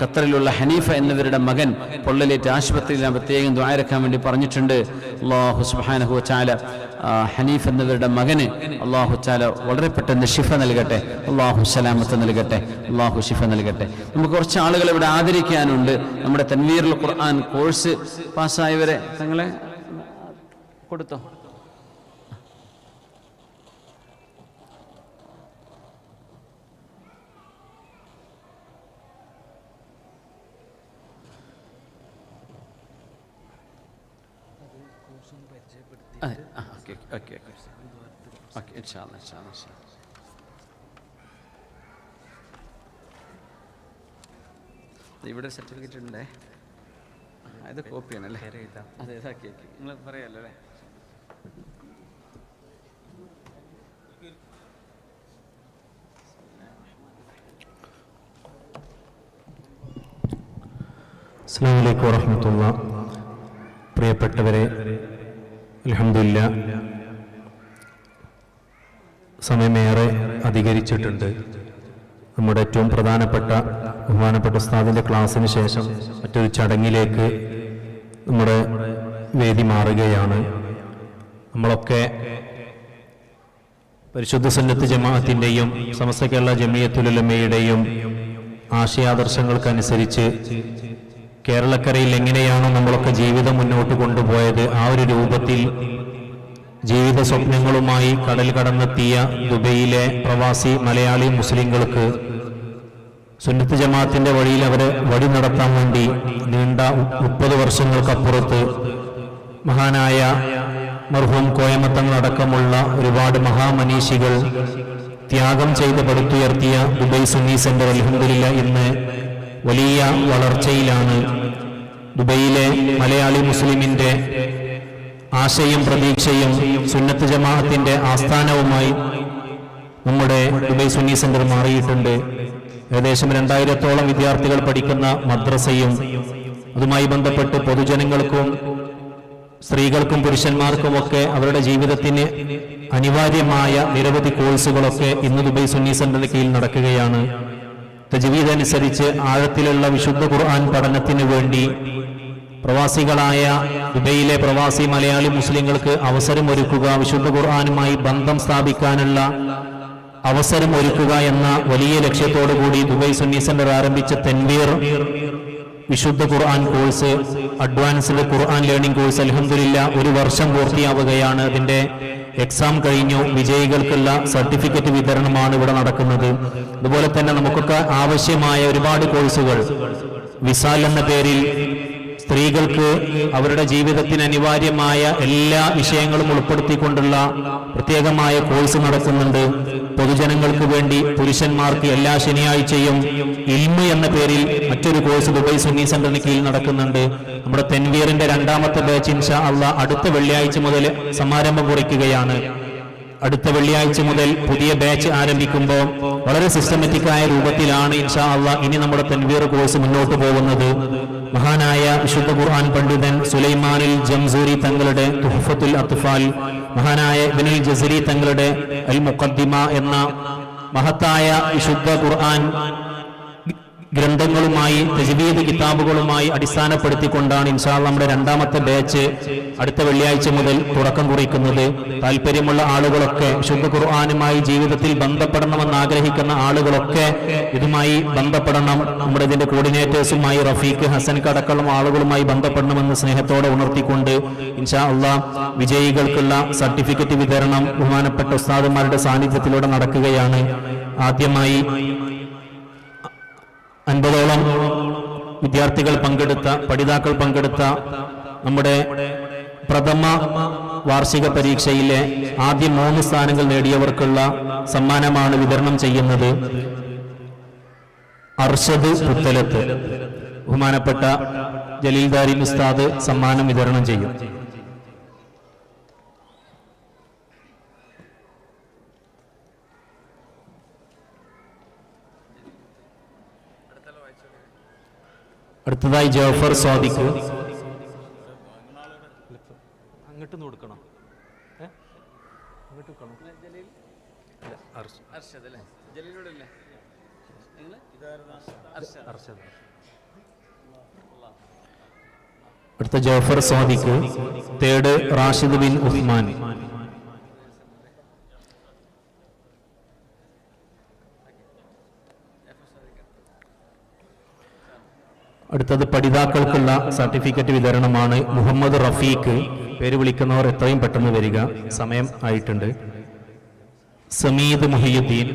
ഖത്തറിലുള്ള ഹനീഫ എന്നിവരുടെ മകൻ പൊള്ളലേറ്റ് ആശുപത്രിയിൽ പ്രത്യേകം ദുആ ഇറക്കാൻ വേണ്ടി പറഞ്ഞിട്ടുണ്ട്. അള്ളാഹു സുബ്ഹാനഹു വ തആല ഹനീഫ് എന്നിവരുടെ മകന് അള്ളാഹു തആല വളരെ പെട്ടെന്ന് ശിഫ നൽകട്ടെ. അള്ളാഹു സലാമത്ത് നൽകട്ടെ. അള്ളാഹു ശിഫ നൽകട്ടെ. നമുക്ക് കുറച്ച് ആളുകൾ ഇവിടെ ആദരിക്കാനുണ്ട്. നമ്മുടെ തൻവീറുൽ ഖുർആൻ കോഴ്സ് പാസ്സായവരെ തങ്ങളെ കൊടുത്തോ? ഇവിടെ സർട്ടിഫിക്കറ്റ് ഉണ്ടേ, ഇത് കോപ്പിയാണല്ലേ? അതെ, ഇതാക്കി നിങ്ങൾ പറയാമല്ലോ അല്ലേ? അസ്സലാമു അലൈക്കും വറഹ്മത്തുള്ളാഹി. പ്രിയപ്പെട്ടവരെ, അൽഹംദുലില്ലാഹ് സമയമേറെ അധികരിച്ചിട്ടുണ്ട്. നമ്മുടെ ഏറ്റവും ബഹുമാനപ്പെട്ട ഉസ്താദിൻ്റെ ക്ലാസ്സിന് ശേഷം മറ്റൊരു ചടങ്ങിലേക്ക് നമ്മുടെ വേദി മാറുകയാണ്. നമ്മളൊക്കെ പരിശുദ്ധ സുന്നത്ത് ജമാഅത്തിൻ്റെയും സമസ്ത കേരള ജമിയത്തുൽ ഉലമയുടെയും ആശയാദർശങ്ങൾക്കനുസരിച്ച് കേരളക്കരയിൽ എങ്ങനെയാണോ നമ്മളൊക്കെ ജീവിതം മുന്നോട്ട് കൊണ്ടുപോയത്, ആ ഒരു രൂപത്തിൽ ജീവിത സ്വപ്നങ്ങളുമായി കടൽ കടന്നെത്തിയ ദുബൈയിലെ പ്രവാസി മലയാളി മുസ്ലിങ്ങൾക്ക് സുന്നത്ത് ജമാഅത്തിന്റെ വഴിയിൽ അവരെ വഴി നടത്താൻ വേണ്ടി നീണ്ട 30 വർഷങ്ങൾക്കപ്പുറത്ത് മഹാനായ മർഹൂം കോയമത്തങ്ങളടക്കമുള്ള ഒരുപാട് മഹാമനീഷികൾ ത്യാഗം ചെയ്ത് പടുത്തുയർത്തിയ ദുബൈ സുന്നി സെന്റർ അൽഹംദുലില്ലാഹ് ഇന്ന് വലിയ വളർച്ചയിലാണ്. ദുബൈയിലെ മലയാളി മുസ്ലിമിന്റെ ആശയും പ്രതീക്ഷയും സുന്നത്ത് ജമാഅത്തിന്റെ ആസ്ഥാനവുമായി നമ്മുടെ ദുബൈ സുന്നി സെന്റർ മാറിയിട്ടുണ്ട്. ഏകദേശം 2000-ഓളം വിദ്യാർത്ഥികൾ പഠിക്കുന്ന മദ്രസയും അതുമായി ബന്ധപ്പെട്ട് പൊതുജനങ്ങൾക്കും സ്ത്രീകൾക്കും പുരുഷന്മാർക്കുമൊക്കെ അവരുടെ ജീവിതത്തിന് അനിവാര്യമായ നിരവധി കോഴ്സുകളൊക്കെ ഇന്ന് ദുബൈ സുന്നി സെന്ററിന് കീഴിൽ നടക്കുകയാണ്. തജ്വീദ് അനുസരിച്ച് ആഴത്തിലുള്ള വിശുദ്ധ ഖുർആൻ പഠനത്തിന് വേണ്ടി പ്രവാസികളായ ദുബൈയിലെ പ്രവാസി മലയാളി മുസ്ലിങ്ങൾക്ക് അവസരമൊരുക്കുക, വിശുദ്ധ ഖുർആനുമായി ബന്ധം സ്ഥാപിക്കാനുള്ള അവസരമൊരുക്കുക എന്ന വലിയ ലക്ഷ്യത്തോടു കൂടി ദുബൈ സുന്നി സെന്റർ ആരംഭിച്ച തൻവീർ വിശുദ്ധ ഖുർആൻ കോഴ്സ്, അഡ്വാൻസ്ഡ് ഖുർആൻ ലേണിംഗ് കോഴ്സ് അൽഹംദുലില്ലാഹ് 1 വർഷം പൂർത്തിയാവുകയാണ്. അതിന്റെ എക്സാം കഴിഞ്ഞു. വിജയികൾക്കുള്ള സർട്ടിഫിക്കറ്റ് വിതരണമാണ് ഇവിടെ നടക്കുന്നത്. അതുപോലെ തന്നെ നമുക്കൊക്കെ ആവശ്യമായ ഒരുപാട് കോഴ്സുകൾ വിസാൽ എന്ന പേരിൽ സ്ത്രീകൾക്ക് അവരുടെ ജീവിതത്തിന് അനിവാര്യമായ എല്ലാ വിഷയങ്ങളും ഉൾപ്പെടുത്തിക്കൊണ്ടുള്ള പ്രത്യേകമായ കോഴ്സ് നടക്കുന്നുണ്ട്. പൊതുജനങ്ങൾക്ക് വേണ്ടി പുരുഷന്മാർക്ക് എല്ലാ ശനിയാഴ്ചയും ഇൽമ് എന്ന പേരിൽ മറ്റൊരു കോഴ്സ് ദുബൈ സുന്നി സെന്ററിന് കീഴിൽ നടക്കുന്നുണ്ട്. നമ്മുടെ തെൻവീറിന്റെ 2ാമത്തെ ബാച്ച് ഇൻഷാ അല്ലാഹ് അടുത്ത വെള്ളിയാഴ്ച മുതൽ സമാരംഭം കുറിക്കുകയാണ്. അടുത്ത വെള്ളിയാഴ്ച മുതൽ പുതിയ ബാച്ച് ആരംഭിക്കുമ്പോൾ വളരെ സിസ്റ്റമാറ്റിക്കായ രൂപത്തിലാണ് ഇൻഷാ അല്ലാഹ് ഇനി നമ്മുടെ തൻവീർ കോഴ്സ് മുന്നോട്ട് പോകുന്നത്. മഹാനായ വിശുദ്ധ ഖുർആൻ പണ്ഡിതൻ സുലൈമാനിൽ ജംസൂരി തങ്ങളുടെ തുഹ്ഫത്തുൽ അത്ഫാൽ, മഹാനായ ഇബ്നുൽ ജസരി തങ്ങളുടെ അൽ മുഖദ്ദിമ എന്ന മഹത്തായ വിശുദ്ധ ഖുർആൻ ഗ്രന്ഥങ്ങളുമായി തജ്വീദ് കിതാബുകളുമായി അടിസ്ഥാനപ്പെടുത്തിക്കൊണ്ടാണ് ഇൻഷാ അല്ലാഹ് നമ്മുടെ 2ാമത്തെ ബാച്ച് അടുത്ത വെള്ളിയാഴ്ച മുതൽ തുടക്കം കുറിക്കുന്നത്. താല്പര്യമുള്ള ആളുകളൊക്കെ, വിശുദ്ധ ഖുർആനുമായി ജീവിതത്തിൽ ബന്ധപ്പെടണമെന്ന് ആഗ്രഹിക്കുന്ന ആളുകളൊക്കെ ഇതുമായി ബന്ധപ്പെടണം. നമ്മുടെ ഇതിന്റെ കോർഡിനേറ്റേഴ്സുമായി റഫീഖ്, ഹസൻ അടക്കമുള്ള ആളുകളുമായി ബന്ധപ്പെടണമെന്ന് സ്നേഹത്തോടെ ഉണർത്തിക്കൊണ്ട് ഇൻഷാ അല്ലാഹ് വിജയികൾക്കുള്ള സർട്ടിഫിക്കറ്റ് വിതരണം ബഹുമാനപ്പെട്ട ഉസ്താദുമാരുടെ സാന്നിധ്യത്തിലൂടെ നടക്കുകയാണ്. ആദ്യമായി 50ഓളം വിദ്യാർത്ഥികൾ പങ്കെടുത്ത, പഠിതാക്കൾ പങ്കെടുത്ത നമ്മുടെ പ്രഥമ വാർഷിക പരീക്ഷയിലെ ആദ്യ 3 സ്ഥാനങ്ങൾ നേടിയവർക്കുള്ള സമ്മാനമാണ് വിതരണം ചെയ്യുന്നത്. അർഷദ് പുത്തലത്ത്, ബഹുമാനപ്പെട്ട ജലീൽദാരി ഉസ്താദ് സമ്മാനം വിതരണം ചെയ്യും. അടുത്തതായി ജാഫർ സ്വാദിഖ്. അങ്ങോട്ട് കൊടുക്കണം, അടുത്ത ജാഫർ സ്വാദിഖ്. തേർഡ് റാഷിദ് ബിൻ ഉസ്മാൻ. അടുത്തത് പഠിതാക്കൾക്കുള്ള സർട്ടിഫിക്കറ്റ് വിതരണമാണ്. മുഹമ്മദ് റഫീഖ്. പേര് വിളിക്കുന്നവർ എത്രയും പെട്ടെന്ന് വരിക, സമയം ആയിട്ടുണ്ട്. സമീദ് മുഹിയുദ്ദീൻ.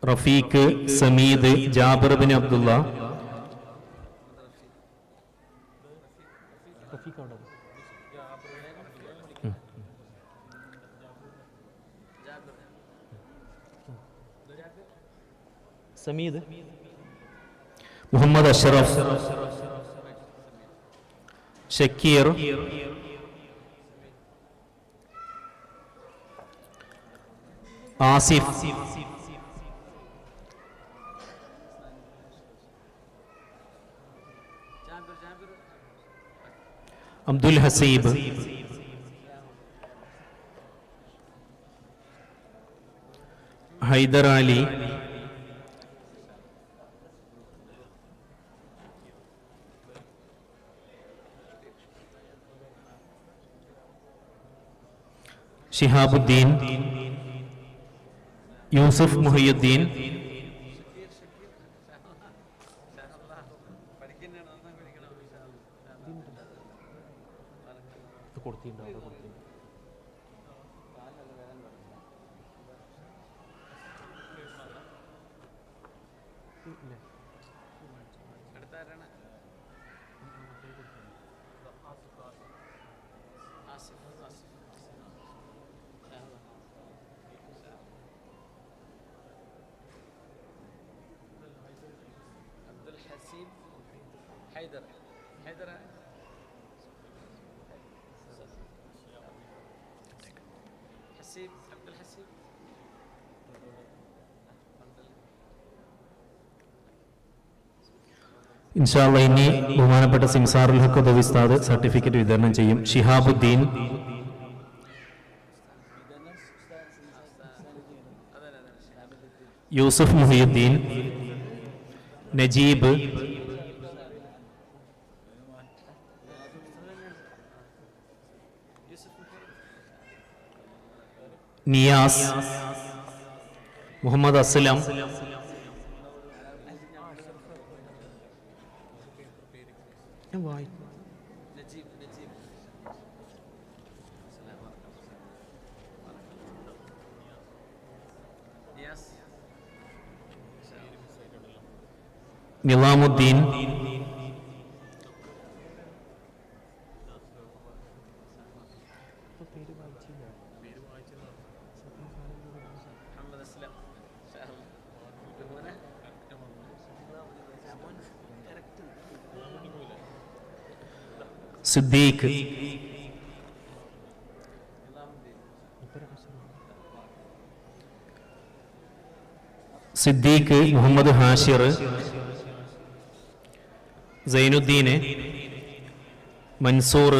റഫീഖ്, സമീദ്, ജാബിർ ബിൻ അബ്ദുള്ള. സമീദ്, മുഹമ്മദ് അഷ്റഫ്, ഷക്കീർ, ആസിഫ്, അബ്ദുൽ ഹസീബ്, ഹൈദർ അലി, ഷിഹാബുദ്ദീൻ, യൂസുഫ് മുഹിയുദ്ദീൻ, حيدر حسيب عبد الحسيب ഇൻഷാ അല്ലാഹ് ഇനി ബഹുമാനപ്പെട്ട സിംസാറുൽ ഹഖ് ഉദവി ഉസ്താദ് സർട്ടിഫിക്കറ്റ് വിതരണം ചെയ്യും. ഷിഹാബുദ്ദീൻ, യൂസുഫ് മുഹിയുദ്ദീൻ, നജീബ്, നിയാസ്, മുഹമ്മദ് അസ്ലം, നിലാമുദ്ദീൻ, സിദ്ദീഖ്, മുഹമ്മദ് ഹാഷിർ, സൈനുദ്ദീൻ, മൻസൂർ,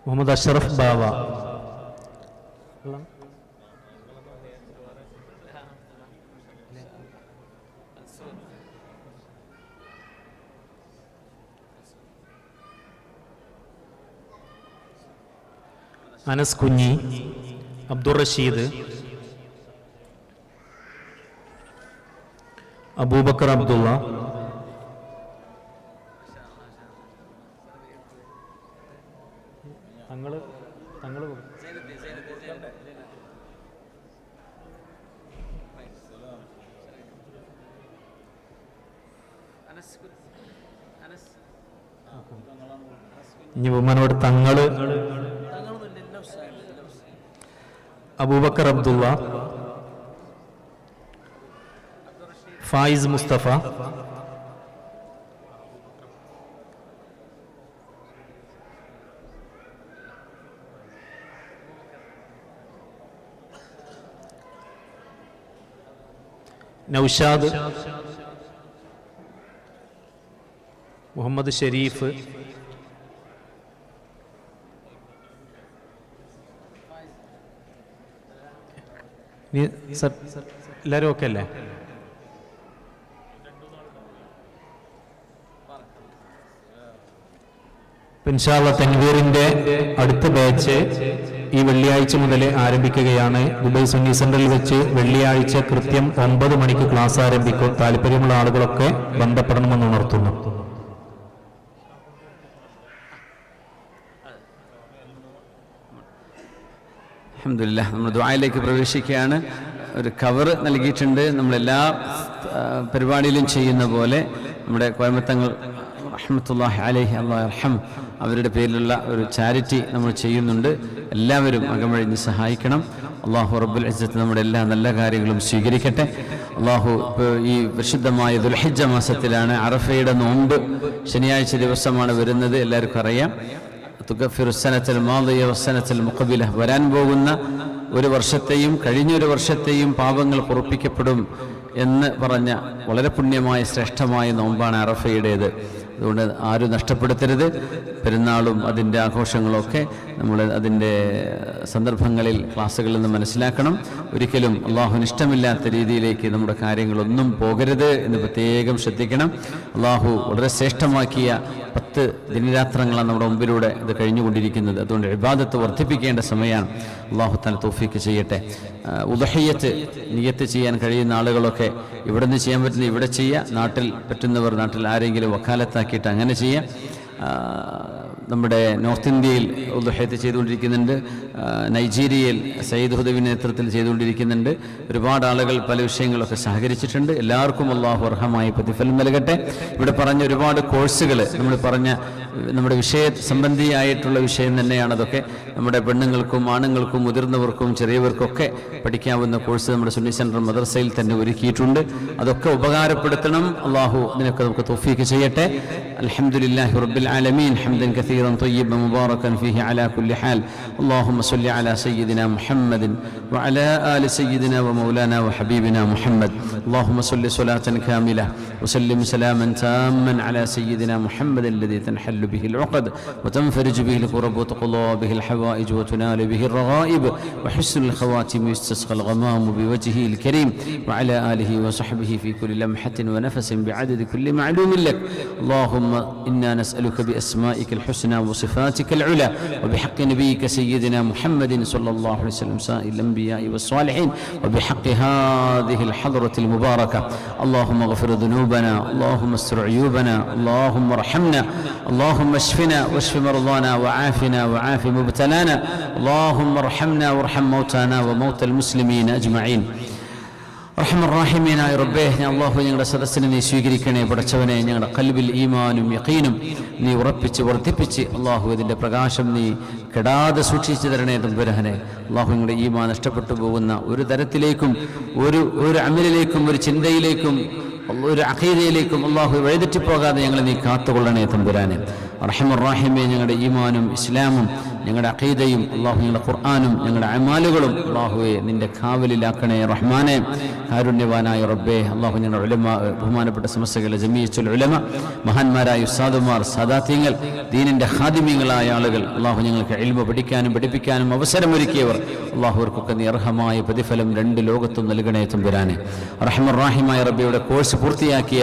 മുഹമ്മദ് അഷ്റഫ് ബാവ, അനസ് കുഞ്ഞി, അബ്ദുൾ റഷീദ്, അബൂബക്കർ അബ്ദുള്ള, ഇനി ബഹുമാനോട് തങ്ങള് അബൂബക്കർ അബ്ദുള്ള, ഫായിസ് മുസ്തഫ, നൗഷാദ്, മുഹമ്മദ് ഷരീഫ്, എല്ലാവരും ഓക്കെ അല്ലേ? ഇൻഷാ അല്ലാഹ് തൻവീറിന്റെ അടുത്ത ബാച്ച് ഈ വെള്ളിയാഴ്ച മുതൽ ആരംഭിക്കുകയാണ്. ദുബൈ സുന്നി സെന്ററിൽ വെച്ച് വെള്ളിയാഴ്ച കൃത്യം 9 മണിക്ക് ക്ലാസ് ആരംഭിക്കും. താല്പര്യമുള്ള ആളുകളൊക്കെ ബന്ധപ്പെടണമെന്ന് ഉണർത്തുന്നു. അൽഹംദുലില്ലാഹ്, നമ്മൾ ദുആയിലേക്ക് പ്രവേശിക്കുകയാണ്. ഒരു കവർ നൽകിയിട്ടുണ്ട്. നമ്മളെല്ലാ പരിപാടിയിലും ചെയ്യുന്ന പോലെ നമ്മുടെ കോയമ്പത്തങ്ങൾ റഹ്മത്തുള്ളാഹി അലൈഹി അല്ലാഹു യർഹം അവരുടെ പേരിലുള്ള ഒരു ചാരിറ്റി നമ്മൾ ചെയ്യുന്നുണ്ട്. എല്ലാവരും അകമഴിഞ്ഞ് സഹായിക്കണം. അള്ളാഹു റബ്ബുൽ ഇസ്സത്ത് നമ്മുടെ എല്ലാ നല്ല കാര്യങ്ങളും സ്വീകരിക്കട്ടെ. അള്ളാഹു ഈ വിശുദ്ധമായ ദുൽഹിജ്ജ മാസത്തിലാണ്. അറഫയുടെ നോമ്പ് ശനിയാഴ്ച ദിവസമാണ് വരുന്നത്. എല്ലാവർക്കും അറിയാം. തുകഫിറുസ്സനത്തുൽ മാദിയ വസ്സനത്തുൽ മുഖബില, വരാൻ പോകുന്ന ഒരു വർഷത്തെയും കഴിഞ്ഞൊരു വർഷത്തെയും പാപങ്ങൾ പൊറുപ്പിക്കപ്പെടും എന്ന് പറഞ്ഞ വളരെ പുണ്യമായ ശ്രേഷ്ഠമായ നോമ്പാണ് അറഫയുടേത്. അതുകൊണ്ട് ആരും നഷ്ടപ്പെടുത്തരുത്. പെരുന്നാളും അതിൻ്റെ ആഘോഷങ്ങളൊക്കെ നമ്മൾ അതിൻ്റെ സന്ദർഭങ്ങളിൽ ക്ലാസ്സുകളിൽ നിന്ന് മനസ്സിലാക്കണം. ഒരിക്കലും അള്ളാഹുവിന് ഇഷ്ടമില്ലാത്ത രീതിയിലേക്ക് നമ്മുടെ കാര്യങ്ങളൊന്നും പോകരുത് എന്ന് പ്രത്യേകം ശ്രദ്ധിക്കണം. അള്ളാഹു വളരെ ശ്രേഷ്ഠമാക്കിയ 10 ദിനരാത്രങ്ങളാണ് നമ്മുടെ മുമ്പിലൂടെ ഇത് കഴിഞ്ഞുകൊണ്ടിരിക്കുന്നത്. അതുകൊണ്ട് ഇബാദത്ത് വർദ്ധിപ്പിക്കേണ്ട സമയമാണ്. അള്ളാഹു തആല തൗഫീഖ് ചെയ്യട്ടെ. ഉദ്ഹിയ്യത്ത് നിയ്യത്ത് ചെയ്യാൻ കഴിയുന്ന ആളുകളൊക്കെ ഇവിടെ നിന്ന് ചെയ്യാൻ പറ്റുന്ന ഇവിടെ ചെയ്യുക. നാട്ടിൽ പറ്റുന്നവർ നാട്ടിൽ ആരെങ്കിലും വക്കാലത്താക്കിയിട്ട് അങ്ങനെ ചെയ്യുക. നമ്മുടെ നോർത്ത് ഇന്ത്യയിൽ ഉദ്ഹയത്ത് ചെയ്തുകൊണ്ടിരിക്കുന്നുണ്ട്, നൈജീരിയയിൽ സയ്യിദ് ഹുദവിൻ്റെ നേതൃത്വത്തിൽ ചെയ്തുകൊണ്ടിരിക്കുന്നുണ്ട്. ഒരുപാട് ആളുകൾ പല വിഷയങ്ങളൊക്കെ സഹകരിച്ചിട്ടുണ്ട്. എല്ലാവർക്കും അള്ളാഹു അർഹമായ പ്രതിഫലം നൽകട്ടെ. ഇവിടെ പറഞ്ഞ ഒരുപാട് കോഴ്സുകൾ നമ്മൾ പറഞ്ഞ നമ്മുടെ വിഷയ സംബന്ധിയായിട്ടുള്ള വിഷയം തന്നെയാണ്. അതൊക്കെ നമ്മുടെ പെണ്ണുങ്ങൾക്കും ആണുങ്ങൾക്കും മുതിർന്നവർക്കും ചെറിയവർക്കൊക്കെ പഠിക്കാവുന്ന കോഴ്സ് നമ്മുടെ സുന്നി സെൻറ്റർ മദ്രസയിൽ തന്നെ ഒരുക്കിയിട്ടുണ്ട്. അതൊക്കെ ഉപകാരപ്പെടുത്തണം. അള്ളാഹു ഇതിനൊക്കെ നമുക്ക് തൗഫീഖ് ചെയ്യട്ടെ. അൽഹംദുലില്ലാഹി റബ്ബിൽ ആലമീൻ ഹംദൻ കസീറൻ ത്വയ്യിബൻ മുബാറകൻ ഫീഹി അലാ കുല്ലി ഹാൽ. അല്ലാഹുമ്മ സ്വല്ലി അലാ സയ്യിദിനാ മുഹമ്മദിൻ വഅലാ ആലി സയ്യിദിനാ വമൗലാനാ വഹബീബിനാ മുഹമ്മദ്. അല്ലാഹുമ്മ സ്വല്ലി സ്വലാത്തൻ കാമില വസല്ലിം സലാമൻ താമ്മൻ അലാ സയ്യിദിനാ മുഹമ്മദിൻ الذي تنحل به العقد وتنفرج به الكرب وتقضى به الحوائج وتنال به الرغائب وحسن الخواتم يستسقى الغمام بوجهه الكريم وعلى آله وصحبه في كل لمحة ونفس بعدد كل معلوم لك. اللهم إنا نسألك بأسمائك الحسنى وصفاتك العلى وبحق نبيك سيدنا محمد صلى الله عليه وسلم سائر الأنبياء والصالحين وبحق هذه الحضرة المباركة. اللهم اغفر ذنوبنا، اللهم استر عيوبنا، اللهم ارحمنا، اللهم اشفنا واشف مرضانا وعافنا وعاف مبتلانا، اللهم ارحمنا وارحم موتانا وموتى المسلمين أجمعين. റഹ്മാനായ റബ്ബേ, അല്ലാഹു ഞങ്ങളുടെ സദസ്സിനെ നീ സ്വീകരിക്കണേ. പടച്ചവനെ, ഞങ്ങളുടെ ഖൽബിൽ ഈമാനും യഖീനും നീ ഉറപ്പിച്ച് വർദ്ധിപ്പിച്ച് അല്ലാഹു ഇതിൻ്റെ പ്രകാശം നീ കെടാതെ സൂക്ഷിച്ചു തരണേ തമ്പുരാനെ. അല്ലാഹു ഞങ്ങളുടെ ഈമാൻ നഷ്ടപ്പെട്ടു പോകുന്ന ഒരു തരത്തിലേക്കും ഒരു അമലിലേക്കും ഒരു ചിന്തയിലേക്കും ഒരു അഖീദയിലേക്കും അല്ലാഹു വഴിതെറ്റിപ്പോകാതെ ഞങ്ങളെ നീ കാത്തുകൊള്ളണേ തമ്പുരാനെ. റഹ്മാനേ, ഞങ്ങളുടെ ഈമാനും ഇസ്ലാമും ഞങ്ങളുടെ അഖീദയും അല്ലാഹു ഞങ്ങളുടെ ഖുർആനും ഞങ്ങളുടെ അമാലുകളും അല്ലാഹുവേ നിന്റെ കാവലിലാക്കണേ റഹ്മാനെ. കാരുണ്യവാനായ റബ്ബേ, അല്ലാഹു ഞങ്ങളുടെ ഉലമ, ബഹുമാനപ്പെട്ട സമസ്തകളെ ജമീഅത്തുൽ ഉലമ, മഹാന്മാരായ ഉസ്താദുമാർ, സാദാത്യങ്ങൾ, ദീനിന്റെ ഖാദിമീങ്ങളായ ആളുകൾ, അല്ലാഹു ഞങ്ങൾക്ക് ഇൽമ പഠിക്കാനും പഠിപ്പിക്കാനും അവസരമൊരുക്കിയവർ, അല്ലാഹുവർക്കൊക്കെ നീ അർഹമായ പ്രതിഫലം രണ്ട് ലോകത്തും നൽകണേ തമ്പുരാനെ. റഹ്മാനായ റബ്ബിയുടെ കോഴ്സ് പൂർത്തിയാക്കിയ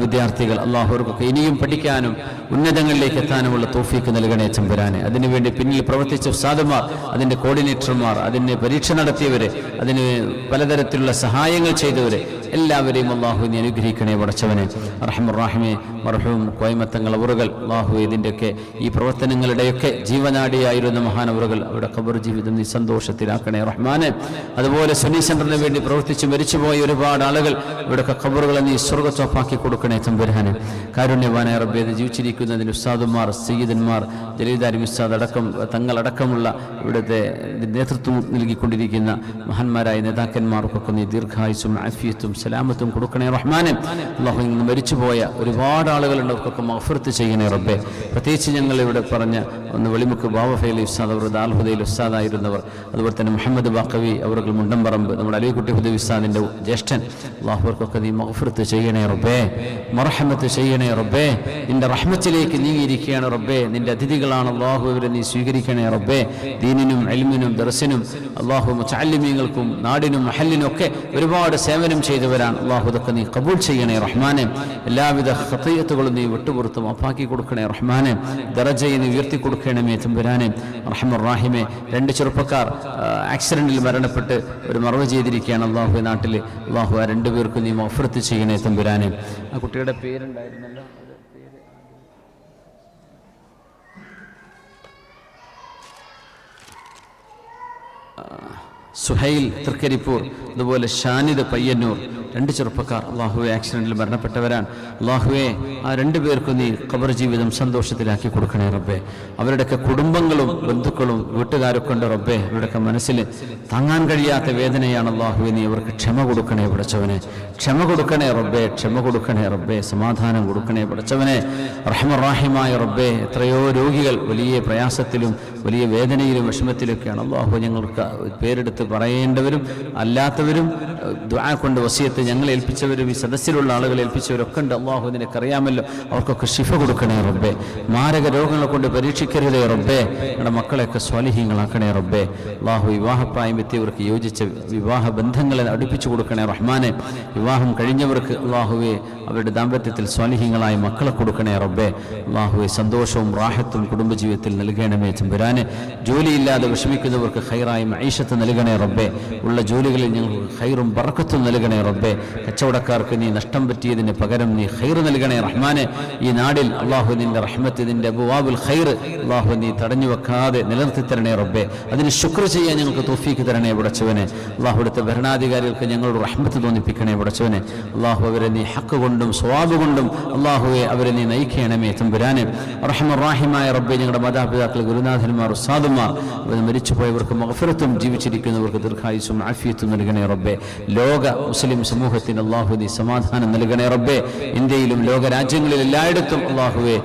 വിദ്യാർത്ഥികൾ, അല്ലാഹുവർക്കൊക്കെ ഇനിയും പഠിക്കാനും ഉന്നതങ്ങളിലേക്ക് എത്താനുമുള്ള തൗഫീഖ് നൽകണേ തമ്പുരാനെ. അതിനുവേണ്ടി പിന്നിൽ പ്രവർത്തിച്ച ഉസ്താദുമാർ, അതിൻ്റെ കോർഡിനേറ്റർമാർ, അതിന് പരീക്ഷ നടത്തിയവരെ, അതിന് പലതരത്തിലുള്ള സഹായങ്ങൾ ചെയ്തവരെ എല്ലാവരെയും അല്ലാഹു നീ അനുഗ്രഹിക്കണേ പടച്ചവനെ. റഹ്മാനേ, മർഹൂം കോയമത്തങ്ങൾ അവറുകൾ, അല്ലാഹു ഇതിൻ്റെയൊക്കെ ഈ പ്രവർത്തനങ്ങളുടെയൊക്കെ ജീവനാടിയായിരുന്ന മഹാനവറുകൾ, അവരുടെ ഖബർ ജീവിതം നീ സന്തോഷത്തിലാക്കണേ റഹ്മാനെ. അതുപോലെ സുന്നി സെന്ററിന് വേണ്ടി പ്രവർത്തിച്ച് മരിച്ചുപോയ ഒരുപാട് ആളുകൾ, ഇവിടെയൊക്കെ ഖബറുകളെ നീ സ്വർഗ്ഗത്തോപ്പാക്കി കൊടുക്കണേ തമ്പുരാനെ. കാരുണ്യവാനായ റബ്ബേ, ജീവിച്ചിരിക്കുന്നതിന് ഉസ്താദുമാർ, സയ്യിദന്മാർ, ജലീൽദാരി ഉസ്താദ് അടക്കം തങ്ങളടക്കമുള്ള ഇവിടുത്തെ നേതൃത്വം നൽകിക്കൊണ്ടിരിക്കുന്ന മഹാന്മാരായ നേതാക്കന്മാർക്കൊക്കെ നീ ദീർഘായുസും ആഫിയത്തും സലാമത്തും കൊടുക്കണേ റഹ്മാനെ. അല്ലാഹു ഇന്ന് മരിച്ചുപോയ ഒരുപാട് ആളുകളുണ്ട്, അവർക്കൊക്കെ മഗ്ഫിറത്ത് ചെയ്യണേ റബ്ബേ. പ്രത്യേകിച്ച് ഞങ്ങൾ ഇവിടെ പറഞ്ഞ ഒന്ന് വെളിമുക്ക് ബാവഫൈലി ഉസ്താദ്, അവർ ദാൽഹുദയിൽ ഉസ്താദായിരുന്നവർ, അതുപോലെ തന്നെ മുഹമ്മദ് ബാഖവി അവർ മുണ്ടംപറമ്പ്, നമ്മുടെ അലിക്കുട്ടി ഹുദവി ഉസ്താദിൻ്റെ ജ്യേഷ്ഠൻ, അല്ലാഹുവർക്കൊക്കെ നീ മഗ്ഫിറത്ത് ചെയ്യണേ റബ്ബേ, മർഹമത്ത് ചെയ്യണേ റബ്ബേ. നിന്റെ റഹ്മത്തിലേക്ക് നീങ്ങിയിരിക്കുകയാണ് റബ്ബേ. നിന്റെ അതിഥികളാണ് അല്ലാഹു, ഇവരെ നീ സ്വീകരിക്കണേ റബ്ബേ. ദീനിനും ഇൽമിനും ദർസിനും അല്ലാഹു മുതഅല്ലിമീങ്ങൾക്കും നാടിനും മഹല്ലിനും ഒക്കെ ഒരുപാട് സേവനം ചെയ്തവരാണ്. അല്ലാഹു ഇതൊക്കെ നീ ഖബൂൽ ചെയ്യണേ റഹ്മാനെ. എല്ലാവിധ ഖതീഅത്തുകളും നീ വിട്ടുപുറത്ത് മാപ്പാക്കി കൊടുക്കണേ റഹ്മാനെ. ദറജയെ നീ ഉയർത്തി കൊടുക്കണമേ തമ്പുരാനെ. റഹ്മാനേ, രണ്ട് ചെറുപ്പക്കാർ ആക്സിഡന്റിൽ മരണപ്പെട്ട് ഒരു മറവ് ചെയ്തിരിക്കുകയാണ് അല്ലാഹു നാട്ടിൽ. അല്ലാഹു ആ രണ്ടുപേർക്കും നീ മഗ്ഫിറത്ത് ചെയ്യണേ തമ്പുരാനെ. ആ കുട്ടിയുടെ പേരുണ്ടായിരുന്നല്ലോ, സുഹൈൽ തൃക്കരിപ്പൂർ, അതുപോലെ ഷാനിദ് പയ്യന്നൂർ, രണ്ട് ചെറുപ്പക്കാർ അല്ലാഹുവേ ആക്സിഡന്റിൽ മരണപ്പെട്ടവരാണ്. അല്ലാഹുവേ ആ രണ്ടു പേർക്കും നീ ഖബർ ജീവിതം സന്തോഷത്തിലാക്കി കൊടുക്കണേ റബ്ബേ. അവരുടെയൊക്കെ കുടുംബങ്ങളും ബന്ധുക്കളും വീട്ടുകാരൊക്കെ ഉണ്ട് റബ്ബേ. അവരുടെയൊക്കെ മനസ്സിൽ താങ്ങാൻ കഴിയാത്ത വേദനയാണ് അല്ലാഹുവേ. നീ അവർക്ക് ക്ഷമ കൊടുക്കണേ പടച്ചവനെ, ക്ഷമ കൊടുക്കണേ റബ്ബേ, ക്ഷമ കൊടുക്കണേ റബ്ബേ, സമാധാനം കൊടുക്കണേ പടച്ചവനെ. റഹ്മാനായ റബ്ബേ, എത്രയോ രോഗികൾ വലിയ പ്രയാസത്തിലും വലിയ വേദനയിലും വിഷമത്തിലൊക്കെയാണ്. അല്ലാഹു ഞങ്ങൾക്ക് പേരെടുത്ത് പറയേണ്ടവരും അല്ലാത്തവരും ദുആ കൊണ്ട് വസിയത്ത് ഞങ്ങളെ ഏൽപ്പിച്ചവരും ഈ സദസ്സിലുള്ള ആളുകളെ ഏൽപ്പിച്ചവരൊക്കെ ഉണ്ട്. അല്ലാഹു നിനക്കറിയാമല്ലോ, അവർക്കൊക്കെ ശിഫ കൊടുക്കണേ റബ്ബേ. മാരക രോഗങ്ങളെ കൊണ്ട് പരീക്ഷിക്കരുതേ റബ്ബേ. ഞങ്ങളുടെ മക്കളെയൊക്കെ സ്വാലിഹീങ്ങളാക്കണേ റബ്ബേ. അല്ലാഹു വിവാഹപ്രായം എത്തിയവർക്ക് യോജിച്ച വിവാഹ ബന്ധങ്ങളെ അടുപ്പിച്ചു കൊടുക്കണേ റഹ്മാനെ. വിവാഹം കഴിഞ്ഞവർക്ക് അല്ലാഹുവേ അവരുടെ ദാമ്പത്യത്തിൽ സ്വാലിഹീങ്ങളായ മക്കളെ കൊടുക്കണേ റബ്ബേ. അല്ലാഹുവേ സന്തോഷവും റാഹത്തും കുടുംബജീവിതത്തിൽ നൽകണമേ തമ്പുരാനെ. ജോലിയില്ലാതെ വിഷമിക്കുന്നവർക്ക് ഖൈറായ മഈശത്ത് നൽകണേ റബ്ബേ. ഉള്ള ജോലികളിൽ ഞങ്ങൾക്ക് ഖൈറും ബറക്കത്തും നൽകണേ റബ്ബേ. കച്ചവടക്കാർക്ക് നീ നഷ്ടം പറ്റിയതിന് പകരം നീ ഖൈർ നൽകണേ റഹ്മാനെ. ഈ നാടിൽ അള്ളാഹു നിന്റെ റഹ്മത്ത്, നിന്റെ അബ്വാബുൽ ഖൈർ അള്ളാഹു നീ തടഞ്ഞു വെക്കാതെ നിലനിർത്തി തരണേ റബ്ബേ. അതിന് ശുക്ർ ചെയ്യാൻ ഞങ്ങൾക്ക് തൗഫീക്ക് തരണേ പടച്ചവനെ. അള്ളാഹു അടുത്ത ഭരണാധികാരികൾക്ക് ഞങ്ങളോട് റഹ്മത്ത് തോന്നിപ്പിക്കണേ പടച്ചവനെ. അള്ളാഹു അവരെ നീ ഹക്ക് കൊണ്ടും സ്വവാബ് കൊണ്ടും അള്ളാഹുവെ അവരെ നീ നയിക്കണമേ തമ്പുരാനെ. റഹ്മാനായ റബ്ബേ, ഞങ്ങളുടെ മാതാപിതാക്കൾ, ഗുരുനാഥന്മാർ, ഉസ്താദുമാർ, അവർ മരിച്ചുപോയവർക്ക് മഗ്ഫിറത്തും ജീവിച്ചിരിക്കുന്നവർക്ക് ദീർഘായുസ്സും ആഫിയത്തും നൽകണേ റബ്ബേ. ലോക മുസ്ലിം സമൂഹത്തിന് അള്ളാഹു നീ സമാധാനം നൽകണേ റബ്ബേ. ഇന്ത്യയിലും ലോകരാജ്യങ്ങളിൽ എല്ലായിടത്തും അള്ളാഹുവെ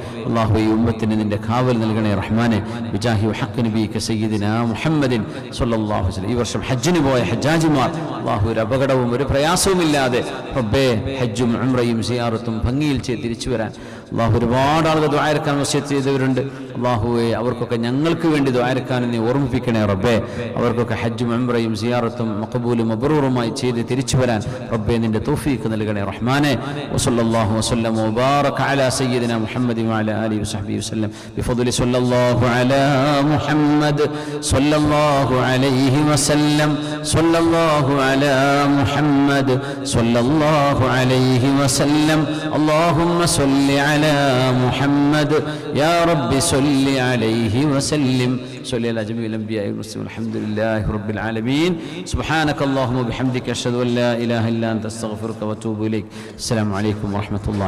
ഈ ഉമ്മത്തിന് നിന്റെ കാവൽ നൽകണേ റഹ്മാനെ. ബിജാഹി വഹഖ് നബിക സയ്യിദിനാ മുഹമ്മദിൻ സ്വല്ലല്ലാഹു അലൈഹി വസല്ലം. ഈ വർഷം ഹജ്ജിന് പോയ ഹജ്ജാജിമാർ അള്ളാഹു ഒരു അപകടവും ഒരു പ്രയാസവുമില്ലാതെ റബ്ബേ ഹജ്ജും ഉംറയും സിയാറത്തും ഭംഗിയിൽ ചെയ്ത് തിരിച്ചു വരാൻ അള്ളാഹു ഒരുപാട് ആളുകൾ ദുആഇറക്കാൻ വസിയത്ത് ചെയ്തവരുണ്ട്. അള്ളാഹുവെ അവർക്കൊക്കെ ഞങ്ങൾക്ക് വേണ്ടി ദുആഇറക്കാൻ നീ ഓർമ്മിപ്പിക്കണേ റബ്ബേ. അവർക്കൊക്കെ ഹജ്ജും ഉംറയും സിയാറത്തും മഖബൂലും മബ്റൂറുമായി ചെയ്ത് തിരിച്ചു വരാൻ റബ്ബേ നിന്റെ തൗഫീഖ് നൽകണേ റഹ്മാനെ. വസല്ലല്ലാഹു വസല്ലം വബാറക അലാ സയ്യിദിനാ മുഹമ്മദി വഅലാ ആലിഹി വസഹ്ബിഹി വസല്ലം ബിഫദ്ലി സല്ലല്ലാഹു അലാ മുഹമ്മദ് സല്ലല്ലാഹു അലൈഹി വസല്ലം സല്ലല്ലാഹു അലാ മുഹമ്മദ് സല്ലല്ലാഹു അലൈഹി വസല്ലം. അല്ലാഹുമ്മ സ്വല്ലി അലാ മുഹമ്മദ് യാ റബ്ബി സ്വല്ലി അലൈഹി വസല്ലം. صلى على جميع الأنبياء والمرسلين والحمد لله رب العالمين. سبحانك اللهم وبحمدك أشهد أن لا إله إلا أنت أستغفرك وأتوب إليك. السلام عليكم ورحمة الله.